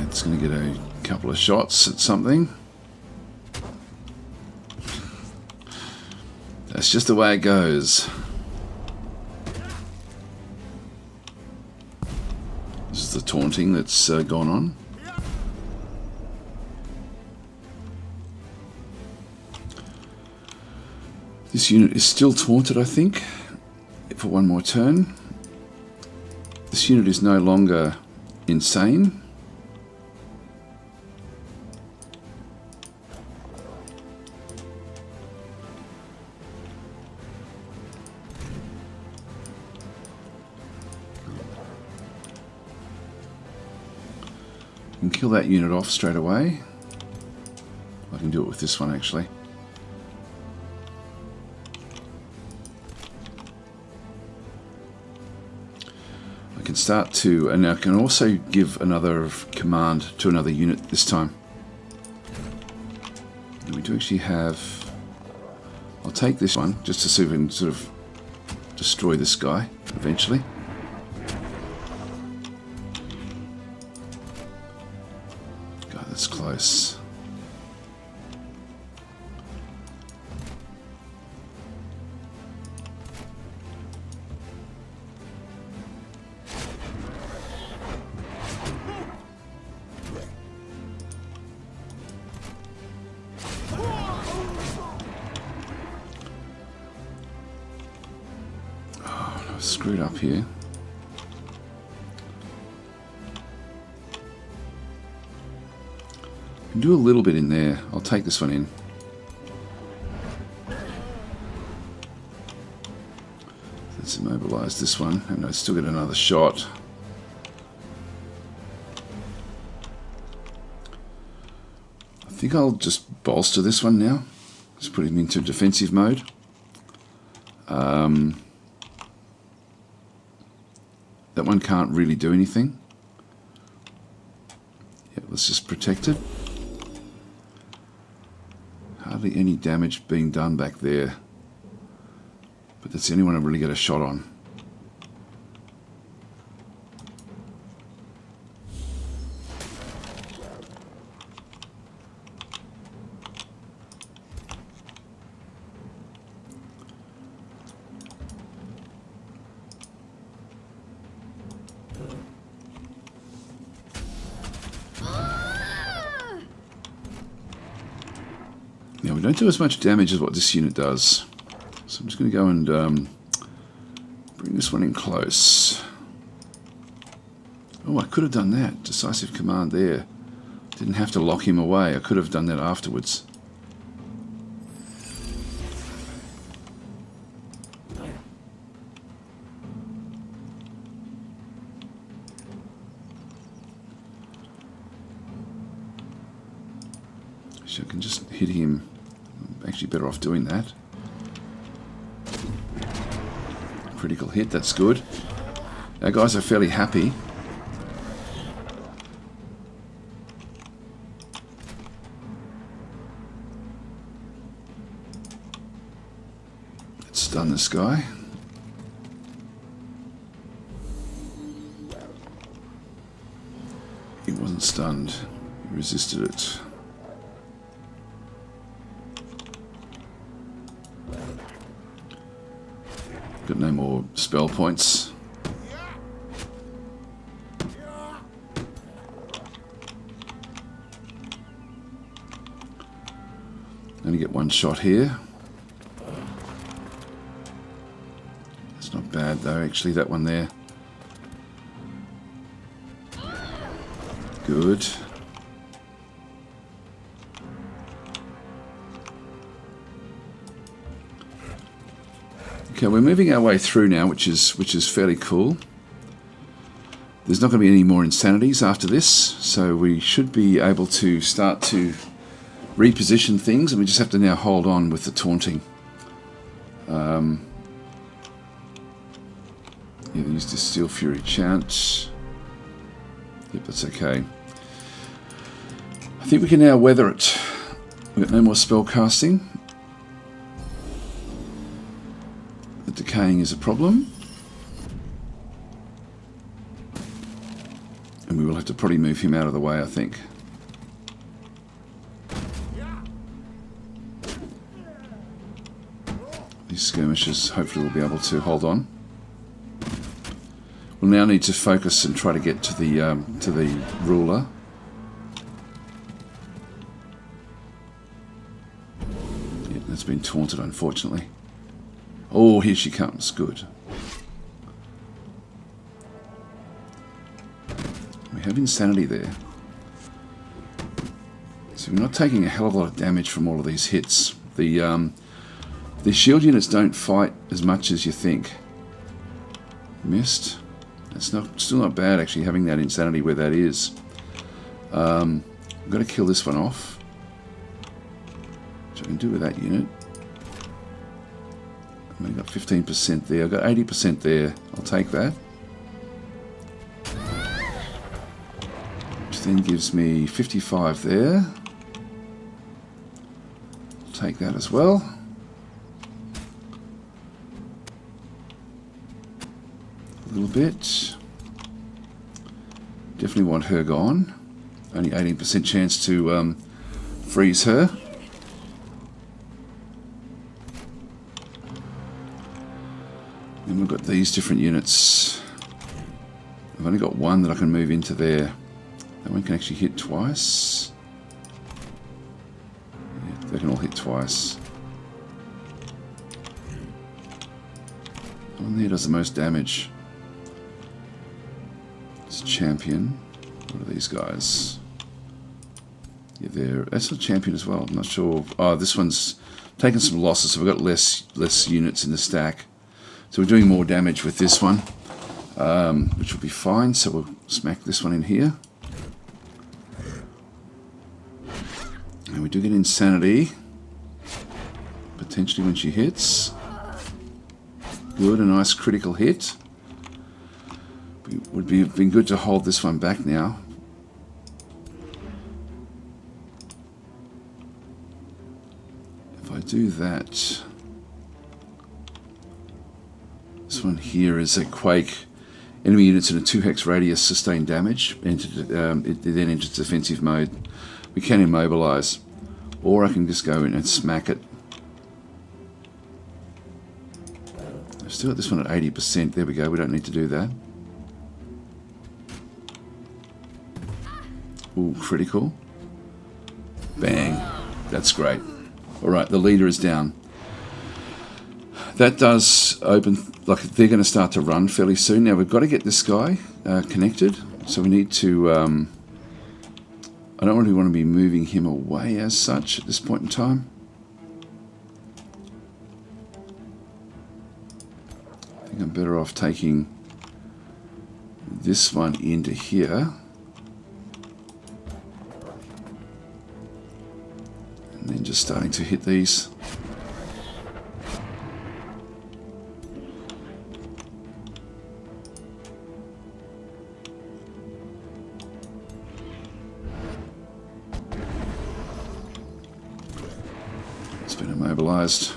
It's going to get a couple of shots at something. That's just the way it goes. This is the taunting that's gone on. This unit is still taunted, I think, for one more turn. This unit is no longer insane. Can kill that unit off straight away. I can do it with this one actually. I can start to, and I can also give another command to another unit this time. And we do actually have, I'll take this one just to see if we can sort of destroy this guy eventually. That's close. Oh, I screwed up here. Do a little bit in there. I'll take this one in. Let's immobilize this one, and I still get another shot. I think I'll just bolster this one now. Just put him into defensive mode. That one can't really do anything. Yeah, let's just protect it. Hardly any damage being done back there, but that's the only one I really get a shot on. Now we don't do as much damage as what this unit does, so I'm just going to go and bring this one in close. Oh, I could have done that. Decisive command there. Didn't have to lock him away. I could have done that afterwards. Actually, I can just hit him. I'm actually better off doing that. Critical hit, that's good. Our guys are fairly happy. Let's stun this guy. He wasn't stunned. He resisted it. Got no more spell points. Only get one shot here. That's not bad though, actually, that one there. Good. Okay, we're moving our way through now, which is fairly cool. There's not going to be any more insanities after this, so we should be able to start to reposition things, and we just have to now hold on with the taunting. Yeah, they used the Steel Fury chant. Yep, that's okay. I think we can now weather it. We've got no more spell casting. The decaying is a problem. And we will have to probably move him out of the way, I think. These skirmishers hopefully will be able to hold on. We'll now need to focus and try to get to the ruler. Yeah, that's been taunted, unfortunately. Oh, here she comes. Good. We have insanity there. So we're not taking a hell of a lot of damage from all of these hits. The shield units don't fight as much as you think. Missed. It's still not bad actually having that insanity where that is. I've got to kill this one off, which I can do with that unit. I've only got 15% there. I've got 80% there. I'll take that. Which then gives me 55 there. I'll take that as well. A little bit. Definitely want her gone. Only 18% chance to freeze her. Then we've got these different units. I've only got one that I can move into there. That one can actually hit twice. Yeah, they can all hit twice. One there does the most damage. It's champion. What are these guys? Yeah, that's a champion as well. I'm not sure. Oh, this one's taken some losses, so we've got less units in the stack. So we're doing more damage with this one, which will be fine. So we'll smack this one in here. And we do get insanity, potentially when she hits. Good, a nice critical hit. It would have been good to hold this one back now. If I do that, this one here is a quake. Enemy units in a 2-hex radius sustain damage. It then enters defensive mode. We can immobilize, or I can just go in and smack it. I've still got this one at 80%. There we go. We don't need to do that. Ooh, critical. Bang. That's great. Alright, the leader is down. That does open, like they're going to start to run fairly soon. Now we've got to get this guy connected. So we need to, I don't really want to be moving him away as such at this point in time. I think I'm better off taking this one into here. just starting to hit these. It's been immobilized.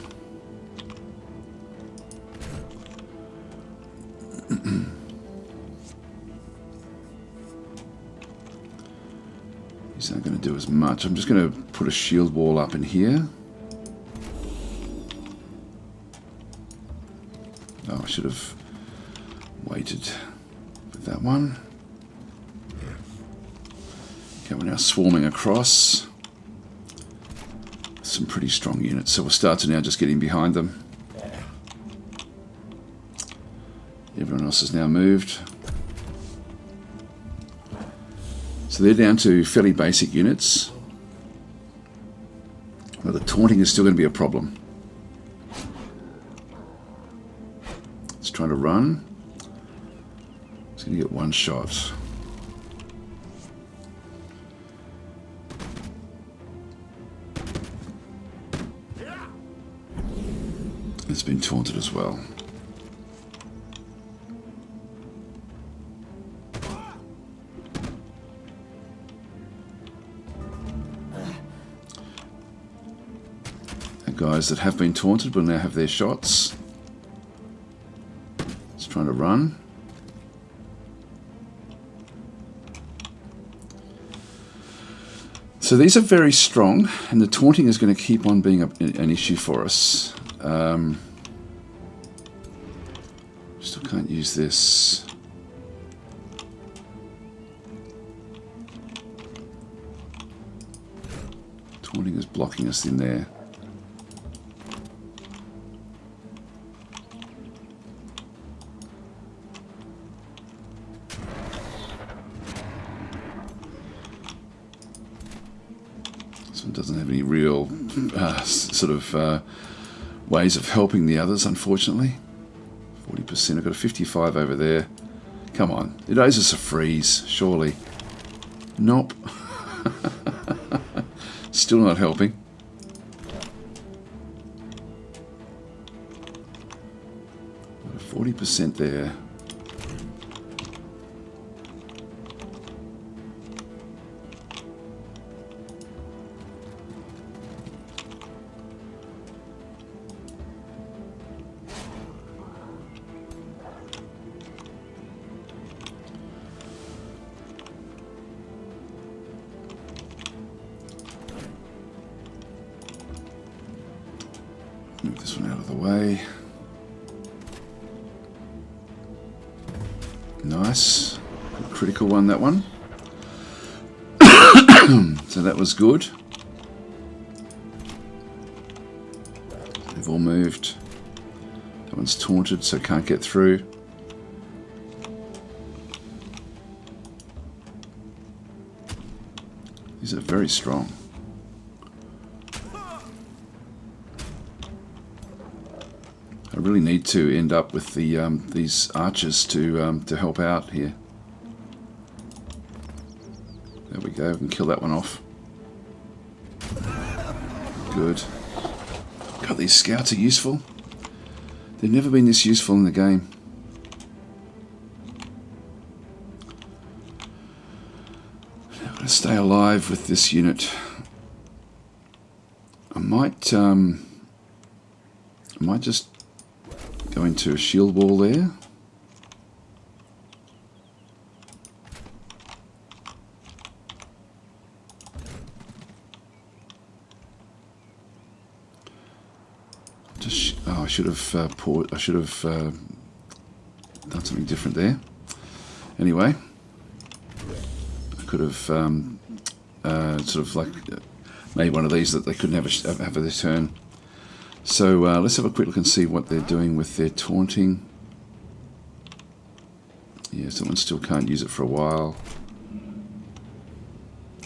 He's not going to do as much. I'm just going to put a shield wall up in here. Oh, I should have waited with that one. Okay, we're now swarming across. Some pretty strong units, so we'll start to now just get in behind them. Everyone else has now moved. So they're down to fairly basic units. Well, the taunting is still going to be a problem. Let's try to run. It's going to get one shot. It's been taunted as well. Guys that have been taunted will now have their shots. It's trying to run. So these are very strong, and the taunting is going to keep on being an issue for us. Still can't use this. Taunting is blocking us in there. Doesn't have any real ways of helping the others, unfortunately. 40%. I've got a 55 over there. Come on. It owes us a freeze, surely. Nope. Still not helping. 40% there. Move this one out of the way. Nice. Critical one, that one. So that was good. They've all moved. That one's taunted, so can't get through. These are very strong. I really need to end up with the these archers to help out here. There we go. We can kill that one off. Good. God, these scouts are useful. They've never been this useful in the game. I'm going to stay alive with this unit. I might just go into a shield wall there. Oh, I should have done something different there. Anyway, I could have made one of these that they couldn't have their turn. So let's have a quick look and see what they're doing with their taunting. Yeah, someone still can't use it for a while.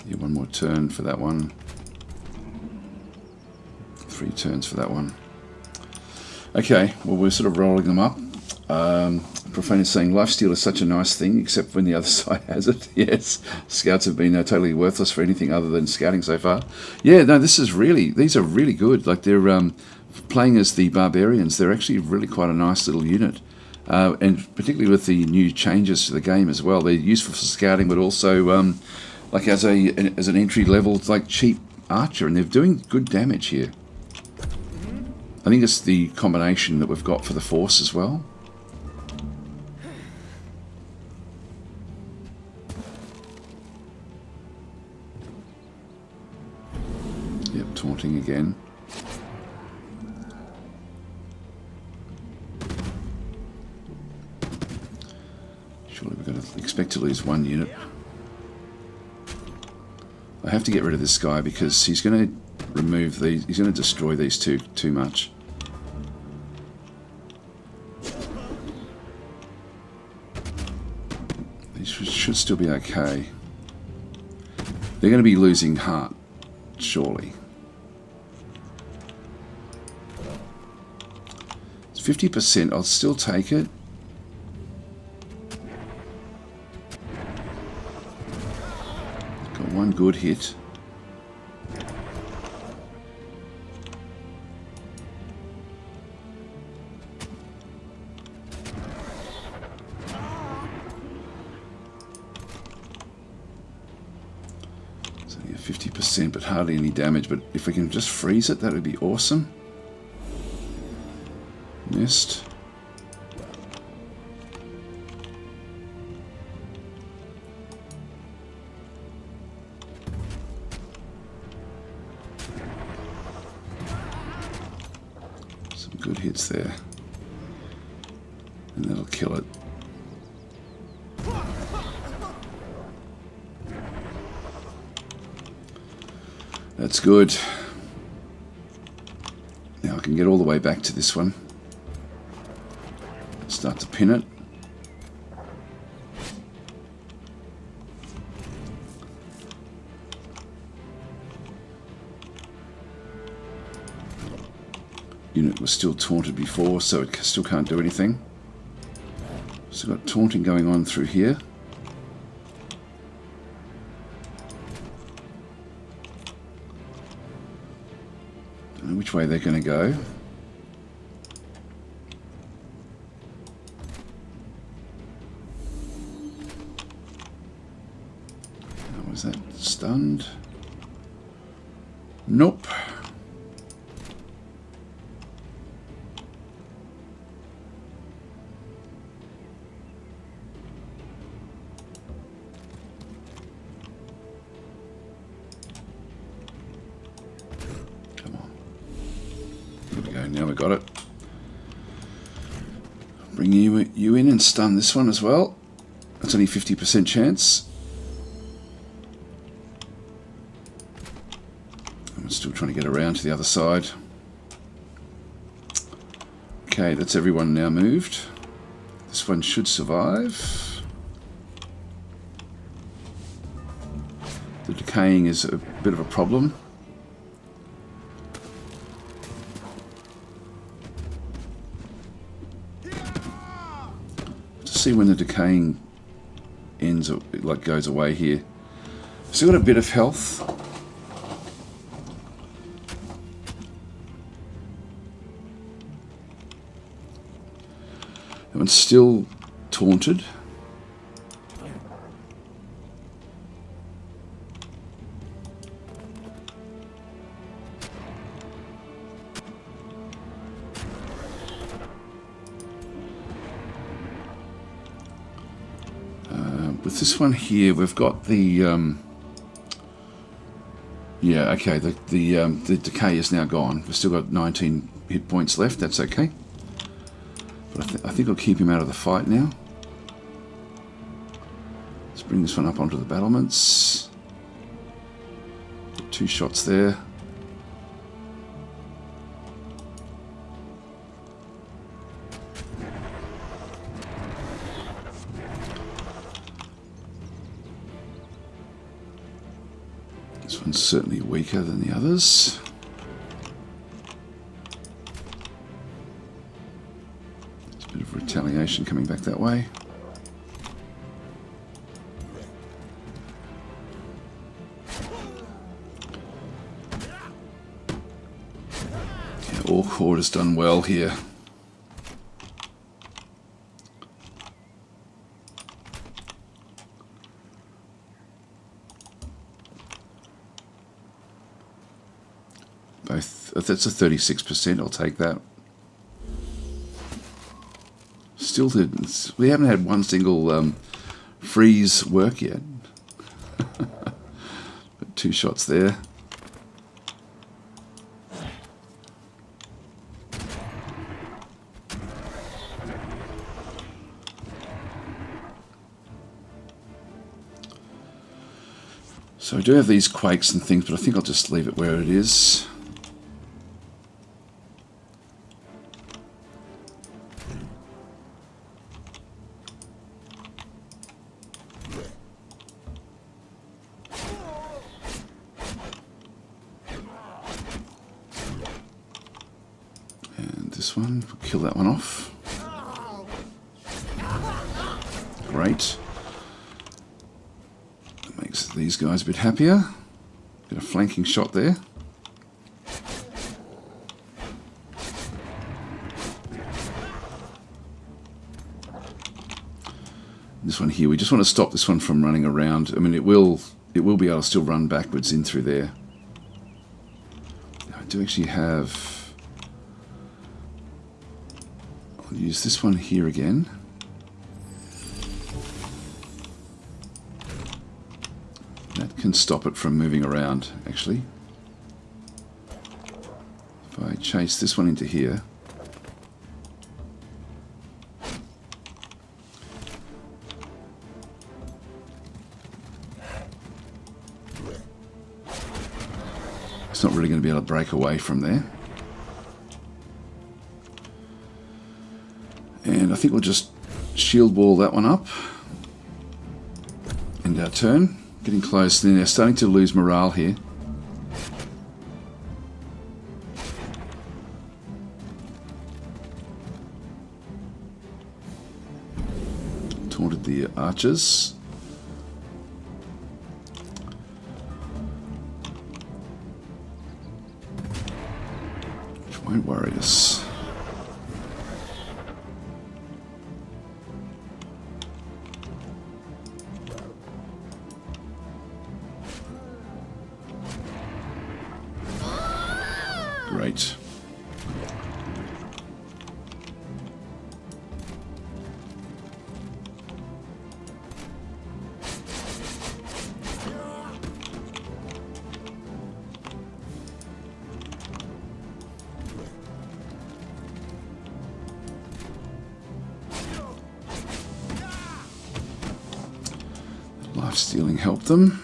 Yeah, one more turn for that one. 3 turns for that one. Okay, well, we're sort of rolling them up. Profane is saying lifesteal is such a nice thing, except when the other side has it. Yes, scouts have been totally worthless for anything other than scouting so far. Yeah, no, these are really good. Like they're playing as the barbarians. They're actually really quite a nice little unit, and particularly with the new changes to the game as well. They're useful for scouting, but also like as an entry level, like cheap archer, and they're doing good damage here. I think it's the combination that we've got for the force as well. Yep, taunting again. Surely we're going to expect to lose one unit. I have to get rid of this guy because he's going to remove these. He's going to destroy these two too much. These should still be okay. They're going to be losing heart, surely. It's 50%. I'll still take it. Got one good hit. So yeah, 50%, but hardly any damage. But if we can just freeze it, that would be awesome. Missed. Some good hits there. And that'll kill it. That's good. Now I can get all the way back to this one. Start to pin it. Unit was still taunted before, so it still can't do anything. Still got taunting going on through here. Don't know which way they're going to go. Was that stunned? Nope. Come on. There we go. Now we got it. Bring you in and stun this one as well. That's only 50% chance. Still trying to get around to the other side. Okay, that's everyone now moved. This one should survive. The decaying is a bit of a problem. To see when the decaying ends, like goes away here. Still got a bit of health. That one's still taunted. With this one here, we've got the yeah, okay. The decay is now gone. We've still got 19 hit points left. That's okay. But I think I'll keep him out of the fight now. Let's bring this one up onto the battlements. Two shots there. This one's certainly weaker than the others. Bit of retaliation coming back that way. Yeah, Orc Horde has done well here. That's a 36%, I'll take that. Still, we haven't had one single freeze work yet. But 2 shots there. So I do have these quakes and things, but I think I'll just leave it where it is. This one, we'll kill that one off. Great. That makes these guys a bit happier. Get a flanking shot there. This one here, we just want to stop this one from running around. I mean, it will be able to still run backwards in through there. I do actually have... use this one here again. That can stop it from moving around, actually. If I chase this one into here. It's not really going to be able to break away from there. And I think we'll just shield wall that one up. End our turn. Getting close. Then they're starting to lose morale here. Taunted the archers. Which won't worry us. Great. Life stealing helped them.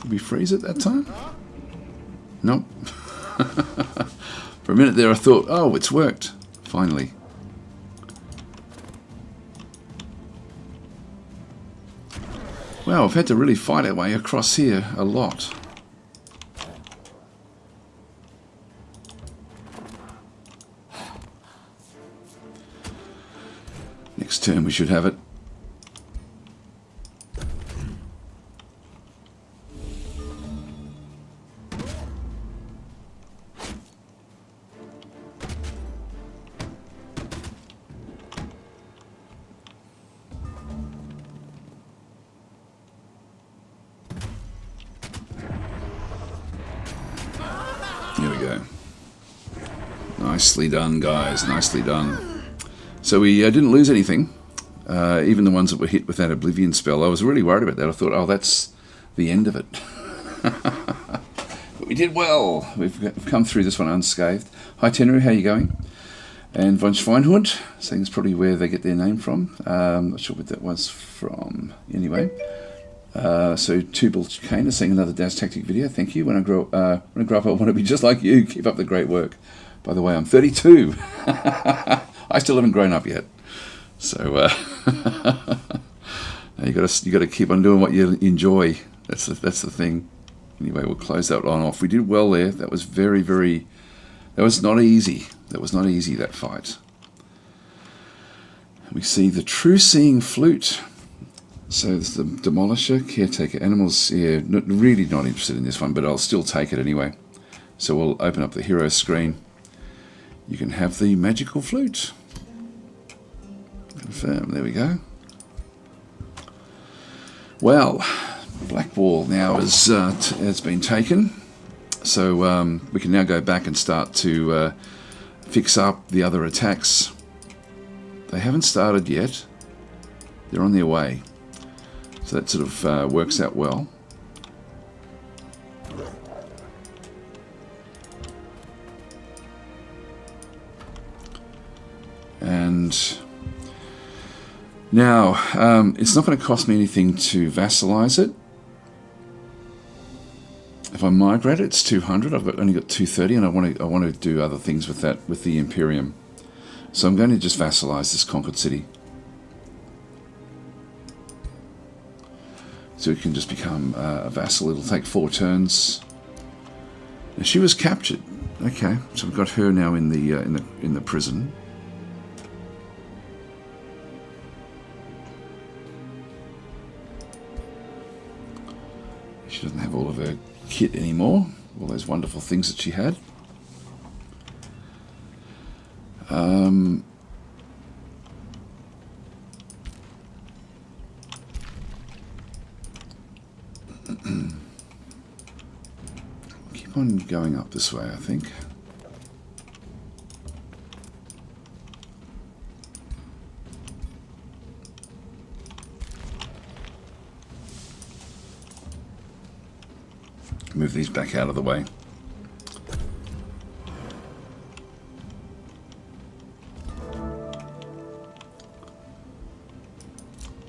Did we freeze it that time? Nope. For a minute there I thought, oh, it's worked. Finally. Wow, I've had to really fight our way across here a lot. Next turn we should have it. Here we go. Nicely done, guys. Nicely done. So we didn't lose anything. Even the ones that were hit with that Oblivion spell. I was really worried about that. I thought, oh, that's the end of it. But we did well. We've come through this one unscathed. Hi, Tenru. How are you going? And von Schweinhund, saying it's probably where they get their name from. Not sure what that was from. Anyway, so Tubal Kana saying another DasTactic video. Thank you. When I grow up, I want to be just like you. Keep up the great work. By the way, I'm 32. I still haven't grown up yet. So you got to keep on doing what you enjoy. That's the thing. Anyway, we'll close that one off. We did well there. That was very, very. That was not easy. That was not easy, that fight. We see the true seeing flute. So there's the demolisher, caretaker, animals. Yeah, really not interested in this one, but I'll still take it anyway. So we'll open up the hero screen. You can have the magical flute. Confirm. There we go. Well, Black Wall now has been taken. So we can now go back and start to fix up the other attacks. They haven't started yet. They're on their way. So that sort of works out well. And now, it's not going to cost me anything to vassalize it. If I migrate it, it's 200. I've only got 230, and I want to do other things with that, with the Imperium. So I'm going to just vassalize this conquered city. So it can just become a vassal. It'll take 4 turns. Now, she was captured. Okay, so we've got her now in the prison. She doesn't have all of her kit anymore, all those wonderful things that she had. Keep on going up this way, I think. Move these back out of the way.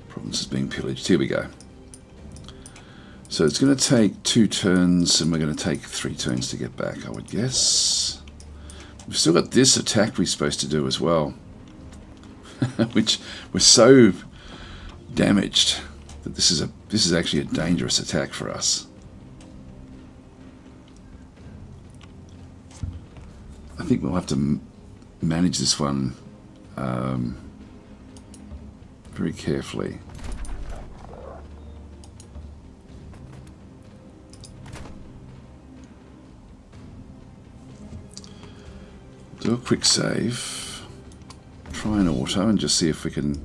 Province is being pillaged. Here we go. So it's going to take 2 turns, and we're going to take 3 turns to get back, I would guess. We've still got this attack we're supposed to do as well, which we're so damaged that this is actually a dangerous attack for us. I think we'll have to manage this one very carefully. Do a quick save, try an auto, and just see if we can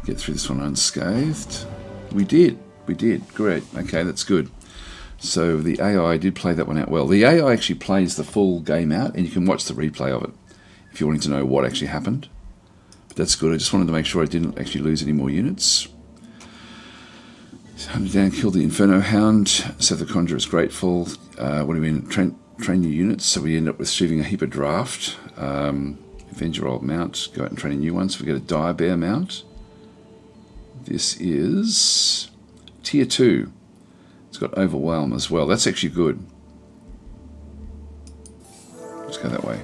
get through this one unscathed. We did, great. Okay, that's good. So the AI did play that one out well. The AI actually plays the full game out, and you can watch the replay of it if you're wanting to know what actually happened. But that's good. I just wanted to make sure I didn't actually lose any more units. Hunted down, killed the Inferno Hound. So the Conjurer is grateful. What do we mean? Train new units. So we end up with shooting a heap of draft. Avenge your old mount. Go out and train a new one. So we get a Dire Bear mount. This is Tier 2. It's got Overwhelm as well. That's actually good. Let's go that way.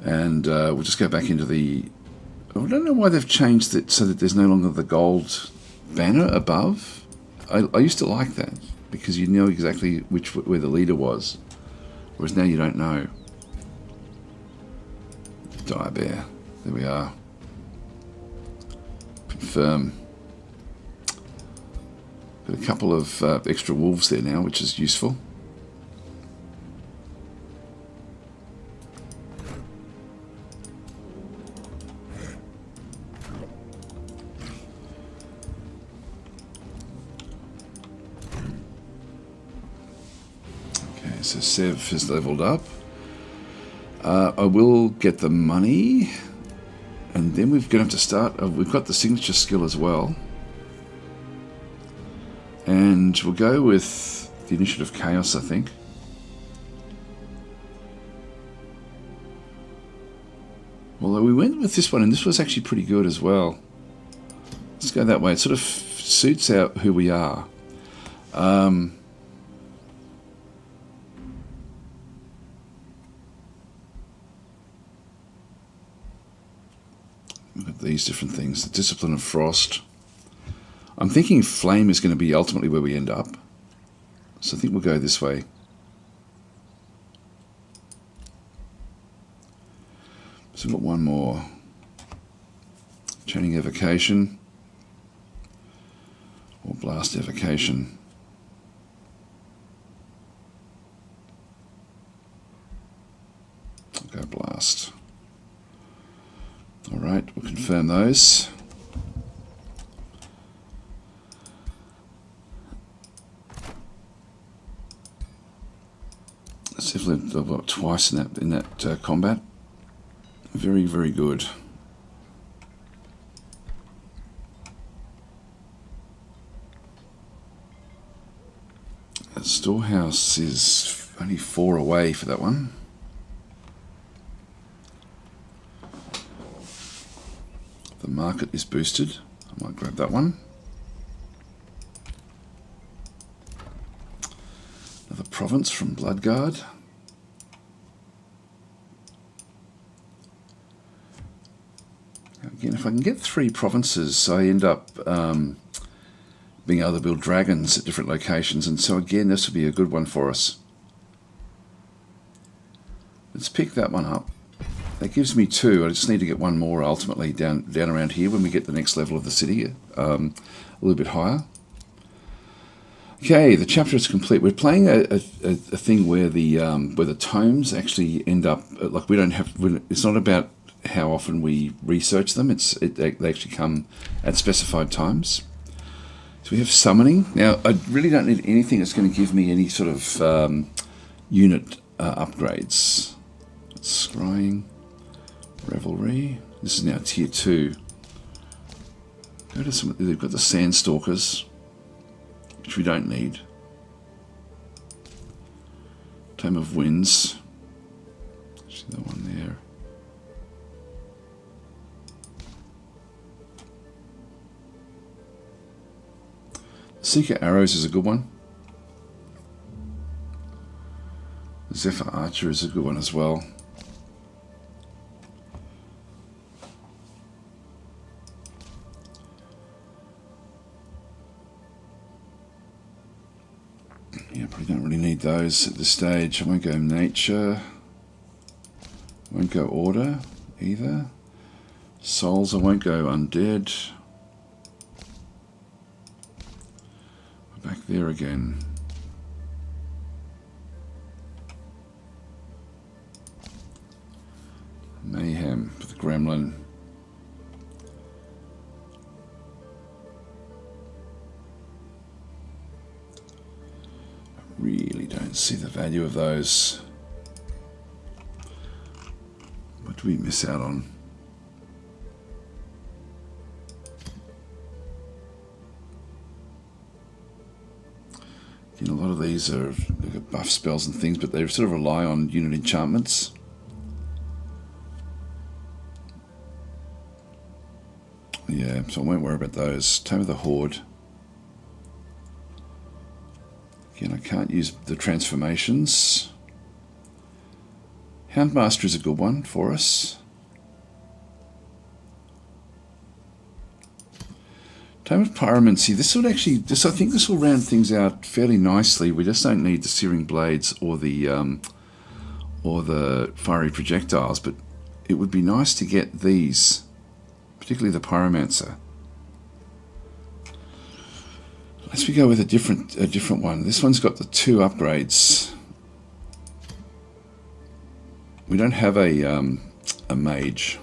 And we'll just go back into the... I don't know why they've changed it so that there's no longer the gold banner above. I used to like that, because you know exactly where the leader was. Whereas now you don't know. Dire Bear. There we are. Confirm. Got a couple of extra wolves there now, which is useful. Okay, so Sev has leveled up. I will get the money, and then we're going to have to start. We've got the signature skill as well. And we'll go with the Initiative Chaos, I think. Although we went with this one, and this was actually pretty good as well. Let's go that way. It sort of suits out who we are. Look at these different things. The Discipline of Frost. I'm thinking Flame is going to be ultimately where we end up. So I think we'll go this way. So we've got one more. Chaining Evocation. Or Blast Evocation. I'll go Blast. Alright, we'll confirm those. It's definitely got twice in that combat. Very, very good. The storehouse is only 4 away for that one. The market is boosted. I might grab that one. Another province from Bloodguard. Again, if I can get 3 provinces, I end up being able to build dragons at different locations, and so again, this will be a good one for us. Let's pick that one up. That gives me 2. I just need to get 1 more ultimately down around here when we get the next level of the city, a little bit higher. Okay, the chapter is complete. We're playing a thing where the tomes actually end up like we don't have. It's not about how often we research them. They actually come at specified times. So we have summoning. Now I really don't need anything that's going to give me any sort of unit upgrades. Scrying. Rivalry. This is now tier 2. Go to some. They've got the Sandstalkers, which we don't need. Tome of Winds. See the one there. Seeker Arrows is a good one. Zephyr Archer is a good one as well. Yeah, probably don't really need those at this stage. I won't go Nature. I won't go Order either. Souls, I won't go Undead. We're back there again. Mayhem for the Gremlin. Really don't see the value of those. What do we miss out on? A lot of these are buff spells and things, but they sort of rely on unit enchantments. Yeah, so I won't worry about those. Tome of the Horde. Again, I can't use the transformations. Houndmaster is a good one for us. Tome of Pyromancy. This would actually, I think this will round things out fairly nicely. We just don't need the Searing Blades or the Fiery Projectiles, but it would be nice to get these, particularly the Pyromancer. Let's go with a different one. This one's got the 2 upgrades. We don't have a mage.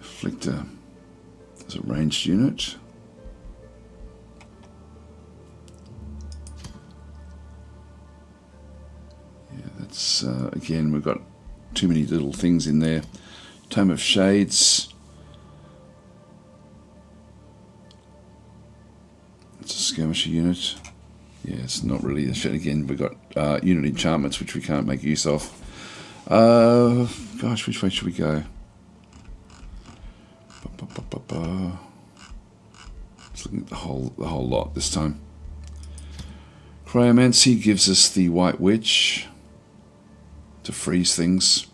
Afflictor is a ranged unit. That's again, we've got too many little things in there. Tome of Shades. Special unit. Yeah, it's not really a shit. Again, we've got unit enchantments, which we can't make use of. Gosh, which way should we go? Just looking at the whole lot this time. Cryomancy gives us the White Witch to freeze things.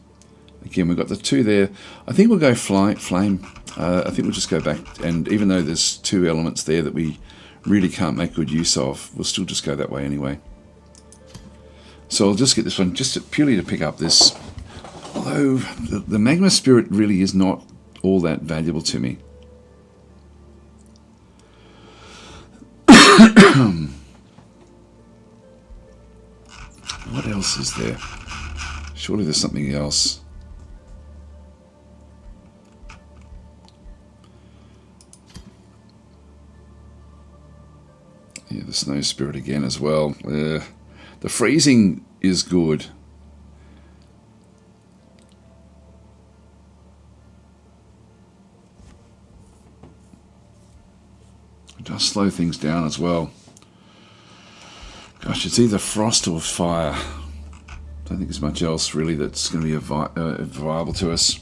Again, we've got the 2 there. I think we'll go flame. I think we'll just go back, and even though there's 2 elements there that we really can't make good use of, we'll still just go that way anyway. So I'll just get this one just purely to pick up this. Although the Magma Spirit really is not all that valuable to me. What else is there? Surely there's something else. Yeah, the Snow Spirit again as well. The freezing is good. It does slow things down as well. Gosh, it's either frost or fire. I don't think there's much else really that's going to be viable to us.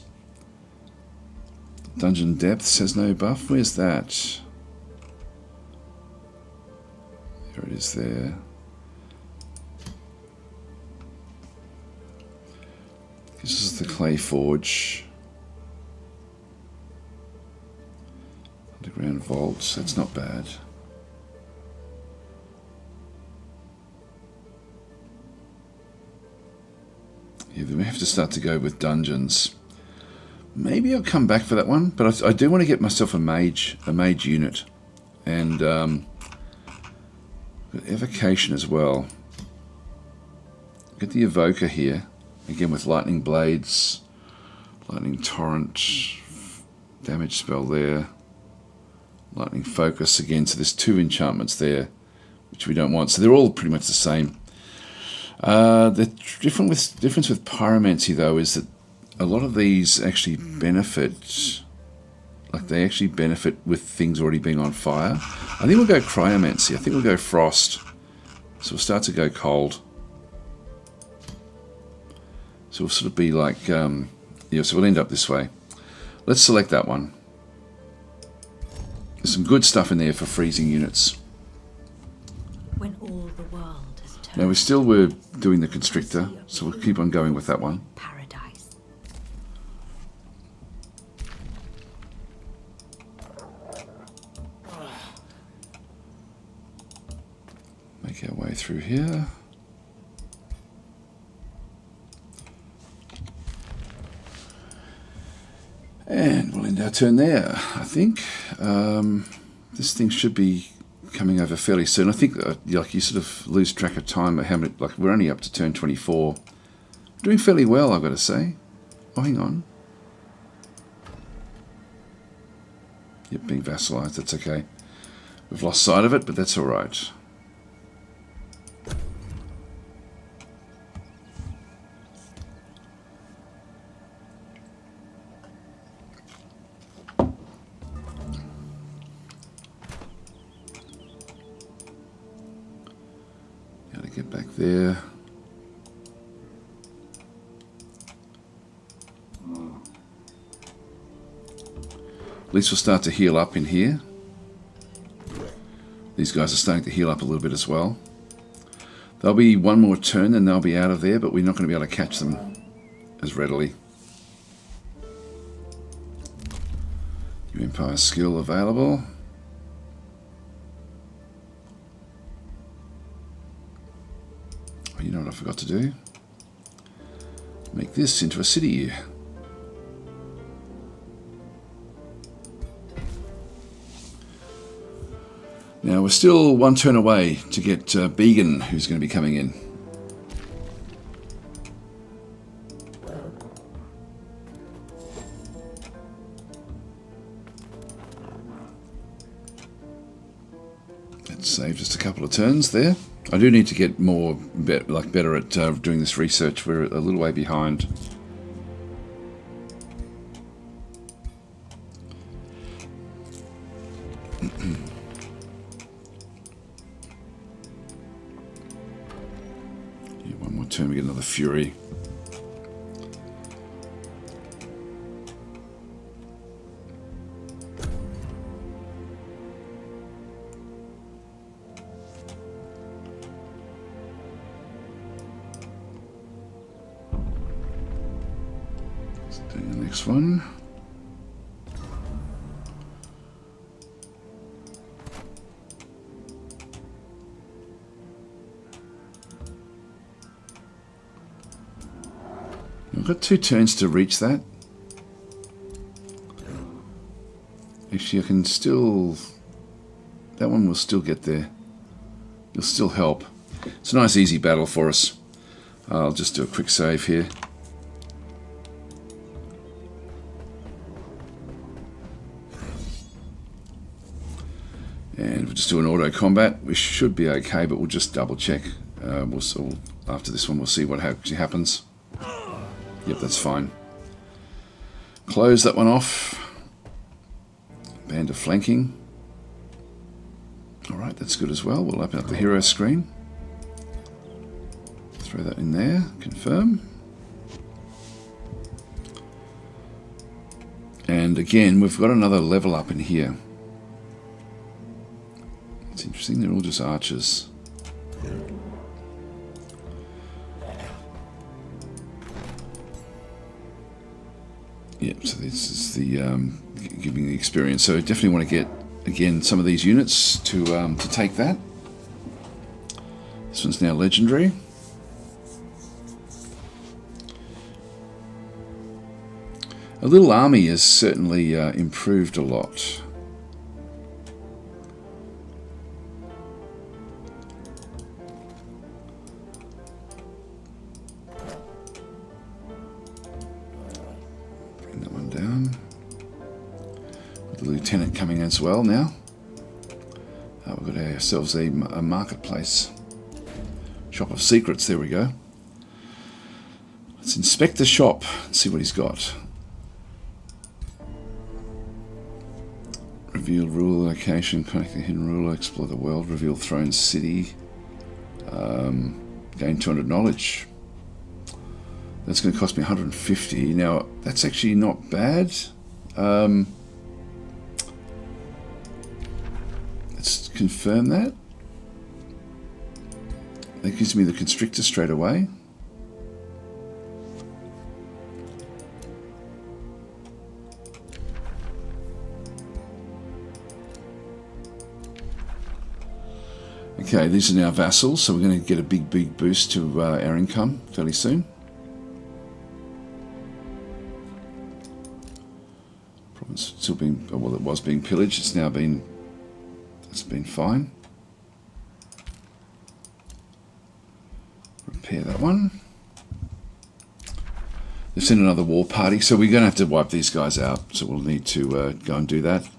Dungeon Depths has no buff. Where's that? There it is there. This is the Clay Forge. Underground vaults, that's not bad. Yeah, then we have to start to go with dungeons. Maybe I'll come back for that one, but I do want to get myself a mage unit, and evocation as well. Get the evoker here again with lightning blades, lightning torrent, damage spell there, lightning focus again. So there's 2 enchantments there, which we don't want. So they're all pretty much the same. The difference with pyromancy though is that a lot of these actually benefit, like they actually benefit with things already being on fire. I think we'll go cryomancy. I think we'll go frost. So we'll start to go cold. So we'll sort of be like, yeah, so we'll end up this way. Let's select that one. There's some good stuff in there for freezing units. When all the world has turned. Now we're doing the constrictor, so we'll keep on going with that one. Paradise. Make our way through here. And we'll end our turn there, I think. This thing should be coming over fairly soon. I think like you sort of lose track of time. How many, like we're only up to turn 24. Doing fairly well, I've got to say. Oh, hang on. Yep, being vassalized, that's okay. We've lost sight of it, but that's all right. Gotta get back there. At least we'll start to heal up in here. These guys are starting to heal up a little bit as well. There'll be one more turn and they'll be out of there, but we're not going to be able to catch them as readily. New Empire skill available. Oh, you know what I forgot to do? Make this into a city. Now we're still one turn away to get Began, who's going to be coming in. That saved just a couple of turns there. I do need to get more better at doing this research. We're a little way behind. turn we get another Fury. Let's do the next one. I've got 2 turns to reach that. Actually, I can still... That one will still get there. It'll still help. It's a nice easy battle for us. I'll just do a quick save here. And we'll just do an auto combat. We should be okay, but we'll just double check. After this one, we'll see what actually happens. Yep, that's fine. Close that one off. Band of flanking. Alright, that's good as well. We'll open up the hero screen. Throw that in there. Confirm. And again, we've got another level up in here. It's interesting, they're all just archers. Yep, so this is the giving the experience. So definitely want to get, again, some of these units to take that. This one's now legendary. A little army has certainly improved a lot. Lieutenant coming as well now. We've got ourselves a marketplace. Shop of secrets, there we go. Let's inspect the shop and see what he's got. Reveal ruler location, connect the hidden ruler, explore the world, reveal throne city, gain 200 knowledge. That's going to cost me 150. Now, that's actually not bad. Let's confirm that. That gives me the constrictor straight away. Okay, these are now vassals, so we're going to get a big boost to our income fairly soon. Province still being, well, it was being pillaged. It's now been. It's been fine. Repair that one. They've sent another war party, so we're going to have to wipe these guys out. So we'll need to go and do that.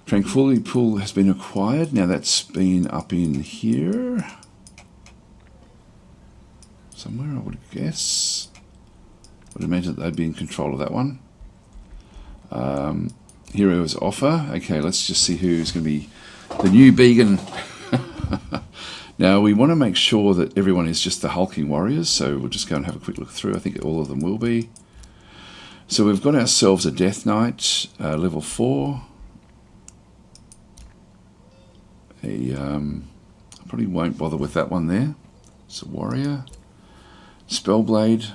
Tranquility Pool has been acquired. Now that's been up in here. Somewhere, I would guess. I would imagine that they'd be in control of that one. Heroes offer. Okay, let's just see who's going to be the new Began. Now, we want to make sure that everyone is just the hulking warriors, so we'll just go and have a quick look through. I think all of them will be. So we've got ourselves a Death Knight, level 4. I probably won't bother with that one there. It's a warrior. Spellblade.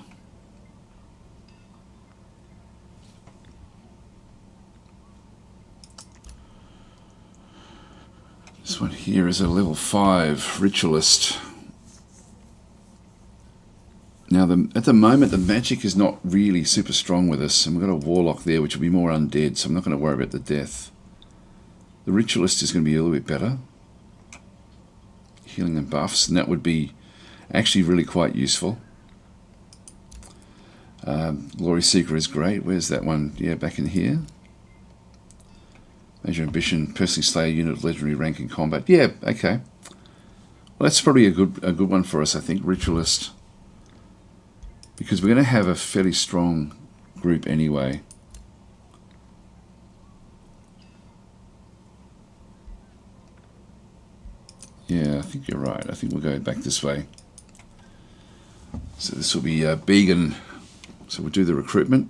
This one here is a level 5 ritualist. Now, at the moment, the magic is not really super strong with us, and we've got a warlock there, which will be more undead, so I'm not going to worry about the death. The ritualist is going to be a little bit better. Healing and buffs, and that would be actually really quite useful. Glory Seeker is great. Where's that one? Yeah, back in here. Major ambition, personally slay a unit of legendary rank in combat. Yeah, okay. Well, that's probably a good one for us, I think, Ritualist. Because we're going to have a fairly strong group anyway. Yeah, I think you're right. I think we'll go back this way. So this will be Began. So we'll do the recruitment.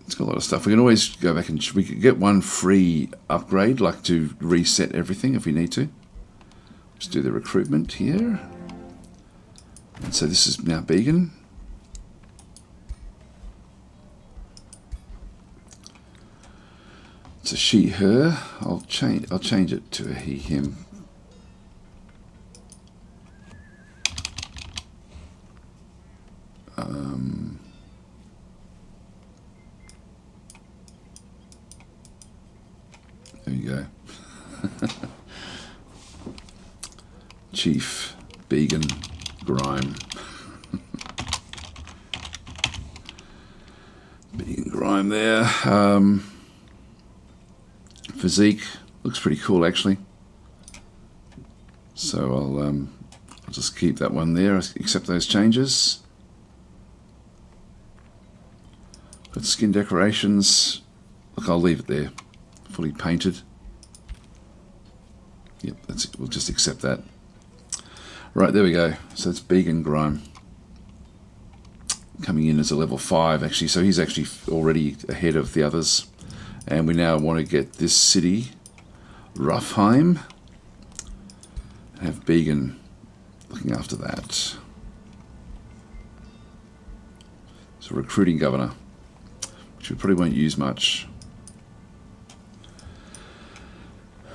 It's got a lot of stuff. We can always go back and we could get one free upgrade, like to reset everything if we need to. Just do the recruitment here. And so this is now Began. It's a she, her. I'll change it to a he, him. There you go. Chief Began Grime. Began Grime there. Physique looks pretty cool actually. So I'll just keep that one there, accept those changes. Got skin decorations. Look, I'll leave it there. Fully painted. Yep, that's it. We'll just accept that. Right, there we go. So it's Began Grime. Coming in as a level 5 actually, so he's actually already ahead of the others. And we now want to get this city, Ruffheim, and have Began looking after that. So recruiting governor, which we probably won't use much.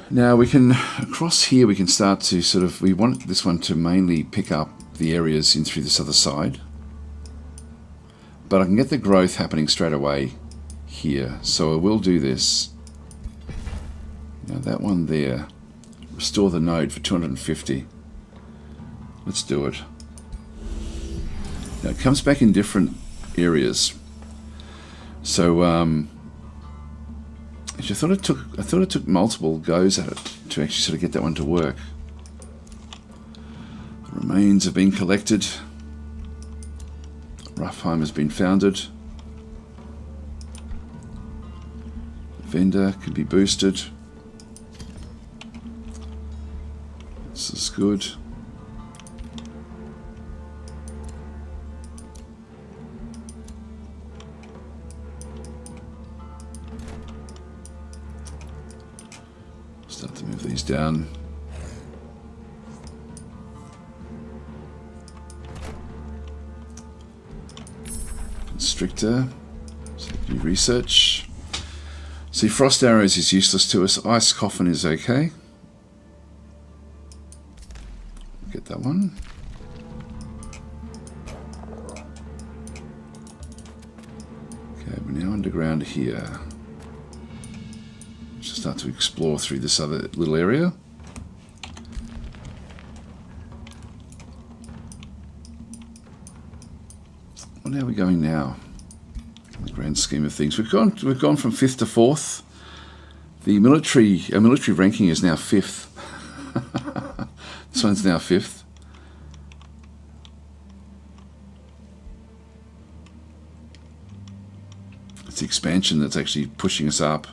Now we can, across here we can start to sort of, we want this one to mainly pick up the areas in through this other side. But I can get the growth happening straight away here. So I will do this. Now that one there, restore the node for 250. Let's do it. Now it comes back in different areas. So I thought it took multiple goes at it to actually sort of get that one to work. The remains have been collected. Ruffheim has been founded. The vendor can be boosted. This is good. Start to move these down. Constrictor. So do research. See, frost arrows is useless to us. Ice coffin is okay. Get that one. Okay, we're now underground here. Let's start to explore through this other little area. What are we going now? In the grand scheme of things, we've gone from 5th to 4th. The our military ranking is now 5th. This one's now 5th. It's the expansion that's actually pushing us up.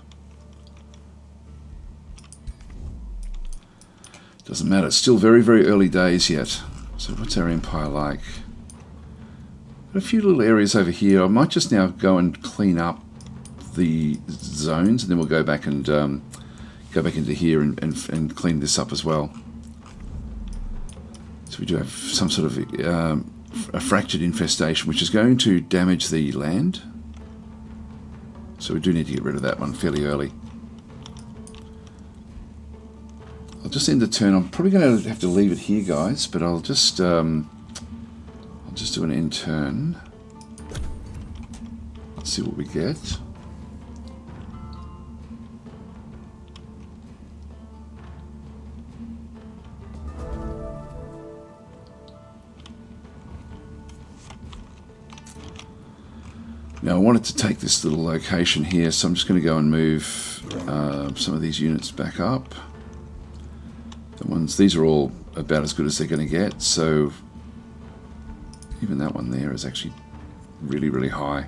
Doesn't matter, it's still very, very early days yet. So what's our empire like? Got a few little areas over here. I might just now go and clean up the zones, and then we'll go back and go back into here and clean this up as well. So we do have some sort of a fractured infestation, which is going to damage the land. So we do need to get rid of that one fairly early. I'll just end the turn. I'm probably going to have to leave it here, guys, but I'll just do an end turn. Let's see what we get. Now I wanted to take this little location here, so I'm just going to go and move some of these units back up. These are all about as good as they're going to get, so even that one there is actually really, really high.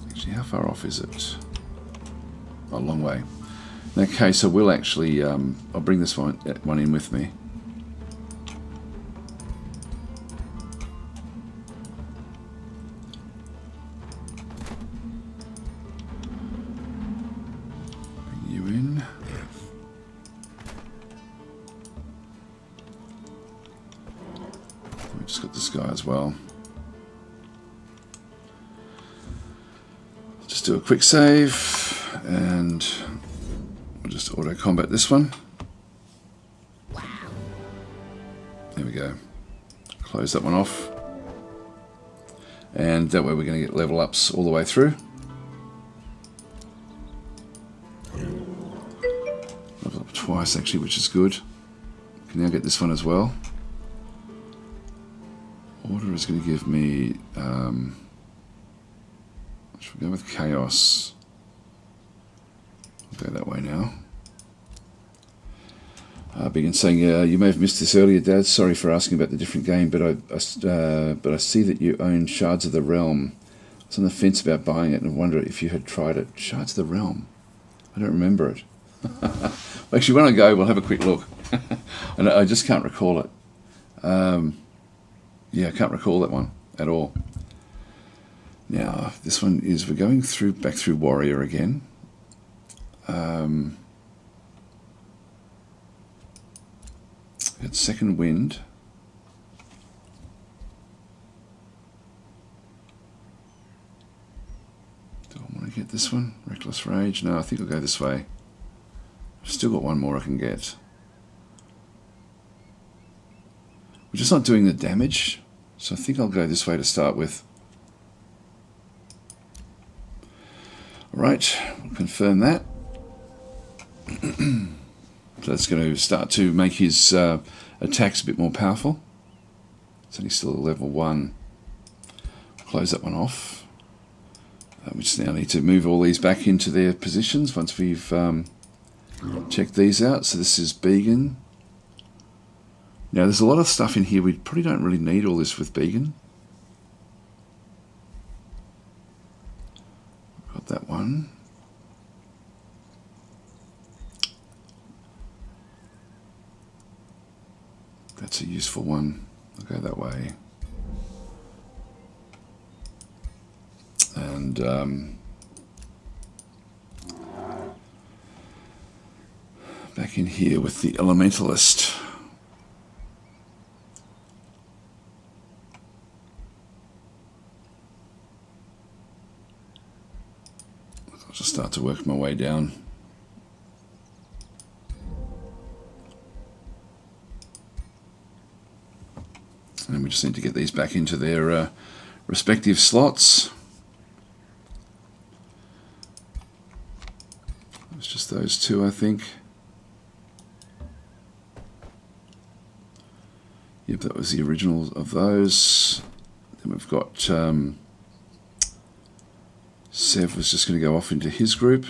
Actually, how far off is it? a long way. In that case, I will actually, I'll bring this one in with me. Bring you in. We just got this guy as well. Just do a quick save, and we'll just auto-combat this one. There we go. Close that one off. And that way we're going to get level ups all the way through. Level up twice actually, which is good. Can now get this one as well. Order is going to give me... should we go with Chaos? I'll go that way now. Begin saying, you may have missed this earlier, Dad. Sorry for asking about the different game, but I see that you own Shards of the Realm. I was on the fence about buying it and wonder if you had tried it. Shards of the Realm? I don't remember it. Actually, when I go, we'll have a quick look. And I just can't recall it. Yeah, I can't recall that one at all. Now, this one is, we're going back through Warrior again. Got Second Wind. Do I want to get this one? Reckless Rage? No, I think I'll go this way. I've still got one more I can get. We're just not doing the damage, so I think I'll go this way to start with. Alright, we'll confirm that. So that's going to start to make his attacks a bit more powerful. It's only still at level 1. Close that one off. We just now need to move all these back into their positions once we've checked these out. So this is Began. Now there's a lot of stuff in here. We probably don't really need all this with Began. Got that one. That's a useful one. I'll go that way. And back in here with the Elementalist. I'll just start to work my way down. And we just need to get these back into their respective slots. It's just those two, I think. Yep, that was the original of those. Then we've got Sev was just going to go off into his group.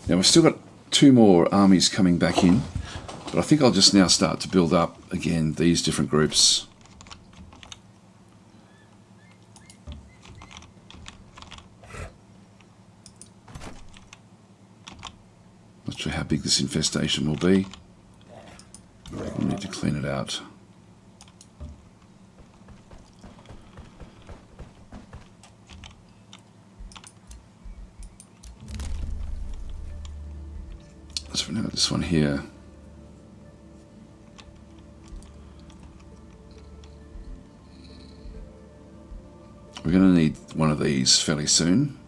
Now we've still got 2 more armies coming back in. But I think I'll just now start to build up, again, these different groups. Not sure how big this infestation will be. We need to clean it out. So we know this one here. We're going to need one of these fairly soon.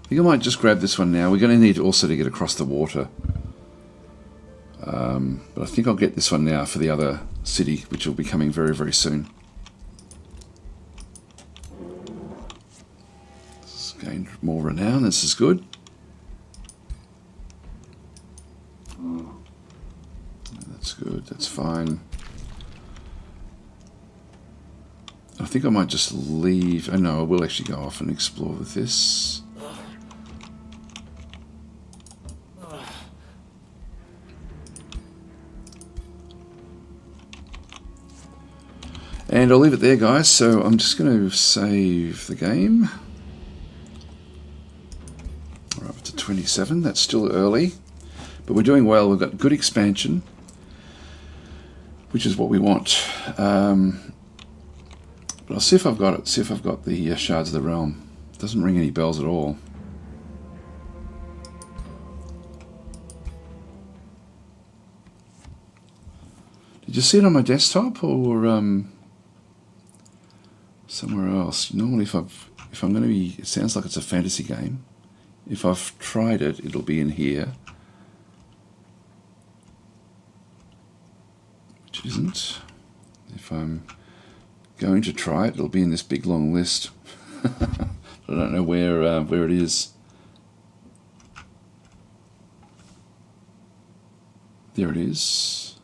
I think I might just grab this one now. We're going to need also to get across the water. But I think I'll get this one now for the other city, which will be coming very, very soon. This has gained more renown. This is good. That's good. That's fine. I think I might just leave. Oh no, I will actually go off and explore with this. And I'll leave it there, guys. So I'm just going to save the game. 27. That's still early, but we're doing well. We've got good expansion, which is what we want. But I'll see if I've got it. See if I've got the Shards of the Realm. Doesn't ring any bells at all. Did you see it on my desktop or somewhere else? Normally, if I'm going to be, it sounds like it's a fantasy game. If I've tried it, it'll be in here, which isn't. If I'm going to try it, it'll be in this big long list. I don't know where it is. There it is.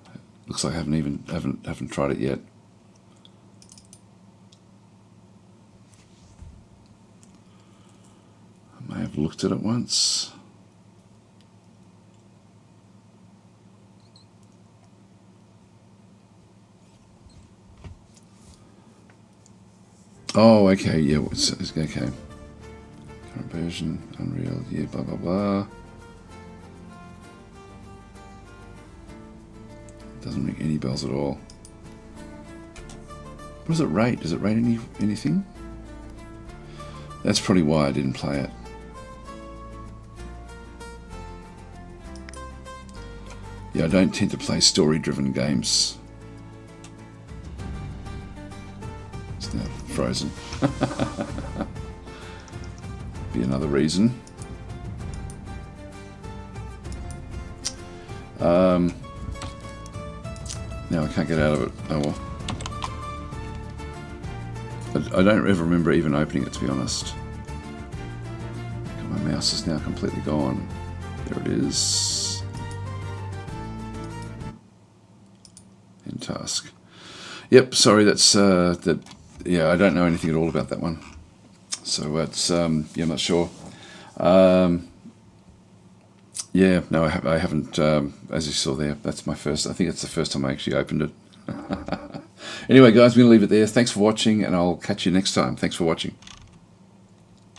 Looks like I haven't tried it yet. I may have looked at it once. Oh, okay, yeah, it's okay. Current version, Unreal, yeah, blah blah blah. Doesn't ring any bells at all. What does it rate? Does it rate anything? That's probably why I didn't play it. Yeah, I don't tend to play story-driven games. It's now frozen. Be another reason. Now I can't get out of it. Oh well. I don't ever remember even opening it, to be honest. My mouse is now completely gone. There it is. In task. Yep, sorry, that's that. Yeah, I don't know anything at all about that one. So it's yeah, I'm not sure. Yeah, no, I haven't. As you saw there, that's my first. I think it's the first time I actually opened it. Anyway, guys, I'm going to leave it there. Thanks for watching, and I'll catch you next time. Thanks for watching.